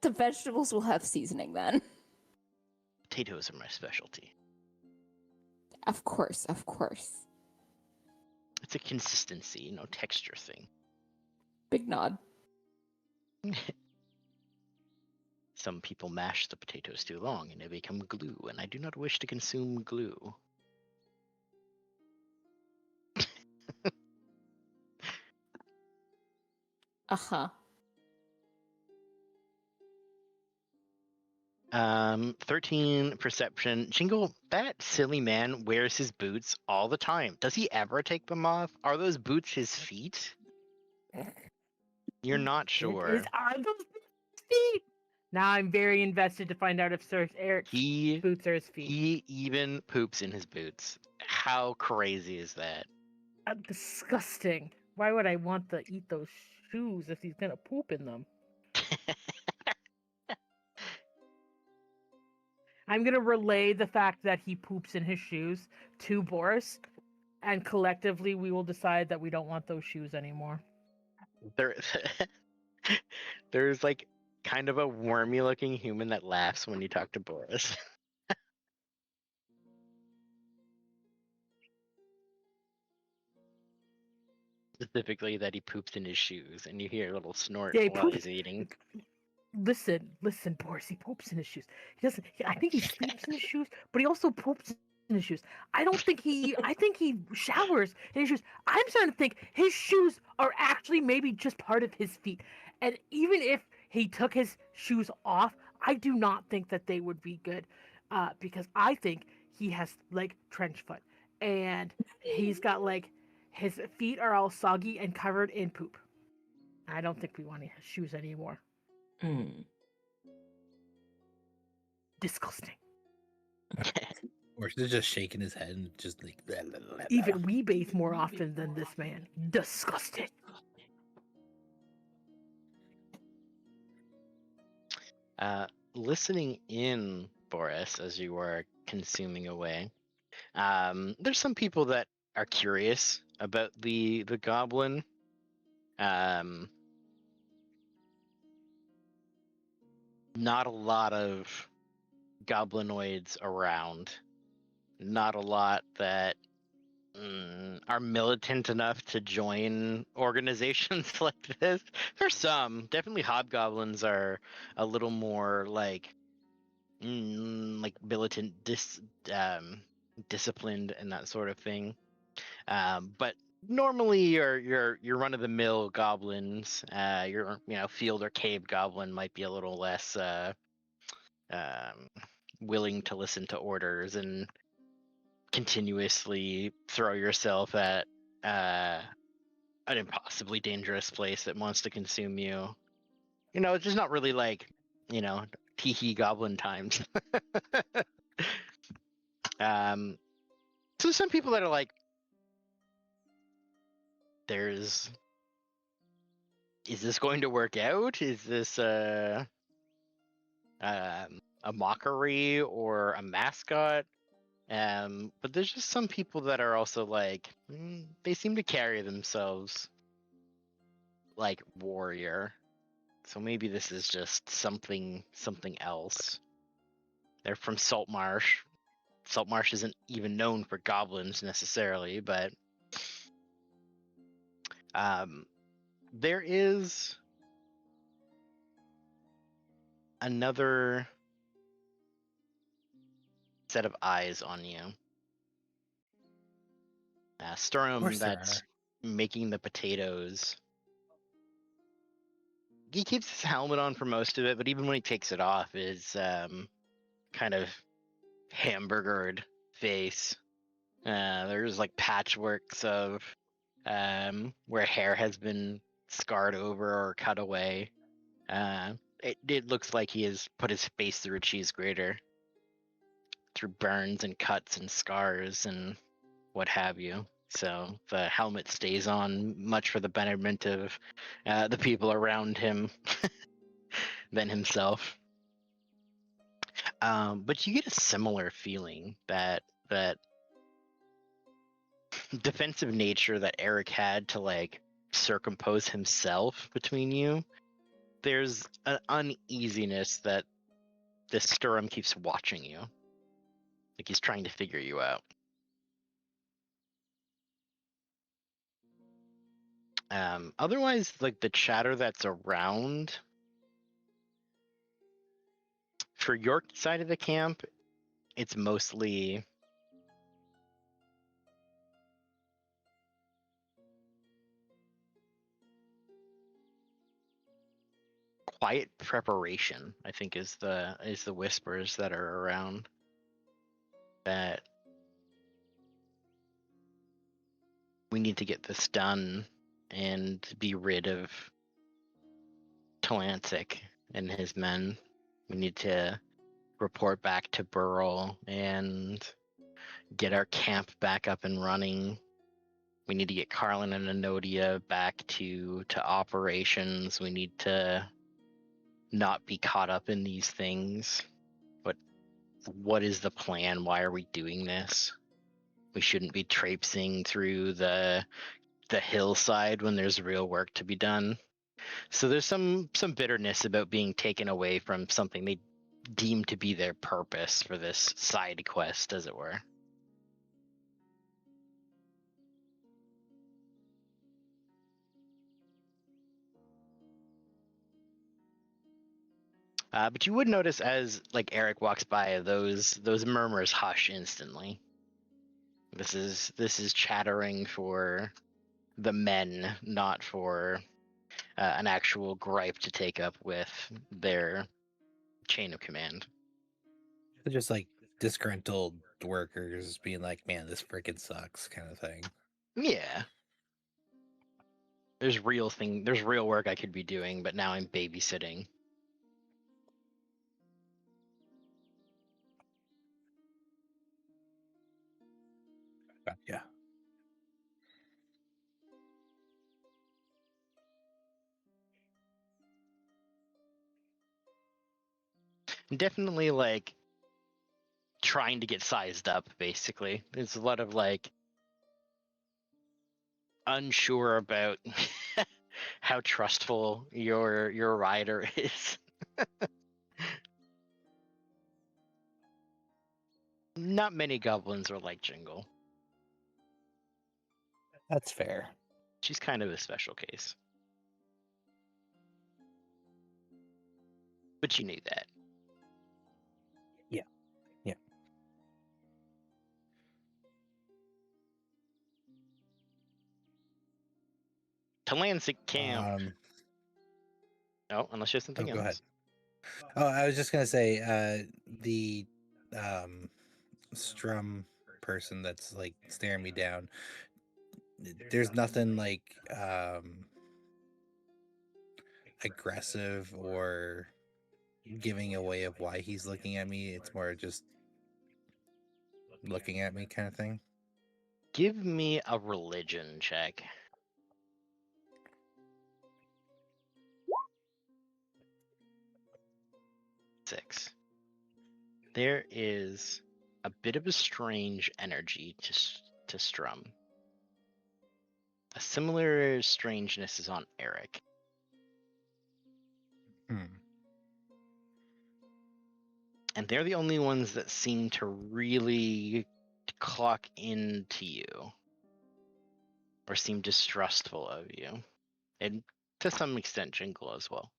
The vegetables will have seasoning then. Potatoes are my specialty. Of course. It's a consistency, texture thing. Big nod. Some people mash the potatoes too long and they become glue, and I do not wish to consume glue. Uh-huh. 13 perception. Jingle, that silly man wears his boots all the time. Does he ever take them off? Are those boots his feet? You're not sure. Are those feet? Now I'm very invested to find out if Sir Eric's boots are his feet. He even poops in his boots. How crazy is that? Disgusting. Why would I want to eat those shoes if he's gonna poop in them? I'm gonna relay the fact that he poops in his shoes to Boris, and collectively we will decide that we don't want those shoes anymore. There's like kind of a wormy-looking human that laughs when you talk to Boris. Specifically that he poops in his shoes, and you hear a little snort Yeah, he while poops. he's eating. Listen, Boris. He poops in his shoes. He doesn't. I think he sleeps in his shoes, but he also poops in his shoes. I don't think he. I think he showers in his shoes. I'm starting to think his shoes are actually maybe just part of his feet. And even if he took his shoes off, I do not think that they would be good, because I think he has like trench foot, and he's got like his feet are all soggy and covered in poop. I don't think we want his shoes anymore. Mm. Disgusting. Or he's just shaking his head and just like. Blah, blah, blah, blah. Even we bathe more often than this man. Disgusting. Listening in, Boris, as you are consuming away, there's some people that are curious about the goblin. Not a lot of goblinoids around. Not a lot that are militant enough to join organizations like this. There's some. Definitely hobgoblins are a little more like militant, disciplined and that sort of thing. But normally your run of the mill goblins, your field or cave goblin might be a little less willing to listen to orders and continuously throw yourself at an impossibly dangerous place that wants to consume you. It's just not really like tee goblin times. So some people that are like, is this going to work out? Is this a mockery or a mascot? But there's just some people that are also like, they seem to carry themselves like warrior. So maybe this is just something else. They're from Saltmarsh. Saltmarsh isn't even known for goblins necessarily, but there is another set of eyes on you. Sturm, that's making the potatoes. He keeps his helmet on for most of it, but even when he takes it off, his kind of hamburgered face. There's like patchworks of where hair has been scarred over or cut away. It looks like he has put his face through a cheese grater, through burns and cuts and scars and what have you. So the helmet stays on much for the betterment of the people around him than himself. But you get a similar feeling that defensive nature that Eric had to like circumpose himself between you. There's an uneasiness that this Sturm keeps watching you. Like he's trying to figure you out. Otherwise, like the chatter that's around for your side of the camp, it's mostly quiet preparation, I think is the whispers that are around. That we need to get this done and be rid of Talancic and his men. We need to report back to Burl and get our camp back up and running. We need to get Carlin and Enodia back to operations. We need to not be caught up in these things. But what is the plan? Why are we doing this? We shouldn't be traipsing through the hillside when there's real work to be done. So there's some bitterness about being taken away from something they deem to be their purpose for this side quest, as it were. But you would notice as like Eric walks by, those murmurs hush instantly. This is chattering for the men, not for an actual gripe to take up with their chain of command. They're just like disgruntled workers being like, man, this freaking sucks kind of thing. Yeah. There's real work I could be doing, but now I'm babysitting. Yeah. Definitely like trying to get sized up, basically. There's a lot of like unsure about how trustful your rider is. Not many goblins are like Jingle. That's fair. She's kind of a special case. But you knew that. Yeah. Yeah. To Lancet Camp. No, unless you have something else. Go ahead. Oh, I was just gonna say, the Strum person that's like staring me down. There's nothing like aggressive or giving away of why he's looking at me. It's more just looking at me kind of thing. Give me a religion check. Six. There is a bit of a strange energy to Strum. A similar strangeness is on Eric. And they're the only ones that seem to really clock into you. Or seem distrustful of you. And to some extent, Jingle as well.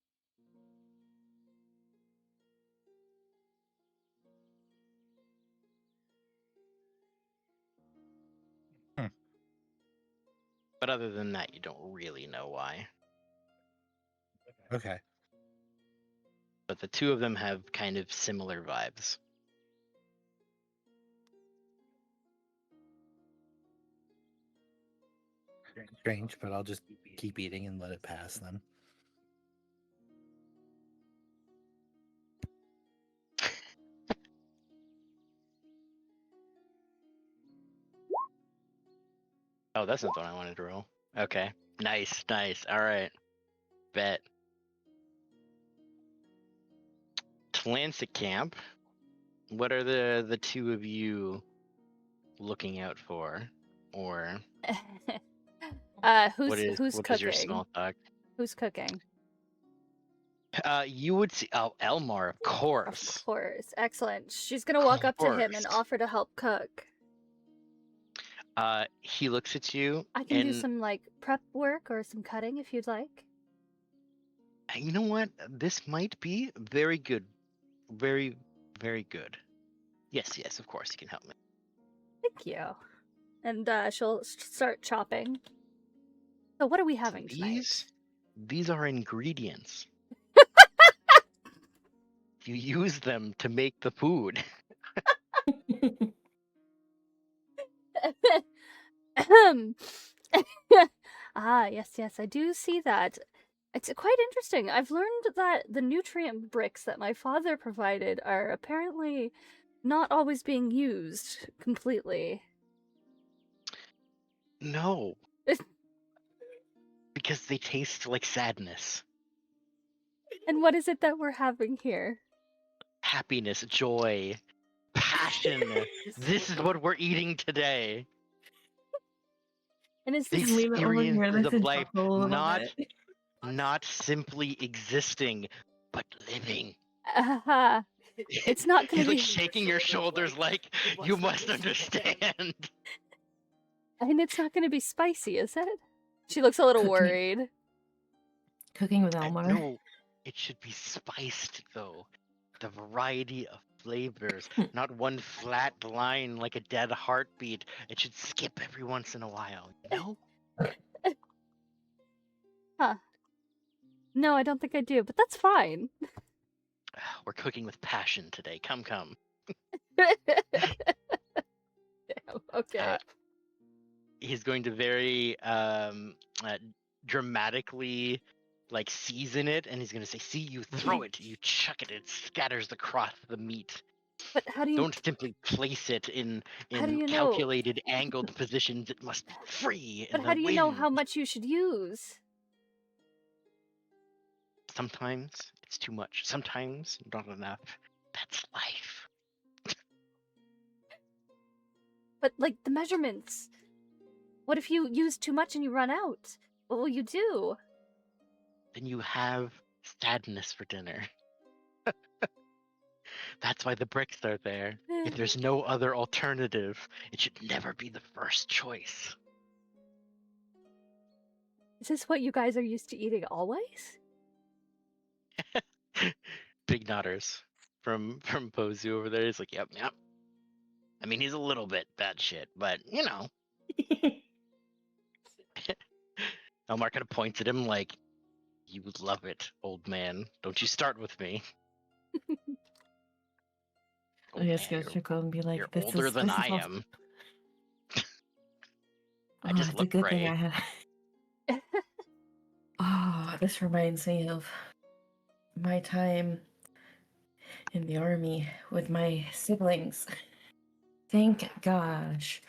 But other than that, you don't really know why. Okay. But the two of them have kind of similar vibes. Strange, but I'll just keep eating and let it pass then. Oh, that's not the one I wanted to roll. Okay. Nice. Alright. Bet. Tlancet Camp. What are the two of you looking out for? Or who's what is cooking? your small talk? Who's cooking? You would see Elmar, of course. Of course. Excellent. She's gonna walk up to him and offer to help cook. He looks at you. I can do some like prep work or some cutting if you'd like. You know what? This might be very good. Very, very good. Yes, of course, you can help me. Thank you. And she'll start chopping. So what are we having tonight? These are ingredients. You use them to make the food. Yes, I do see that. It's quite interesting. I've learned that the nutrient bricks that my father provided are apparently not always being used completely. No. Because they taste like sadness. And what is it that we're having here? Happiness, joy, passion. This is what we're eating today. And is The this Leave it over here. experience Let's of life, chuckle a little not bit. not simply existing, but living. It's not gonna He's like be. shaking your shoulders like, you must understand. And it's not gonna be spicy, is it? She looks a little Cooking- worried. Cooking with Elmar. No, it should be spiced though. The variety of flavors, not one flat line like a dead heartbeat. It should skip every once in a while, you know? No, I don't think I do, but that's fine. We're cooking with passion today. Come. Damn, okay. He's going to very dramatically like season it, and he's going to say, see, you throw it, you chuck it, it scatters across the meat. But how do you Don't simply place it in How do you know? calculated angled positions. It must be free. But in how the do you know wind. how much you should use? Sometimes it's too much. Sometimes not enough. That's life. But like the measurements. What if you use too much and you run out? What will you do? Then you have sadness for dinner. That's why the bricks are there. If there's no other alternative, it should never be the first choice. Is this what you guys are used to eating always? Big nodders from Pozu over there. He's like, yep. I mean, he's a little bit bad shit, but you know. Elmar kind of points at him like, you would love it, old man. Don't you start with me. I just go circle and be like, You're "This older is than this is I all- am. Oh, I just it's a look good great. thing I had. Oh, this reminds me of my time in the army with my siblings. Thank gosh,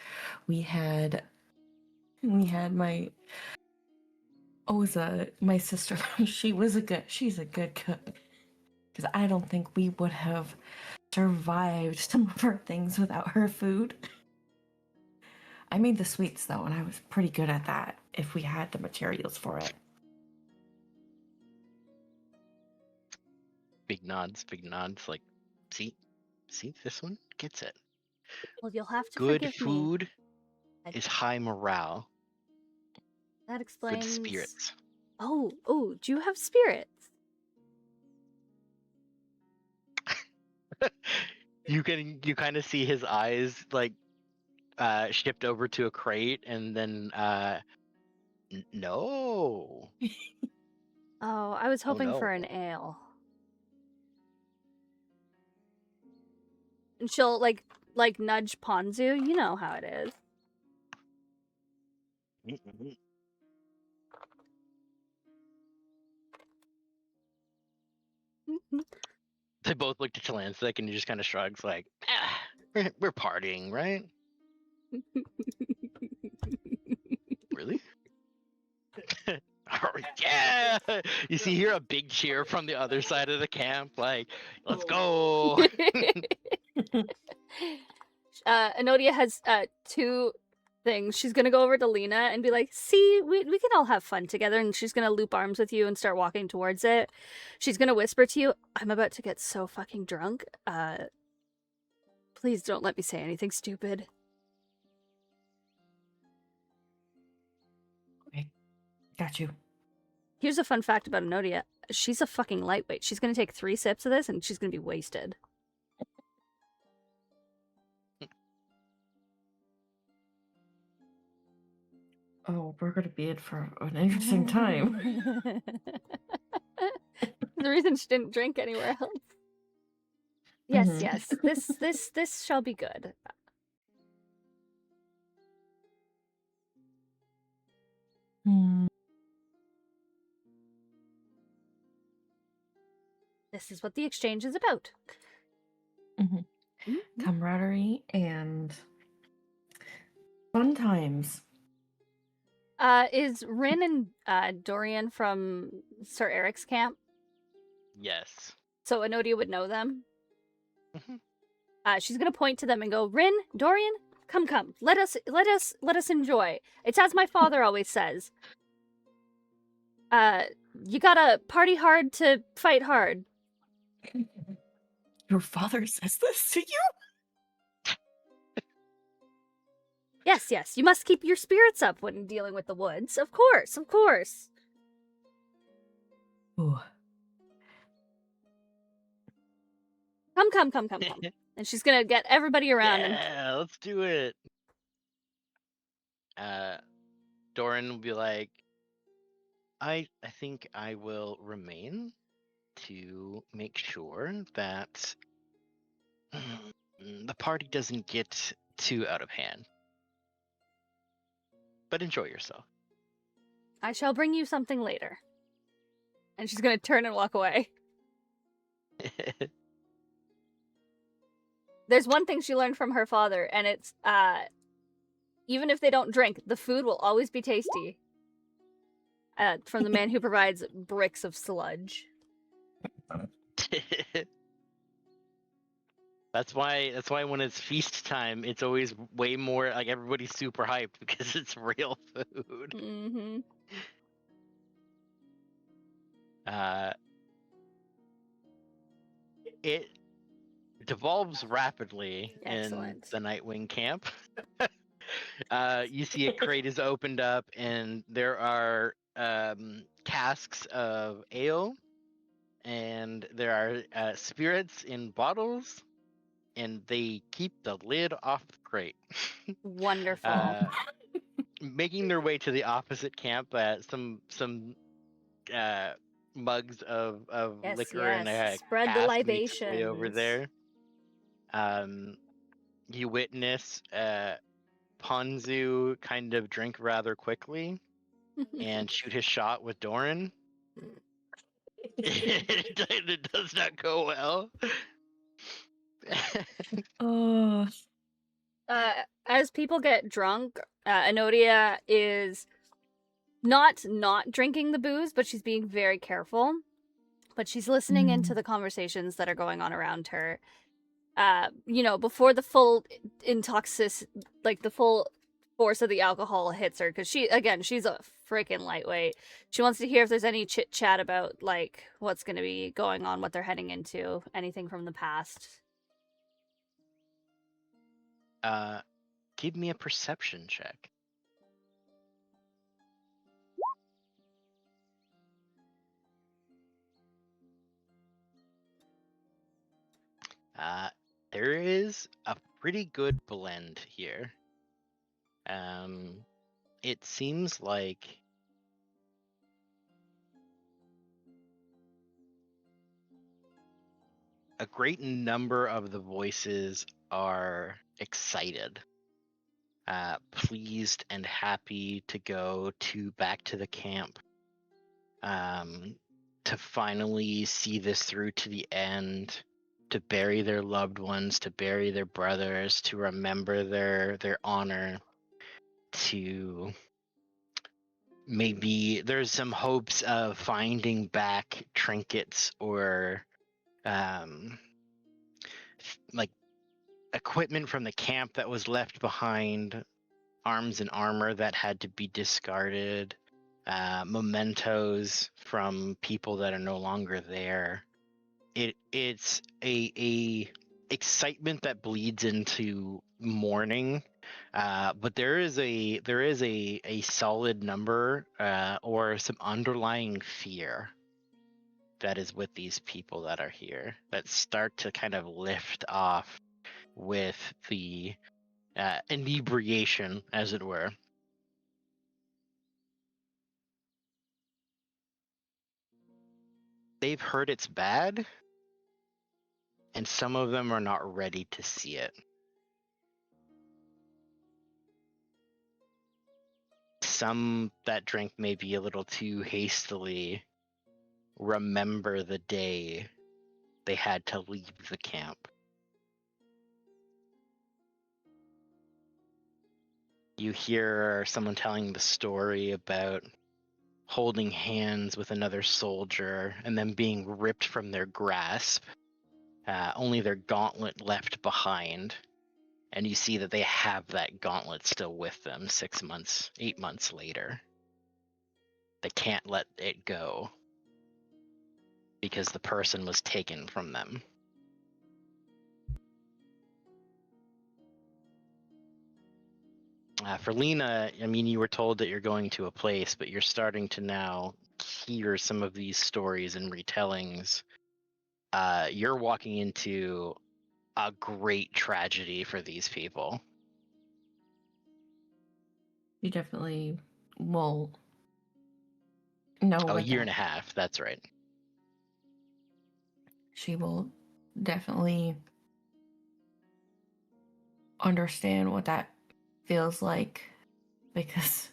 we had my Oza, my sister. She's a good cook. Because I don't think we would have survived some of her things without her food. I made the sweets though, and I was pretty good at that if we had the materials for it. Big nods. Like, see, this one gets it. Well, you'll have to Good forgive food me. is high morale. That explains. Good spirits. Oh, do you have spirits? You kind of see his eyes like shift over to a crate, and then no. Oh, I was hoping for no. an ale. And she'll like nudge Ponzu. You know how it is. Mm-mm. They both looked at Talansek, and he just kind of shrugs, like, we're partying, right? Really? Oh, yeah! You see here a big cheer from the other side of the camp, like, let's go! Enodia has two things. She's gonna go over to Lena and be like, see, we can all have fun together, and she's gonna loop arms with you and start walking towards it. She's gonna whisper to you, I'm about to get so fucking drunk. Please don't let me say anything stupid. Okay, got you. Here's a fun fact about Enodia. She's a fucking lightweight. She's gonna take 3 sips of this and she's gonna be wasted. Oh, we're gonna be in for an interesting time. The reason she didn't drink anywhere else. Yes, Mhm. yes. This shall be good. This is what the exchange is about. Mhm. Mhm. Camaraderie and fun times. Is Rin and Dorian from Sir Eric's camp? Yes. So Enodia would know them. Mhm. She's gonna point to them and go, Rin, Dorian, come. Let us enjoy. It's as my father always says. You gotta party hard to fight hard. Your father says this to you? Yes, yes, you must keep your spirits up when dealing with the woods. Of course, of course. Ooh. Come. And she's gonna get everybody around and Yeah, let's do it. Doran will be like, I think I will remain to make sure that the party doesn't get too out of hand. But enjoy yourself. I shall bring you something later. And she's gonna turn and walk away. There's one thing she learned from her father, and it's, even if they don't drink, the food will always be tasty. From the man who provides bricks of sludge. That's why when it's feast time, it's always way more like everybody's super hyped because it's real food. Mm-hmm. It devolves rapidly Excellent. in the Nightwing camp. You see a crate is opened up and there are casks of ale and there are spirits in bottles and they keep the lid off the crate. Wonderful. Making their way to the opposite camp, some mugs of Yes, liquor and a spread the cask makes its way over libations. there. You witness Ponzu kind of drink rather quickly and shoot his shot with Doran. It does not go well. Oh. As people get drunk, Enodia is not drinking the booze, but she's being very careful. But she's listening into the conversations that are going on around her. Before the full the full force of the alcohol hits her, because she's a freaking lightweight. She wants to hear if there's any chit chat about like what's going to be going on, what they're heading into, anything from the past. Give me a perception check. There is a pretty good blend here. It seems like a great number of the voices are excited, pleased and happy to go back to the camp, to finally see this through to the end, to bury their loved ones, to bury their brothers, to remember their honor, to maybe there's some hopes of finding back trinkets or like equipment from the camp that was left behind, arms and armor that had to be discarded, mementos from people that are no longer there. It's a excitement that bleeds into mourning, but there is a solid number or some underlying fear that is with these people that are here that start to kind of lift off with the inebriation, as it were. They've heard it's bad, and some of them are not ready to see it. Some that drink maybe a little too hastily remember the day they had to leave the camp. You hear someone telling the story about holding hands with another soldier and then being ripped from their grasp, only their gauntlet left behind, and you see that they have that gauntlet still with them 6 months, 8 months later. they can't let it go because the person was taken from them. For Lena, I mean, you were told that you're going to a place, but you're starting to now hear some of these stories and retellings. You're walking into a great tragedy for these people. You definitely will know. Oh, a what year that- and a half. That's right. She will definitely understand what that feels like because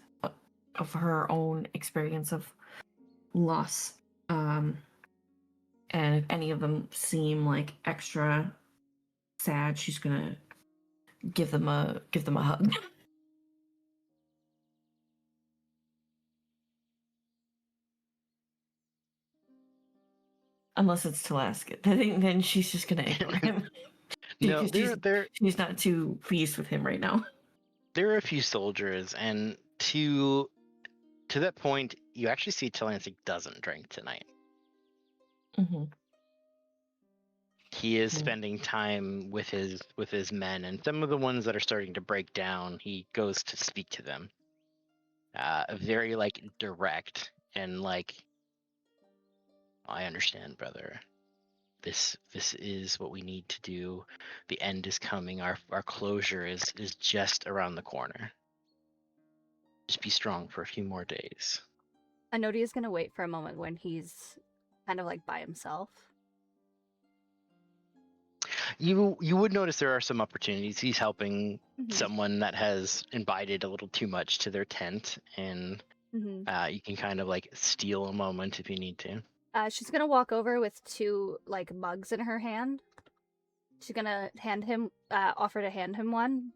of her own experience of loss. And if any of them seem like extra sad, she's gonna give them a hug. Unless it's Talaska, then she's just gonna ignore him. No, Because she's not too pleased with him right now. there are a few soldiers, and to that point, you actually see Talansik doesn't drink tonight. Mm-hmm. He is Mm. spending time with his men, and some of the ones that are starting to break down, he goes to speak to them. Very like direct and like, I understand, brother. This is what we need to do. The end is coming. Our closure is just around the corner. Just be strong for a few more days. Anodi is gonna wait for a moment when he's kind of like by himself. You would notice there are some opportunities. He's helping Mhm. someone that has invited a little too much to their tent, and Mhm. you can kind of like steal a moment if you need to. She's gonna walk over with two like mugs in her hand. She's gonna offer to hand him one,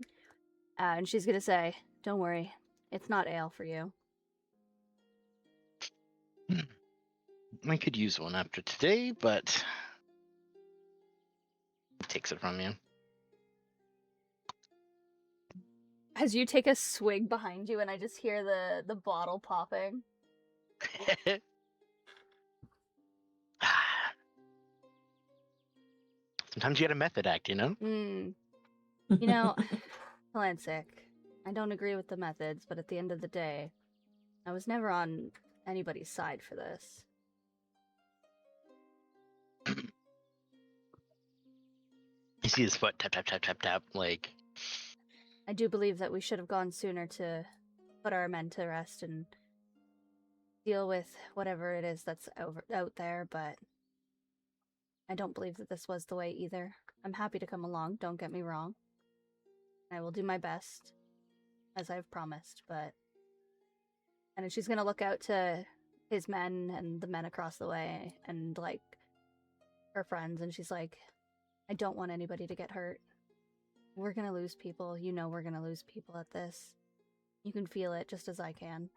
and she's gonna say, "Don't worry, it's not ale for you." I could use one after today, but he takes it from you. As you take a swig behind you, and I just hear the bottle popping. Sometimes you gotta method act, you know? You know, Talansik, I don't agree with the methods, but at the end of the day, I was never on anybody's side for this. You see his foot tap, tap, tap, tap, tap, like... I do believe that we should have gone sooner to put our men to rest and deal with whatever it is that's out there, but I don't believe that this was the way either. I'm happy to come along, don't get me wrong. I will do my best, as I've promised, but... And then she's gonna look out to his men and the men across the way and, like, her friends, and she's like, I don't want anybody to get hurt. We're gonna lose people. You know we're gonna lose people at this. You can feel it just as I can.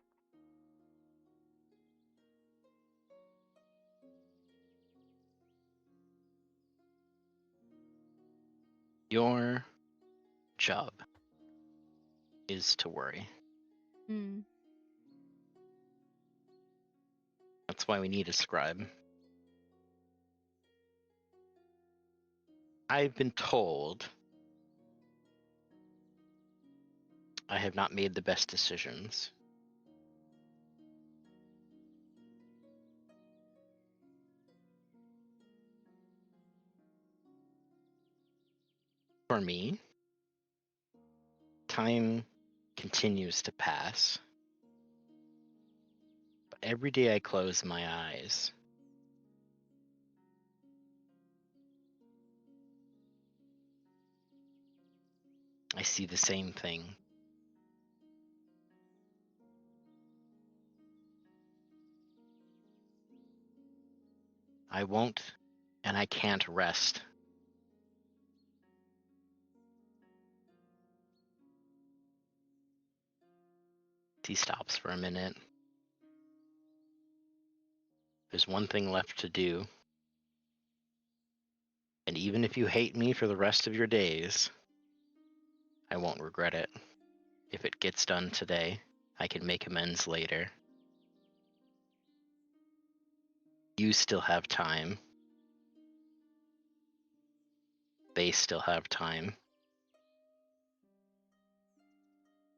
Your job is to worry. That's why we need a scribe. I've been told I have not made the best decisions. For me, time continues to pass. But every day I close my eyes, I see the same thing. I won't and I can't rest. He stops for a minute. There's one thing left to do. And even if you hate me for the rest of your days, I won't regret it. If it gets done today, I can make amends later. You still have time. They still have time.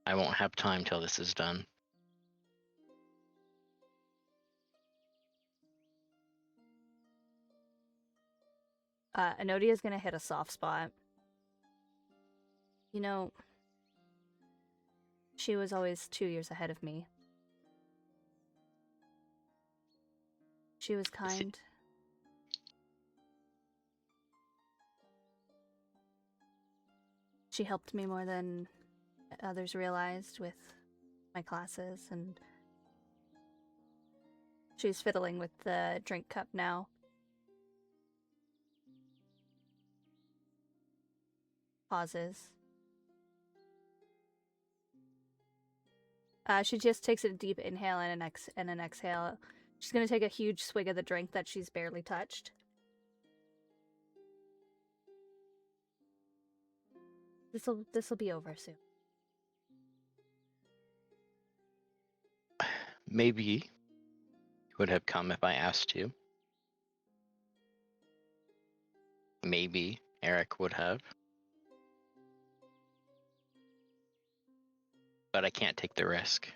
I won't have time till this is done. Enodia's gonna hit a soft spot. You know, she was always 2 years ahead of me. She was kind. She helped me more than others realized with my classes, and she's fiddling with the drink cup now. Pauses. She just takes a deep inhale and an exhale. She's gonna take a huge swig of the drink that she's barely touched. This'll be over soon. Maybe you would have come if I asked you. Maybe Eric would have. But I can't take the risk.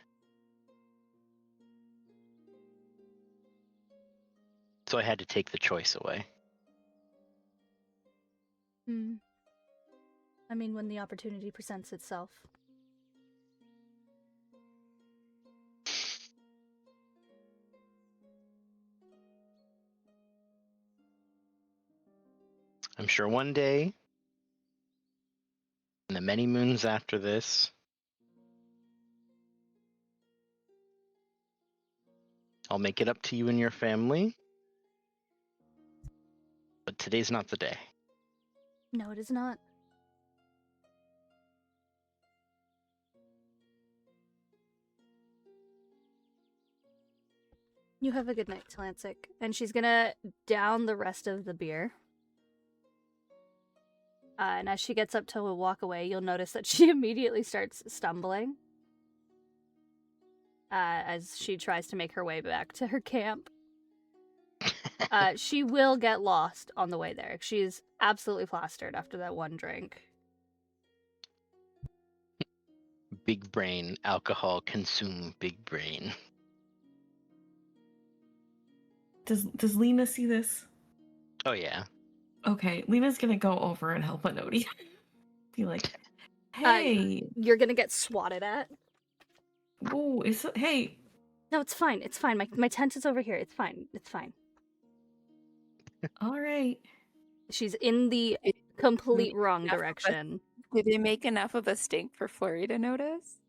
So I had to take the choice away. I mean, when the opportunity presents itself. I'm sure one day, in the many moons after this, I'll make it up to you and your family. But today's not the day. No, it is not. You have a good night, Talancic. And she's gonna down the rest of the beer. And as she gets up to walk away, you'll notice that she immediately starts stumbling. As she tries to make her way back to her camp. She will get lost on the way there. She's absolutely plastered after that one drink. Big brain, alcohol consume big brain. Does Lena see this? Oh yeah. Okay, Lena's gonna go over and help Enodia. Be like, hey. You're gonna get swatted at. Oh, hey. No, it's fine. It's fine. My tent is over here. It's fine. It's fine. All right. She's in the complete wrong direction. Did they make enough of a stink for Flurry to notice?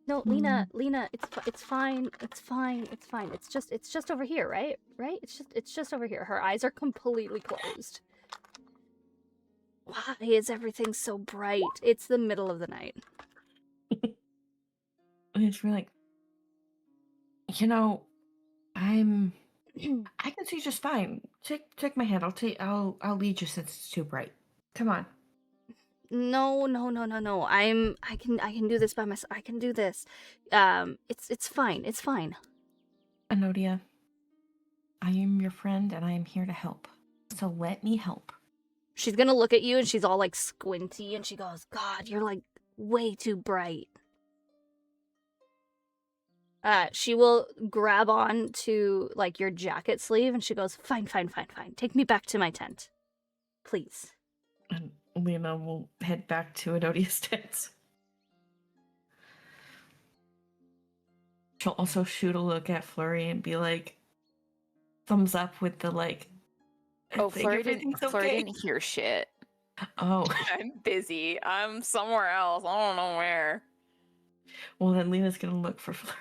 No, Lena, it's fine. It's fine. It's fine. It's just over here, right? Right? It's just over here. Her eyes are completely closed. Why is everything so bright? It's the middle of the night. It's like, you know, I can see just fine. Take my hand. I'll lead you since it's too bright. Come on. No. I can do this by myself. I can do this. It's fine. It's fine. Enodia, I am your friend and I am here to help. So let me help. She's gonna look at you and she's all like squinty and she goes, God, you're like way too bright. She will grab on to like your jacket sleeve and she goes, fine. Take me back to my tent. Please. And Lena will head back to Enodia's tent. She'll also shoot a look at Flurry and be like, thumbs up with the like, Oh, Flurry didn't hear shit. Oh. I'm busy. I'm somewhere else. I don't know where. Well, then Lena's gonna look for Flurry.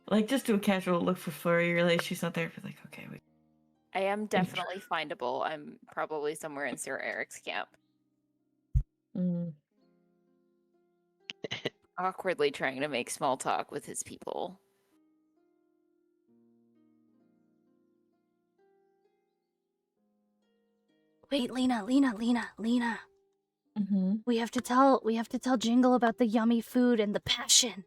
Like, just do a casual look for Flurry. Realize she's not there. Be like, okay, wait. I am definitely findable. I'm probably somewhere in Sir Eric's camp. Awkwardly trying to make small talk with his people. Wait, Lena. Mm-hmm. We have to tell Jingle about the yummy food and the passion.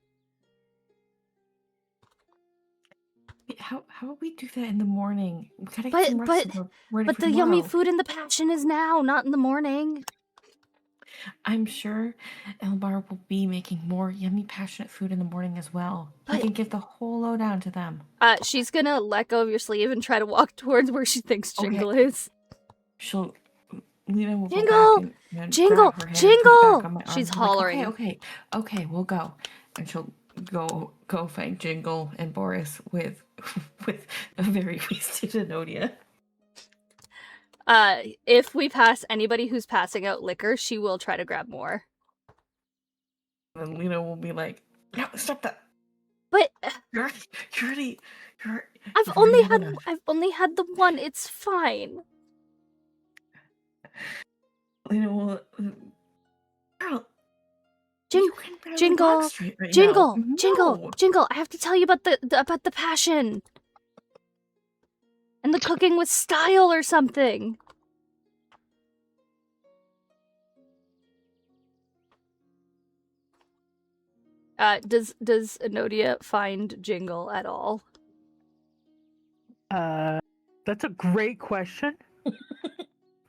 How about we do that in the morning? We gotta get But some rest so we're ready but for the yummy tomorrow. food in the passion is now, not in the morning. I'm sure Elbar will be making more yummy, passionate food in the morning as well. He But- can give the whole lowdown to them. She's gonna let go of your sleeve and try to walk towards where she thinks Okay. Jingle is. Lena will Jingle! go back and Jingle! grab her hand and put it Jingle! back on my arm She's and be like, hollering. Okay, we'll go. And she'll go find Jingle and Boris with a very wasted Enodia. If we pass anybody who's passing out liquor, she will try to grab more. And Lena will be like, no, stop that. But You're I've only had the one. It's fine. Lena will girl, Jing- you can barely Jingle, walk straight right Jingle, now. Jingle, No. Jingle! I have to tell you about the passion and the cooking with style or something. Does Enodia find Jingle at all? That's a great question.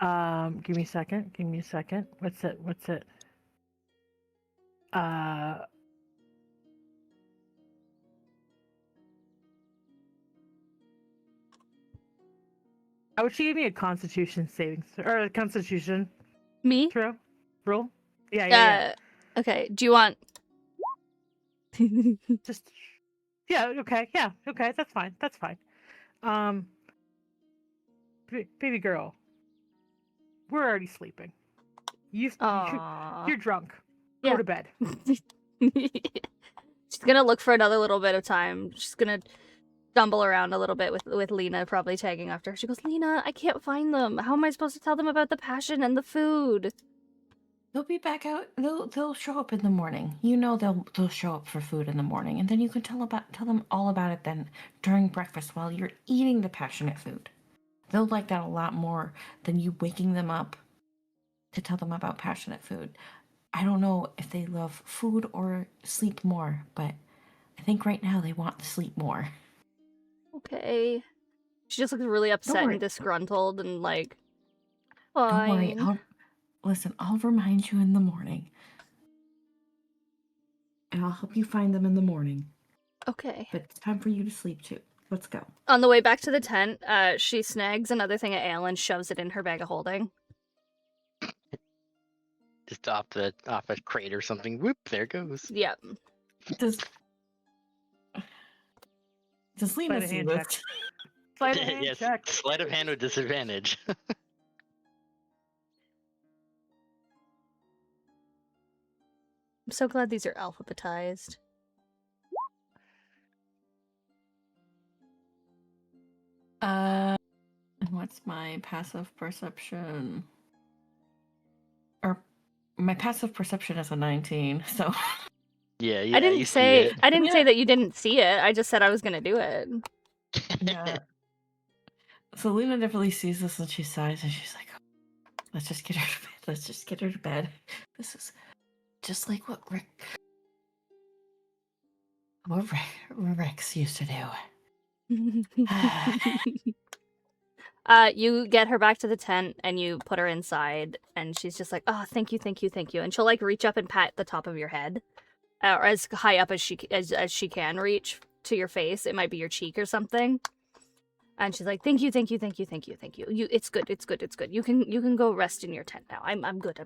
Give me a second. What's it? How would she give me a Constitution savings or a Constitution Me? throw roll? Yeah. Okay. Do you want? Just yeah. Okay. Yeah. Okay. That's fine. Baby girl, we're already sleeping. You're drunk. Go Yeah. to bed. She's gonna look for another little bit of time. She's gonna stumble around a little bit with Lena probably tagging after her. She goes, Lena, I can't find them. How am I supposed to tell them about the passion and the food? They'll be back out. They'll show up in the morning. You know they'll show up for food in the morning, and then you can tell them all about it then during breakfast while you're eating the passionate food. They'll like that a lot more than you waking them up to tell them about passionate food. I don't know if they love food or sleep more, but I think right now they want to sleep more. Okay. She just looks really upset worry. and disgruntled and like, Don't worry. fine. I'll remind you in the morning. And I'll help you find them in the morning. Okay. But it's time for you to sleep too. Let's go. On the way back to the tent, she snags another thing of ale and shoves it in her bag of holding. Just off a crate or something. Whoop! There it goes. Yep. Does Lena Sleight of see hand this? check. Sleight of hand Yes. check. Sleight of hand with disadvantage. I'm so glad these are alphabetized. What's my passive perception? Or my passive perception is a 19, so yeah. I didn't you see say it. I didn't say that you didn't see it. I just said I was gonna do it. yeah. So Luna definitely sees this and she sighs and she's like, oh, let's just get her to bed. This is just like what Rex used to do. You get her back to the tent and you put her inside, and she's just like, "Oh, thank you," and she'll like reach up and pat the top of your head, or as high up as she can reach to your face. It might be your cheek or something. And she's like, "Thank you. You, it's good. You can go rest in your tent now. I'm good.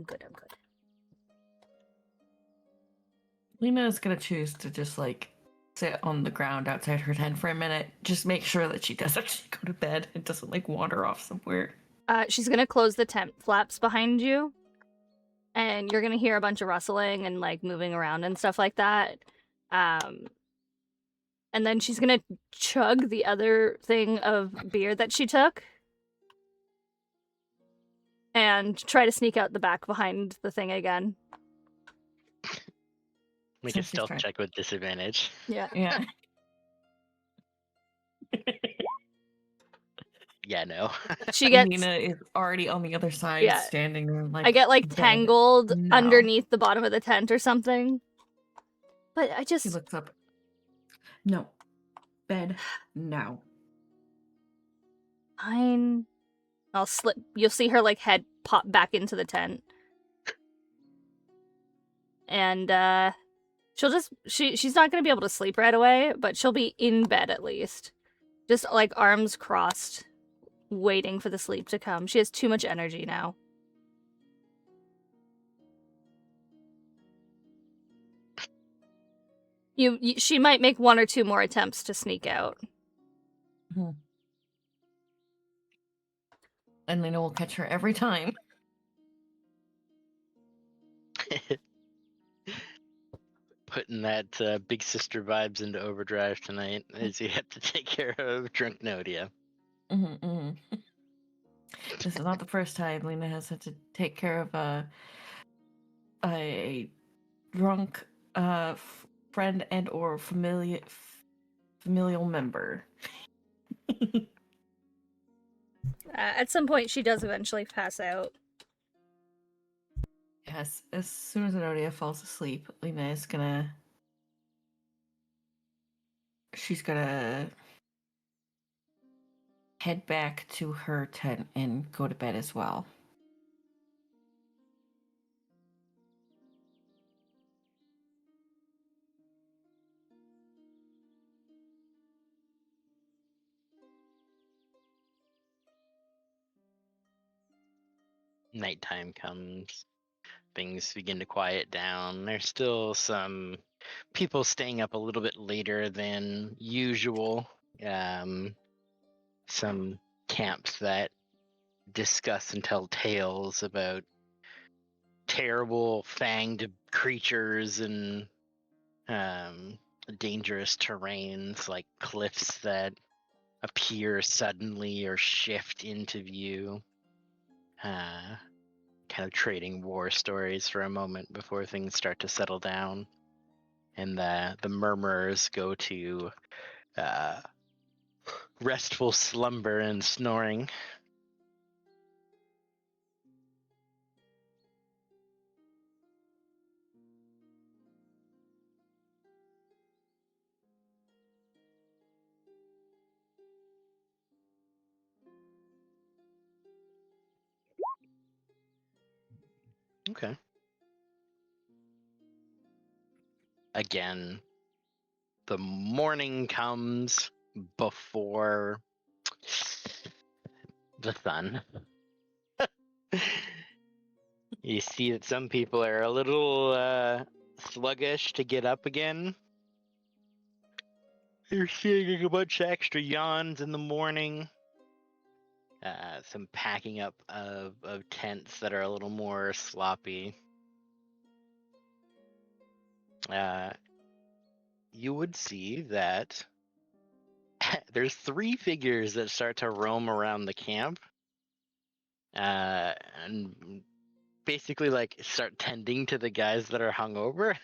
Lena is gonna choose to just like sit on the ground outside her tent for a minute. Just make sure that she does actually go to bed and doesn't like wander off somewhere. She's gonna close the tent flaps behind you, and you're gonna hear a bunch of rustling and like moving around and stuff like that. And then she's gonna chug the other thing of beer that she took, and try to sneak out the back behind the thing again. Make So a she's stealth trying- check with disadvantage. Yeah. Yeah. Yeah, no. She gets. Lena is already on the other side, Yeah. standing there like I get like dead. tangled No. underneath the bottom of the tent or something. But I She just. looks up. No. bed now. Fine. I'll slip. You'll see her like head pop back into the tent, and she'll just she's not gonna be able to sleep right away, but she'll be in bed at least, just like arms crossed, waiting for the sleep to come. She has too much energy now. She might make one or two more attempts to sneak out. And Lena will catch her every time. Putting that big sister vibes into overdrive tonight as you have to take care of drunk Nodia. This is not the first time Lena has had to take care of a drunk friend and or familial member. At some point, she does eventually pass out. Yes, as soon as Enodia falls asleep, Lena is gonna... She's gonna head back to her tent and go to bed as well. Nighttime comes. Things begin to quiet down. There's still some people staying up a little bit later than usual. Some camps that discuss and tell tales about terrible fanged creatures and dangerous terrains like cliffs that appear suddenly or shift into view. Kind of trading war stories for a moment before things start to settle down, and the murmurers go to restful slumber and snoring. Okay. Again, the morning comes before the sun. You see that some people are a little sluggish to get up again. You're seeing a bunch of extra yawns in the morning. Some packing up of tents that are a little more sloppy. You would see that there's 3 figures that start to roam around the camp, and basically like start tending to the guys that are hungover.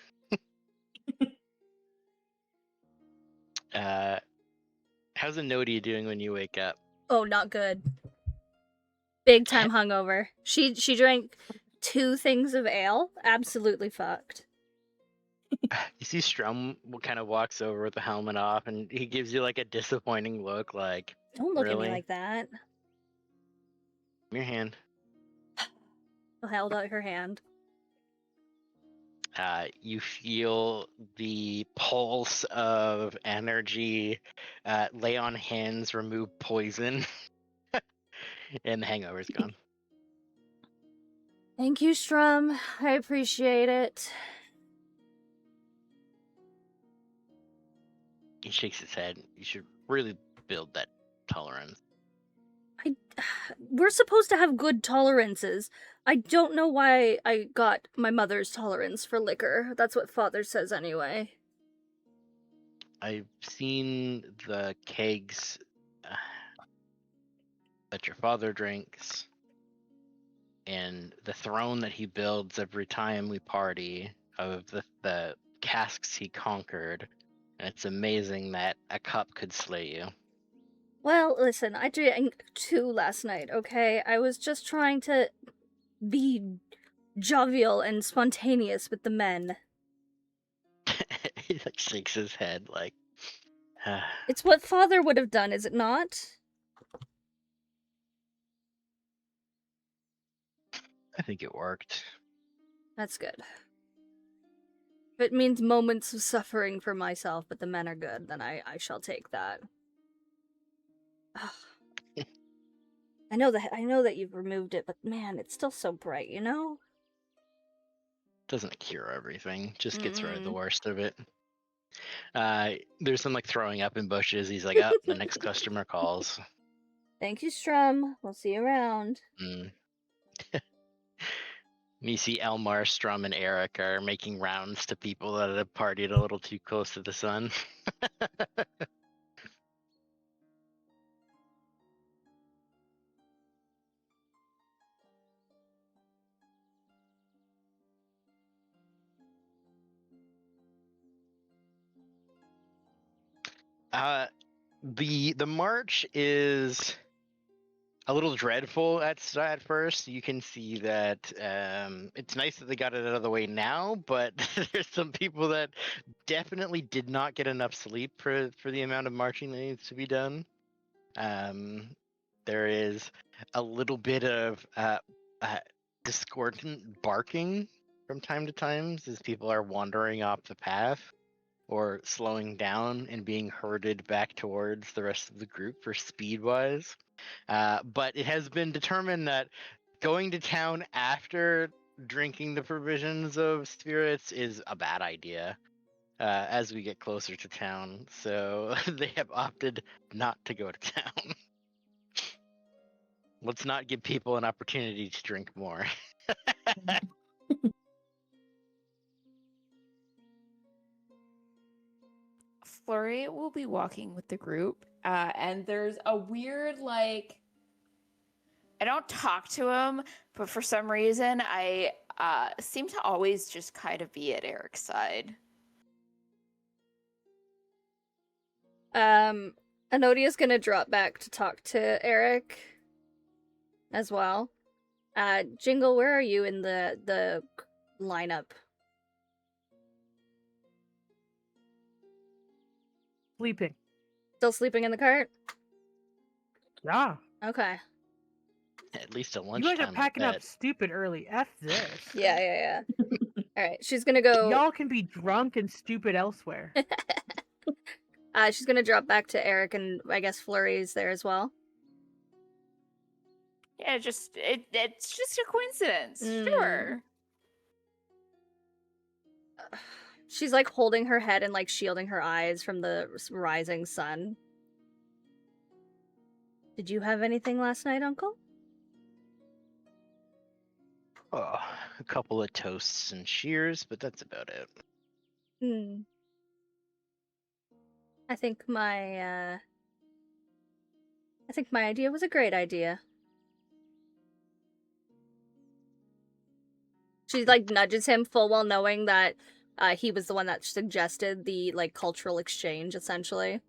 How's Enodia doing when you wake up? Oh, not good. Big time hungover. She drank 2 things of ale. Absolutely fucked. You see Strum kind of walks over with the helmet off, and he gives you like a disappointing look, like, Don't look really? at me like that. Give me your hand. I held out her hand. You feel the pulse of energy, lay on hands, remove poison, and the hangover's gone. Thank you, Strum. I appreciate it. He shakes his head. You should really build that tolerance. We're supposed to have good tolerances. I don't know why I got my mother's tolerance for liquor. That's what Father says anyway. I've seen the kegs that your father drinks, and the throne that he builds every time we party, of the casks he conquered. And it's amazing that a cup could slay you. Well, listen, I drank 2 last night, okay? I was just trying to be jovial and spontaneous with the men. He like shakes his head like, It's what father would have done, is it not? I think it worked. That's good. If it means moments of suffering for myself, but the men are good, then I shall take that. I know that you've removed it, but man, it's still so bright, you know? Doesn't cure everything. Just gets rid of the Mm-mm. worst of it. There's some like throwing up in bushes. He's like, oh, the next customer calls. Thank you, Strum. We'll see you around. Mm. You see Elmar, Strum, and Eric are making rounds to people that have partied a little too close to the sun. The march is a little dreadful at first. You can see that it's nice that they got it out of the way now, but there's some people that definitely did not get enough sleep for the amount of marching that needs to be done. There is a little bit of discordant barking from time to time as people are wandering off the path or slowing down and being herded back towards the rest of the group for speed wise. But it has been determined that going to town after drinking the provisions of spirits is a bad idea as we get closer to town. So they have opted not to go to town. Let's not give people an opportunity to drink more. Flurry will be walking with the group, and there's a weird, like, I don't talk to him, but for some reason, I seem to always just kind of be at Eric's side. Anodia's gonna drop back to talk to Eric as well. Jingle, where are you in the lineup? Sleeping. Still sleeping in the cart? Yeah. Okay. At least at You lunchtime. guys are packing up stupid early. F this. Yeah. Alright, she's gonna go... Y'all can be drunk and stupid elsewhere. She's gonna drop back to Eric, and I guess Flurry's there as well. Yeah, it's just a coincidence. Sure. She's like holding her head and like shielding her eyes from the rising sun. Did you have anything last night, Uncle? Oh, a couple of toasts and shears, but that's about it. I think my idea was a great idea. She like nudges him full well knowing that he was the one that suggested the like cultural exchange essentially.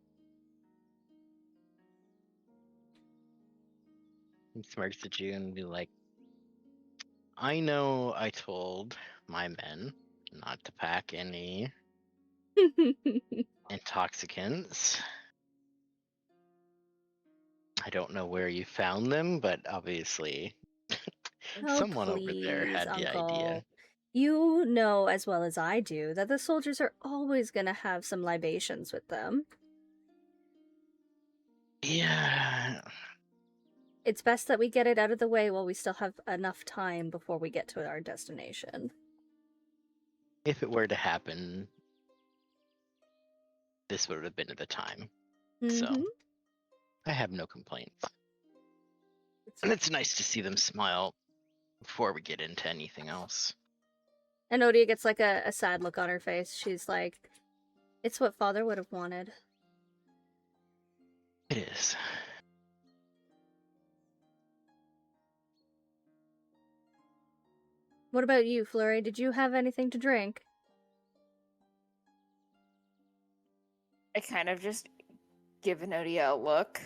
He smirks at you and be like, I know I told my men not to pack any intoxicants. I don't know where you found them, but obviously someone over there had the idea. You know as well as I do that the soldiers are always gonna have some libations with them. Yeah. It's best that we get it out of the way while we still have enough time before we get to our destination. If it were to happen, this would have been at the time. So, I have no complaints. And it's nice to see them smile before we get into anything else. And Odia gets like a sad look on her face. She's like, it's what father would have wanted. It is. What about you, Flurry? Did you have anything to drink? I kind of just give Enodia a look.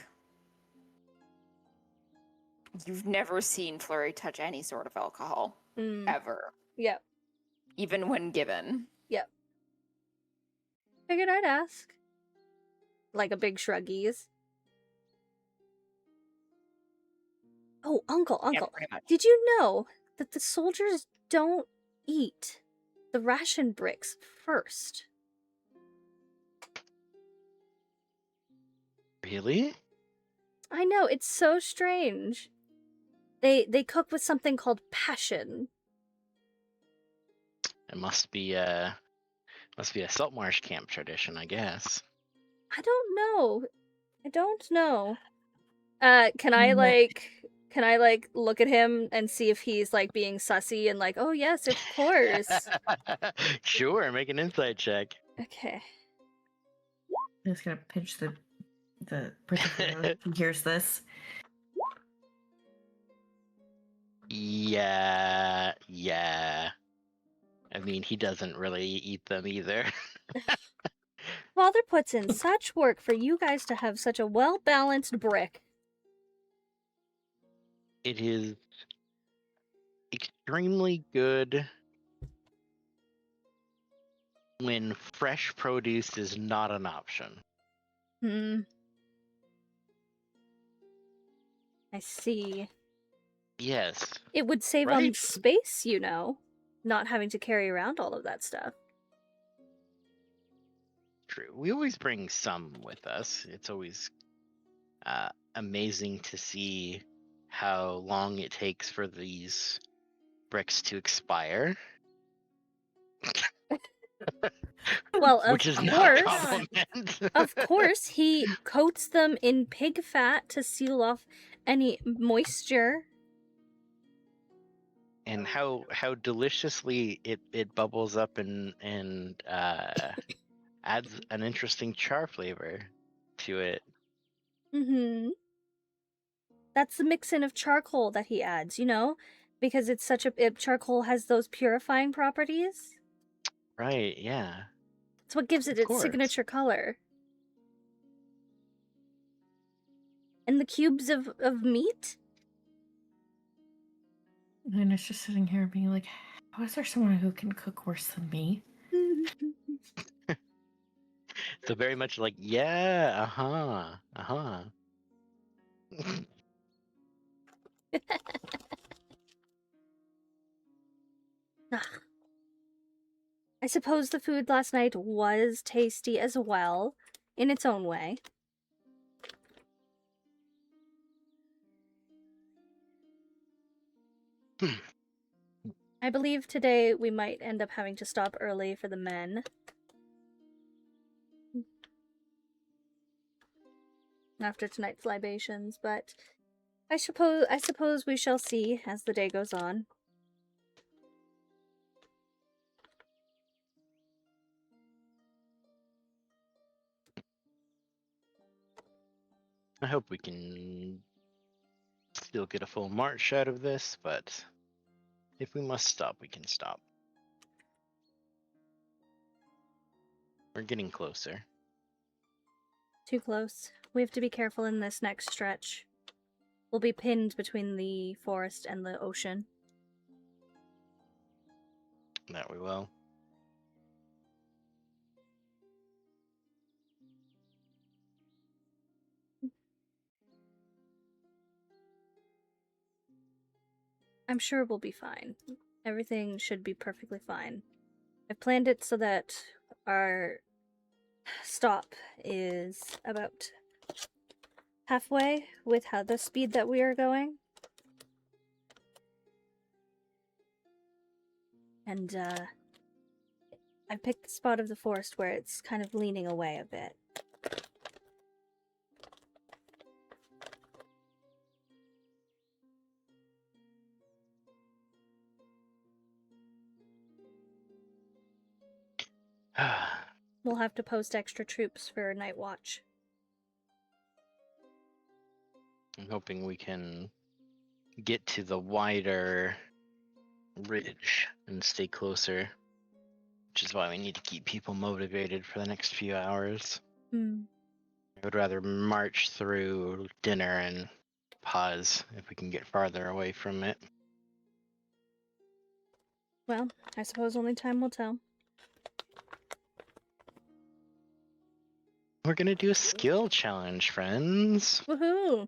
You've never seen Flurry touch any sort of alcohol. Ever. Yep. Even when given. Yep. Figured I'd ask. like a big shruggies. Oh, Uncle, pretty much. did you know that the soldiers don't eat the ration bricks first? Really? I know, it's so strange. They cook with something called passion. It must be a Saltmarsh camp tradition, I guess. I don't know. Can I Ne- look at him and see if he's like being sussy and like, oh yes, of course. Sure, make an insight check. Okay. I'm just gonna pinch the person who hears this. Yeah. I mean, he doesn't really eat them either. Father puts in such work for you guys to have such a well-balanced brick. It is extremely good when fresh produce is not an option. I see. Yes. It would save on Right? space, you know, not having to carry around all of that stuff. True. We always bring some with us. It's always amazing to see how long it takes for these bricks to expire. Well, of Which is not a course. compliment. Of course, he coats them in pig fat to seal off any moisture. And how deliciously it bubbles up and adds an interesting char flavor to it. Mm-hmm. That's the mix-in of charcoal that he adds, you know? Because it's such a... charcoal has those purifying properties. Right, yeah. It's what gives it Of its course. signature color. And the cubes of meat? And it's just sitting here being like, how is there someone who can cook worse than me? So very much like, yeah, uh-huh. I suppose the food last night was tasty as well, in its own way. I believe today we might end up having to stop early for the men. After tonight's libations, but I suppose we shall see as the day goes on. I hope we can still get a full march out of this, but if we must stop, we can stop. We're getting closer. Too close. We have to be careful in this next stretch. We'll be pinned between the forest and the ocean. That we will. I'm sure we'll be fine. Everything should be perfectly fine. I've planned it so that our stop is about halfway with the speed that we are going. And I picked the spot of the forest where it's kind of leaning away a bit. We'll have to post extra troops for night watch. I'm hoping we can get to the wider ridge and stay closer, which is why we need to keep people motivated for the next few hours. I would rather march through dinner and pause if we can get farther away from it. Well, I suppose only time will tell. We're gonna do a skill challenge, friends. Woohoo!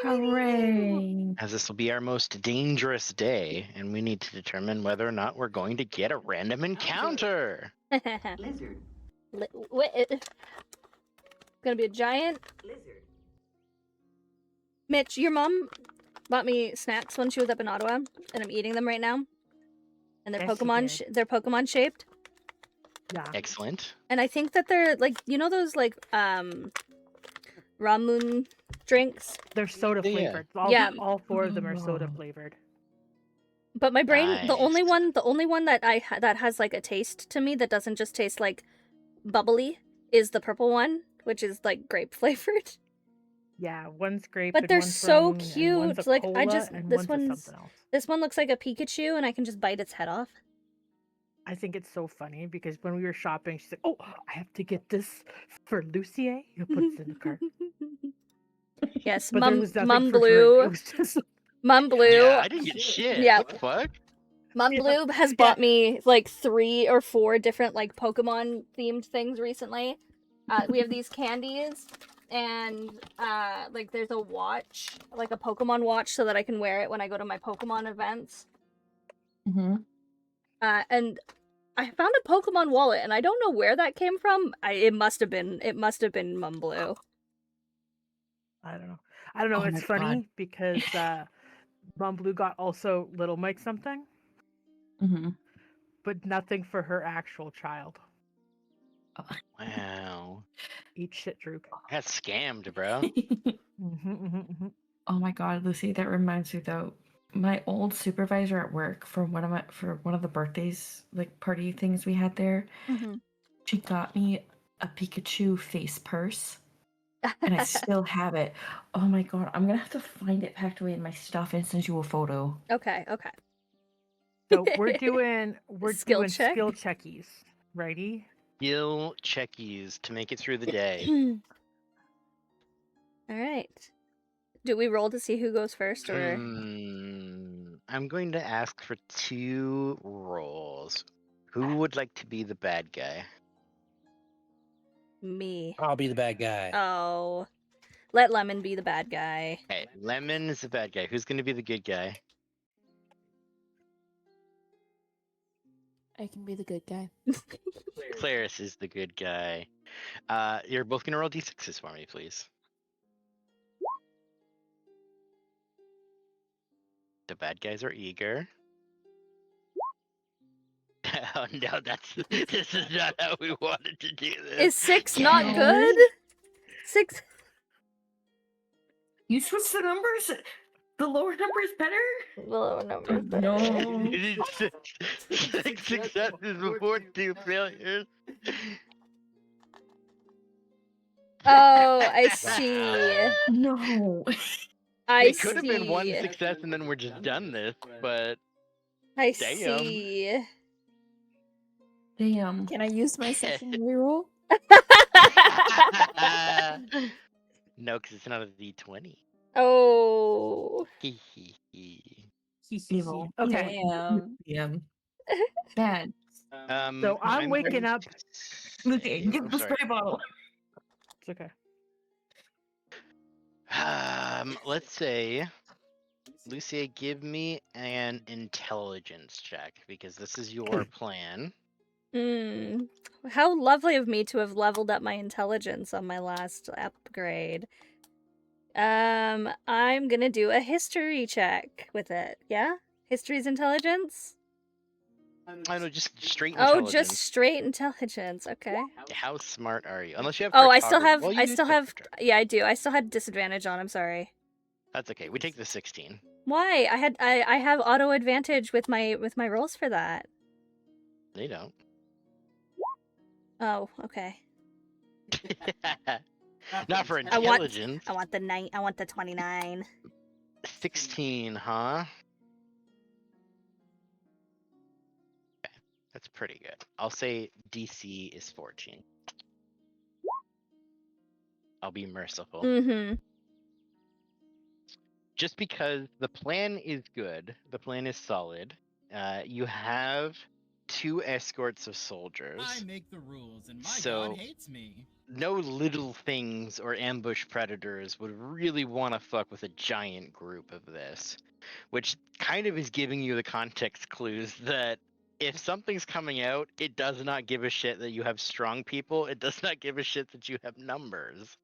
Hooray! As this will be our most dangerous day, and we need to determine whether or not we're going to get a random encounter. Lizard. Gonna be a giant. Lizard. Mitch, your mom bought me snacks when she was up in Ottawa, and I'm eating them right now. And they're Yes, she Pokemon. did. They're Pokemon shaped, Yeah. Excellent. and I think that they're like those like Ramun drinks. They're soda Yeah. flavored. Yeah. All 4 of them are soda Oh. flavored. But my brain, the only Nice. one that that has like a taste to me that doesn't just taste like bubbly is the purple one, which is like grape flavored. Yeah, one's grape. But and they're one's so rum, and one's cute, a like, I cola, just- and this one's a one's- something else. This one looks like a Pikachu, and I can just bite its head off. I think it's so funny because when we were shopping, she's like, "Oh, I have to get this for Lucier." You put it in the cart. Yes, But there Mum was nothing Mum for fruit. Blue, It was just Mum Blue, Yeah, I didn't get shit. Yeah. What the fuck? Mum Blue has bought me like 3 or 4 different like Pokemon themed things recently. We have these candies, and like there's a watch, like a Pokemon watch, so that I can wear it when I go to my Pokemon events. Mm-hmm. And I found a Pokemon wallet, and I don't know where that came from. It must have been Mum Blue. I don't know. I don't know. Oh It's my funny God. because Mom Blue got also Little Mike something, Mm-hmm. but nothing for her actual child. Wow. Eat shit, Droog. Got scammed, bro. Oh my God, Lucy, that reminds me though. My old supervisor at work for one of the birthdays, like party things we had there, she got me a Pikachu face purse, and I still have it. Oh my God, I'm gonna have to find it packed away in my stuff and send you a photo. Okay. So we're doing Skill check? skill checkies, righty? Skill checkies to make it through the day. All right. Do we roll to see who goes first, or I'm going to ask for 2 rolls. Who would like to be the bad guy? me? I'll be the bad guy. Oh, let Lemon be the bad guy. Okay, Lemon is the bad guy. Who's going to be the good guy? I can be the good guy. Claris is the good guy. You're both going to roll d6s for me, please. The bad guys are eager. Oh no, this is not how we wanted to do this. Is 6 not good? 6. You switched the numbers. The lower number is better. Low number. No. You need 6 successes before 2 failures. Oh, I see. No. I It could have been 1 see. success and then we're just done this, but I Damn. see. Damn. Can I use my second reroll? no, because it's not a d20. Oh. Evil. Okay. Damn. Yeah. Bad. So I'm waking going up- to Lucy, say- give I'm the sorry. spray bottle. It's okay. Let's say, Lucia, give me an intelligence check because this is your plan. How lovely of me to have leveled up my intelligence on my last upgrade. I'm gonna do a history check with it. Yeah? History's intelligence? I know, just straight Oh, intelligence. just straight intelligence. Okay. How smart are you? Unless you have. Oh, I still cartography. have Well, you I used still the have cartography. yeah, I do. I still had disadvantage on. I'm sorry. That's okay. We take the 16. Why? I have auto advantage with my rolls for that. They don't. Oh, okay. Not for I want- intelligence. I want the 29. 16, huh? Okay, that's pretty good. I'll say DC is 14. I'll be merciful. Mm-hmm. Just because the plan is good, the plan is solid. You have 2 escorts of soldiers. I make the rules, and my So- god hates me. no little things or ambush predators would really want to fuck with a giant group of this, which kind of is giving you the context clues that if something's coming out, it does not give a shit that you have strong people. It does not give a shit that you have numbers.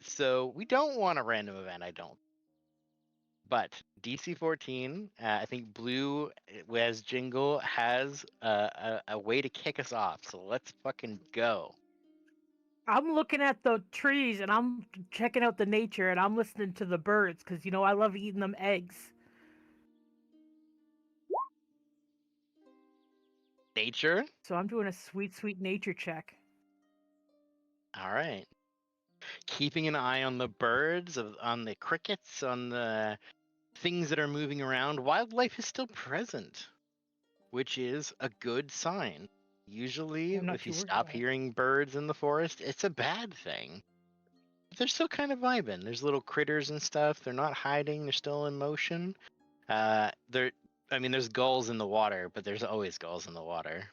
So we don't want a random event, I don't. But DC 14, I think Blue, as Jingle, has a way to kick us off. So let's fucking go. I'm looking at the trees and I'm checking out the nature and I'm listening to the birds because you know I love eating them eggs. Nature? So I'm doing a sweet, sweet nature check. All right. Keeping an eye on the birds, on the crickets, on the things that are moving around. Wildlife is still present, which is a good sign. Usually, I'm not if you too worried stop about it. hearing birds in the forest, it's a bad thing. But they're still kind of vibing. There's little critters and stuff. They're not hiding. They're still in motion. There's gulls in the water, but there's always gulls in the water.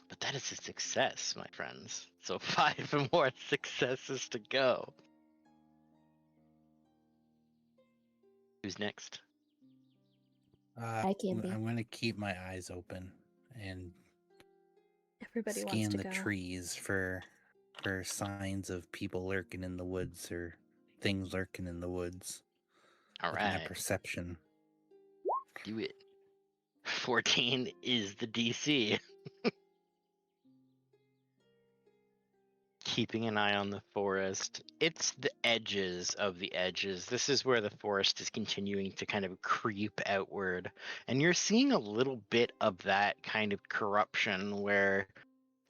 But that is a success, my friends. So 5 more successes to go. Who's next? I'm can be. going to keep my eyes open and Everybody wants scan to the go. trees for signs of people lurking in the woods or things lurking in the woods. All Looking at right, perception. do it. 14 is the DC. Keeping an eye on the forest. It's the edges of the edges. This is where the forest is continuing to kind of creep outward. And you're seeing a little bit of that kind of corruption where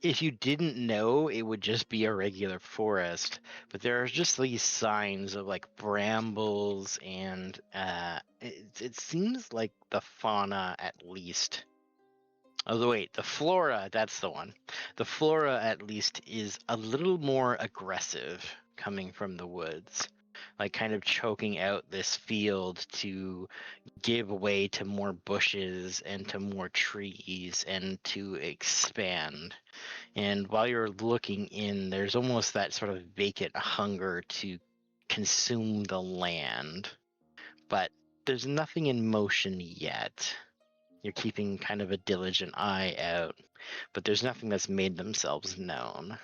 if you didn't know, it would just be a regular forest. But there are just these signs of like brambles and it seems like the fauna at least. Oh, wait, the flora, that's the one. The flora, at least, is a little more aggressive coming from the woods. Like, kind of choking out this field to give way to more bushes and to more trees and to expand. And while you're looking in, there's almost that sort of vacant hunger to consume the land. But there's nothing in motion yet. You're keeping kind of a diligent eye out, but there's nothing that's made themselves known.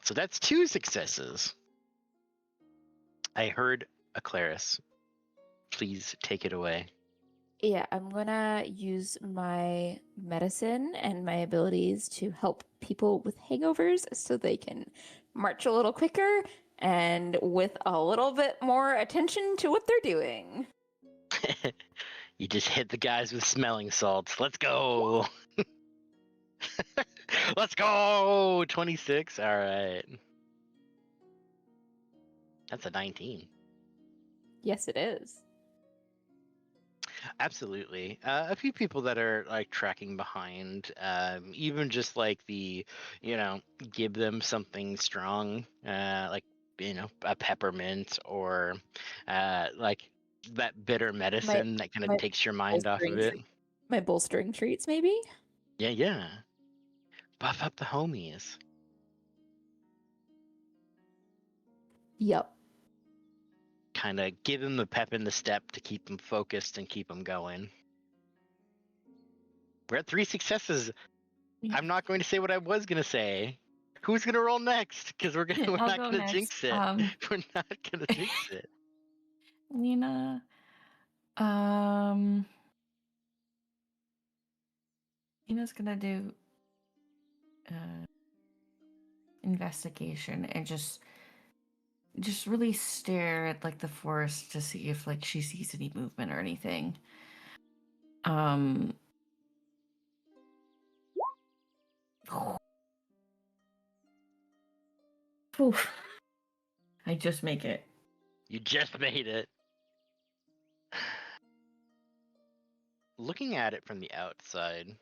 So that's 2 successes. I heard Aclaris. Please take it away. Yeah, I'm gonna use my medicine and my abilities to help people with hangovers so they can march a little quicker and with a little bit more attention to what they're doing. You just hit the guys with smelling salts. Let's go. Let's go. 26. All right. That's a 19. Yes, it is. Absolutely. A few people that are like tracking behind, even just like give them something strong, like, a peppermint or like that bitter medicine that kind of my takes your mind off of bolstering it. My bolstering treats, maybe? Yeah. Buff up the homies. Yep. Kind of give them the pep in the step to keep them focused and keep them going. We're at 3 successes. I'm not going to say what I was going to say. Who's going to roll next? Because we're I'll not go going to next. jinx it. We're not going to jinx it. Nina, Nina's gonna do investigation and just really stare at like the forest to see if like she sees any movement or anything. Oof. I just make it. You just made it. Looking at it from the outside,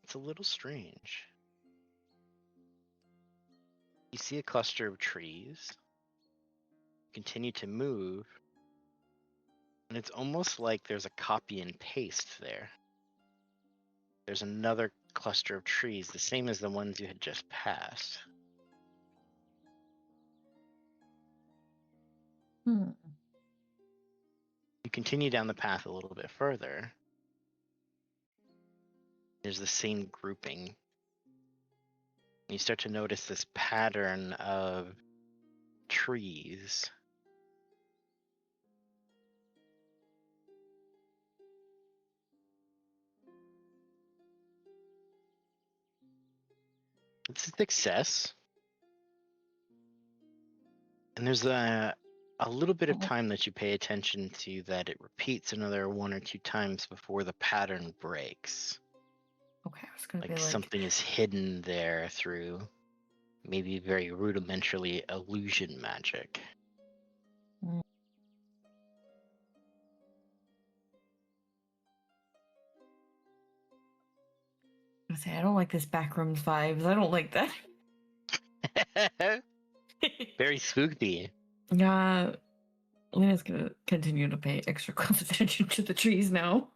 it's a little strange. You see a cluster of trees continue to move, And it's almost like there's a copy and paste there. There's another cluster of trees, the same as the ones you had just passed. Hmm. You continue down the path a little bit further. There's the same grouping. You start to notice this pattern of trees. It's a success. And there's a little bit of time that you pay attention to that it repeats another 1 or 2 times before the pattern breaks. Okay, I was gonna Like be like, something is hidden there through maybe very rudimentarily illusion magic. I say I don't like this backrooms vibes. I don't like that. Very spooky. Yeah, Lena's gonna continue to pay extra close attention to the trees now.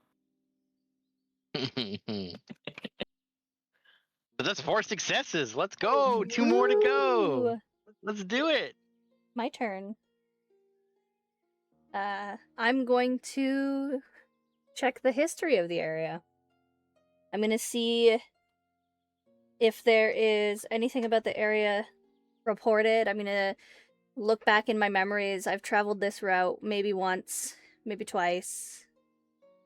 But that's 4 successes. Let's go. 2 more to go. Ooh. Let's do it. My turn. I'm going to check the history of the area. I'm going to see if there is anything about the area reported. I'm going to look back in my memories. I've traveled this route maybe once, maybe twice.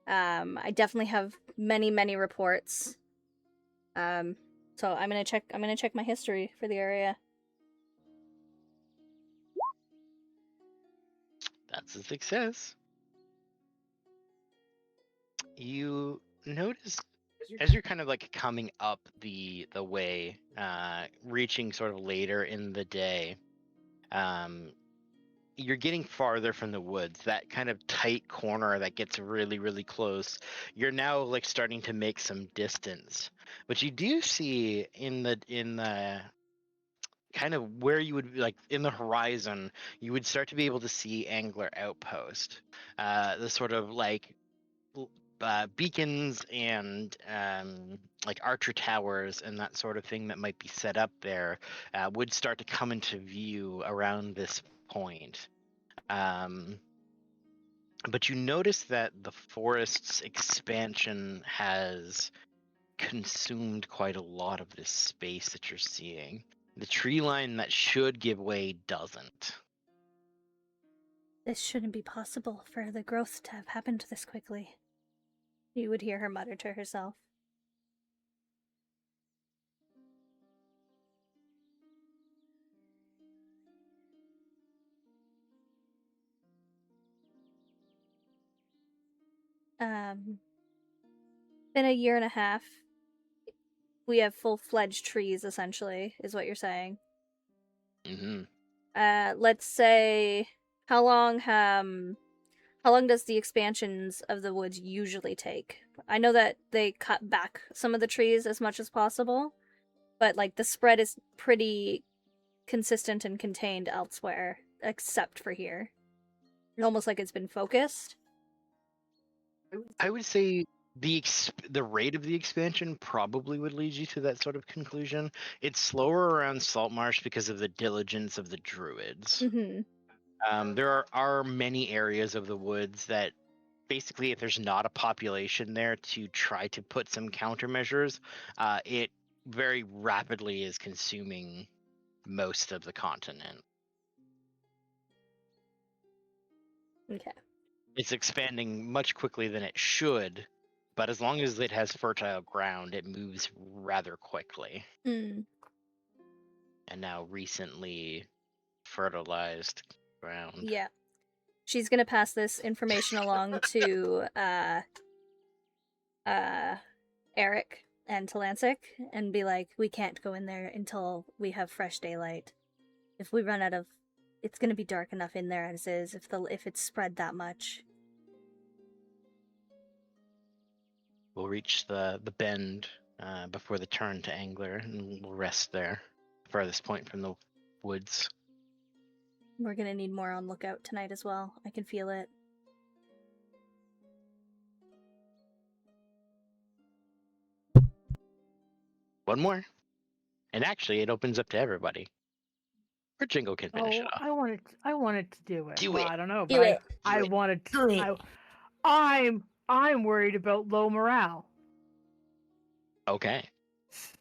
I definitely have many reports. So I'm going to check my history for the area. That's a success. You notice as you're kind of like coming up the way, reaching sort of later in the day, you're getting farther from the woods. That kind of tight corner that gets really close. You're now like starting to make some distance, but you do see in the kind of where you would like in the horizon, you would start to be able to see Angler Outpost, the sort of like beacons and like archer towers and that sort of thing that might be set up there would start to come into view around this point. But you notice that the forest's expansion has consumed quite a lot of this space that you're seeing. The tree line that should give way doesn't. This shouldn't be possible for the growth to have happened this quickly. You would hear her mutter to herself. Been a year and a half. We have full-fledged trees, essentially, is what you're saying. Mm-hmm. Let's say, how long does the expansions of the woods usually take? I know that they cut back some of the trees as much as possible, but like the spread is pretty consistent and contained elsewhere, except for here. Almost like it's been focused. I would say the rate of the expansion probably would lead you to that sort of conclusion. It's slower around Saltmarsh because of the diligence of the druids. Mm-hmm. There are many areas of the woods that basically, if there's not a population there to try to put some countermeasures, it very rapidly is consuming most of the continent. Okay. It's expanding much quickly than it should, but as long as it has fertile ground, it moves rather quickly. Mm. And now recently fertilized ground. Yeah. She's gonna pass this information along to Eric and Talancic and be like, we can't go in there until we have fresh daylight. If we run out of, it's gonna be dark enough in there as is if it's spread that much. We'll reach the bend before the turn to Angler, and we'll rest there, farthest point from the woods. We're gonna need more on lookout tonight as well. I can feel it. One more. And actually, it opens up to everybody. Or Jingle can finish it off. I wanted to do it. Do well, it. I don't know, Do but it. I it. wanted Do to. it. I'm worried about low morale. Okay.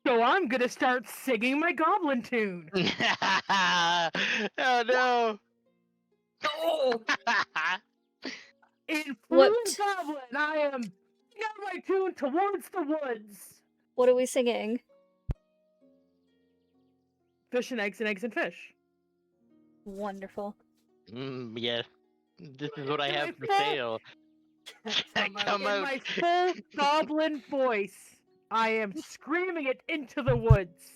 So I'm gonna start singing my goblin tune. Oh no! Oh, In What? fluent goblin, I am singing out my tune towards the woods. What are we singing? Fish and eggs and eggs and fish. Wonderful. Yeah. This is what I In have my for full- sale. Come In out. my full goblin voice, I am screaming it into the woods.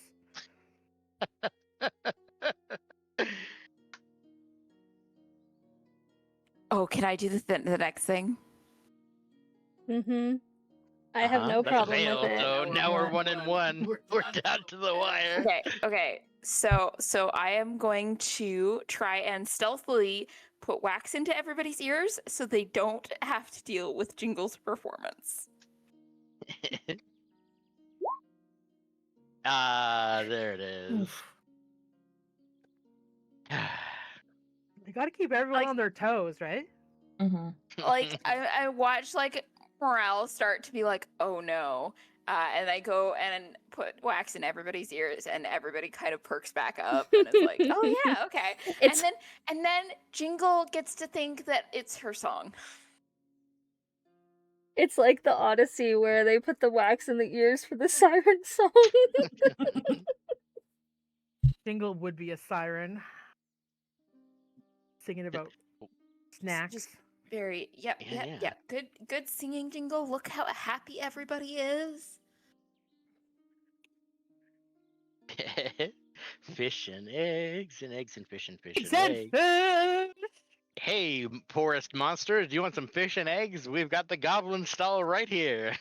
Oh, can I do the next thing? Mm-hmm. I have no That problem failed, with it. So now we're 1-1. We're down down to the wire. Okay. So I am going to try and stealthily put wax into everybody's ears so they don't have to deal with Jingle's performance. There it is. oof. You gotta keep everyone Like- on their toes, right? Mhm. Like I watch like morale start to be like, oh no. And I go and put wax in everybody's ears and everybody kind of perks back up and it's like, oh yeah, okay. It's And then Jingle gets to think that it's her song. it's like the Odyssey where they put the wax in the ears for the siren song. Jingle would be a siren. Singing about snacks. Just very yep. Yeah. Good singing, Jingle. Look how happy everybody is. Fish and eggs and eggs and fish and fish Eggs and and eggs. fish! Hey, forest monsters, do you want some fish and eggs? We've got the goblin stall right here.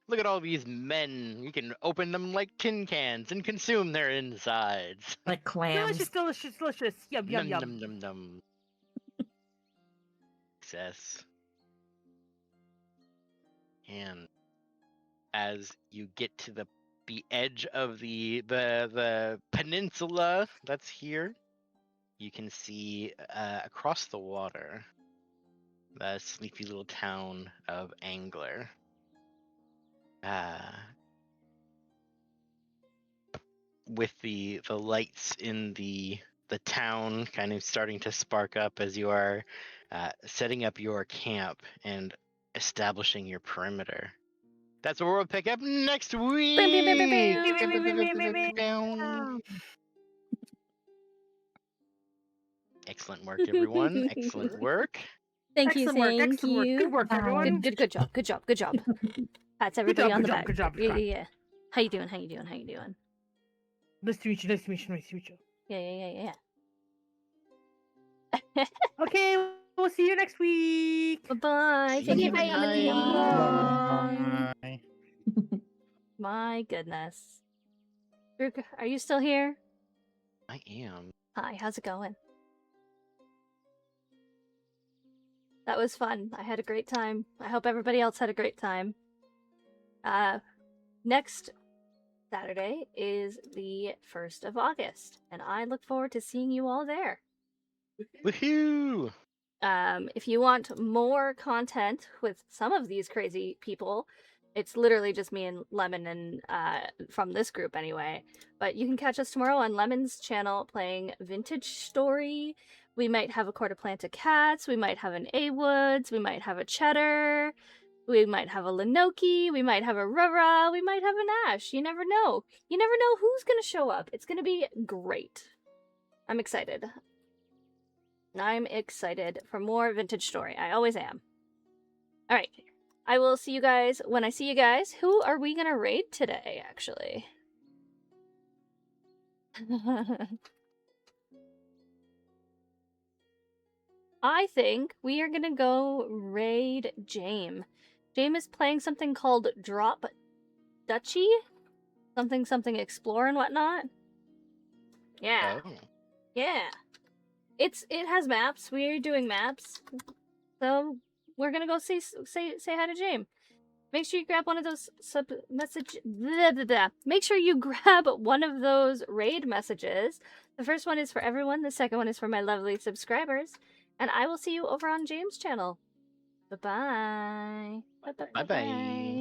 Look at all these men. You can open them like tin cans and consume their insides. Like clams. Delicious, delicious, delicious. Yum, yum, Num, yum. num, num, num. Success. And as you get to the edge of the peninsula that's here, you can see across the water the sleepy little town of Angler. With the lights in the town kind of starting to spark up as you are setting up your camp and establishing your perimeter. That's what we'll pick up next week. Excellent work, everyone. Excellent work. Thank you, Excellent work, thank excellent work. you. Good work, everyone. Good job, good job, good job. Pats everybody job, on good the job, back. good job, good Yeah, job. yeah, yeah. How you doing? How you doing? How you doing? Nice to meet you, nice to meet you, nice to meet you. Yeah, yeah. Okay, we'll see you next week. Bye-bye. Thank you for Bye. coming. Bye. My goodness. Brooke, are you still here? I am. Hi, how's it going? That was fun. I had a great time. I hope everybody else had a great time. Next Saturday is the 1st of August, and I look forward to seeing you all there. Woohoo! If you want more content with some of these crazy people, it's literally just me and Lemon and from this group anyway. But you can catch us tomorrow on Lemon's channel playing Vintage Story. We might have a Quarter Plant of Cats. We might have an A Woods. We might have a Cheddar. We might have a Lenoki. We might have a Rara. We might have an Ash. You never know. You never know who's going to show up. It's going to be great. I'm excited. I'm excited for more Vintage Story. I always am. Alright. I will see you guys when I see you guys. Who are we going to raid today, actually? I think we are going to go raid Jame. Jame is playing something called Drop Duchy? Something explore and whatnot. Yeah. Oh. Yeah. It has maps. We're doing maps. So we're gonna go say hi to Jame. Make sure you grab one of those Make sure you grab one of those raid messages. The first one is for everyone. The second one is for my lovely subscribers. And I will see you over on James' channel. Bye-bye. Bye-bye.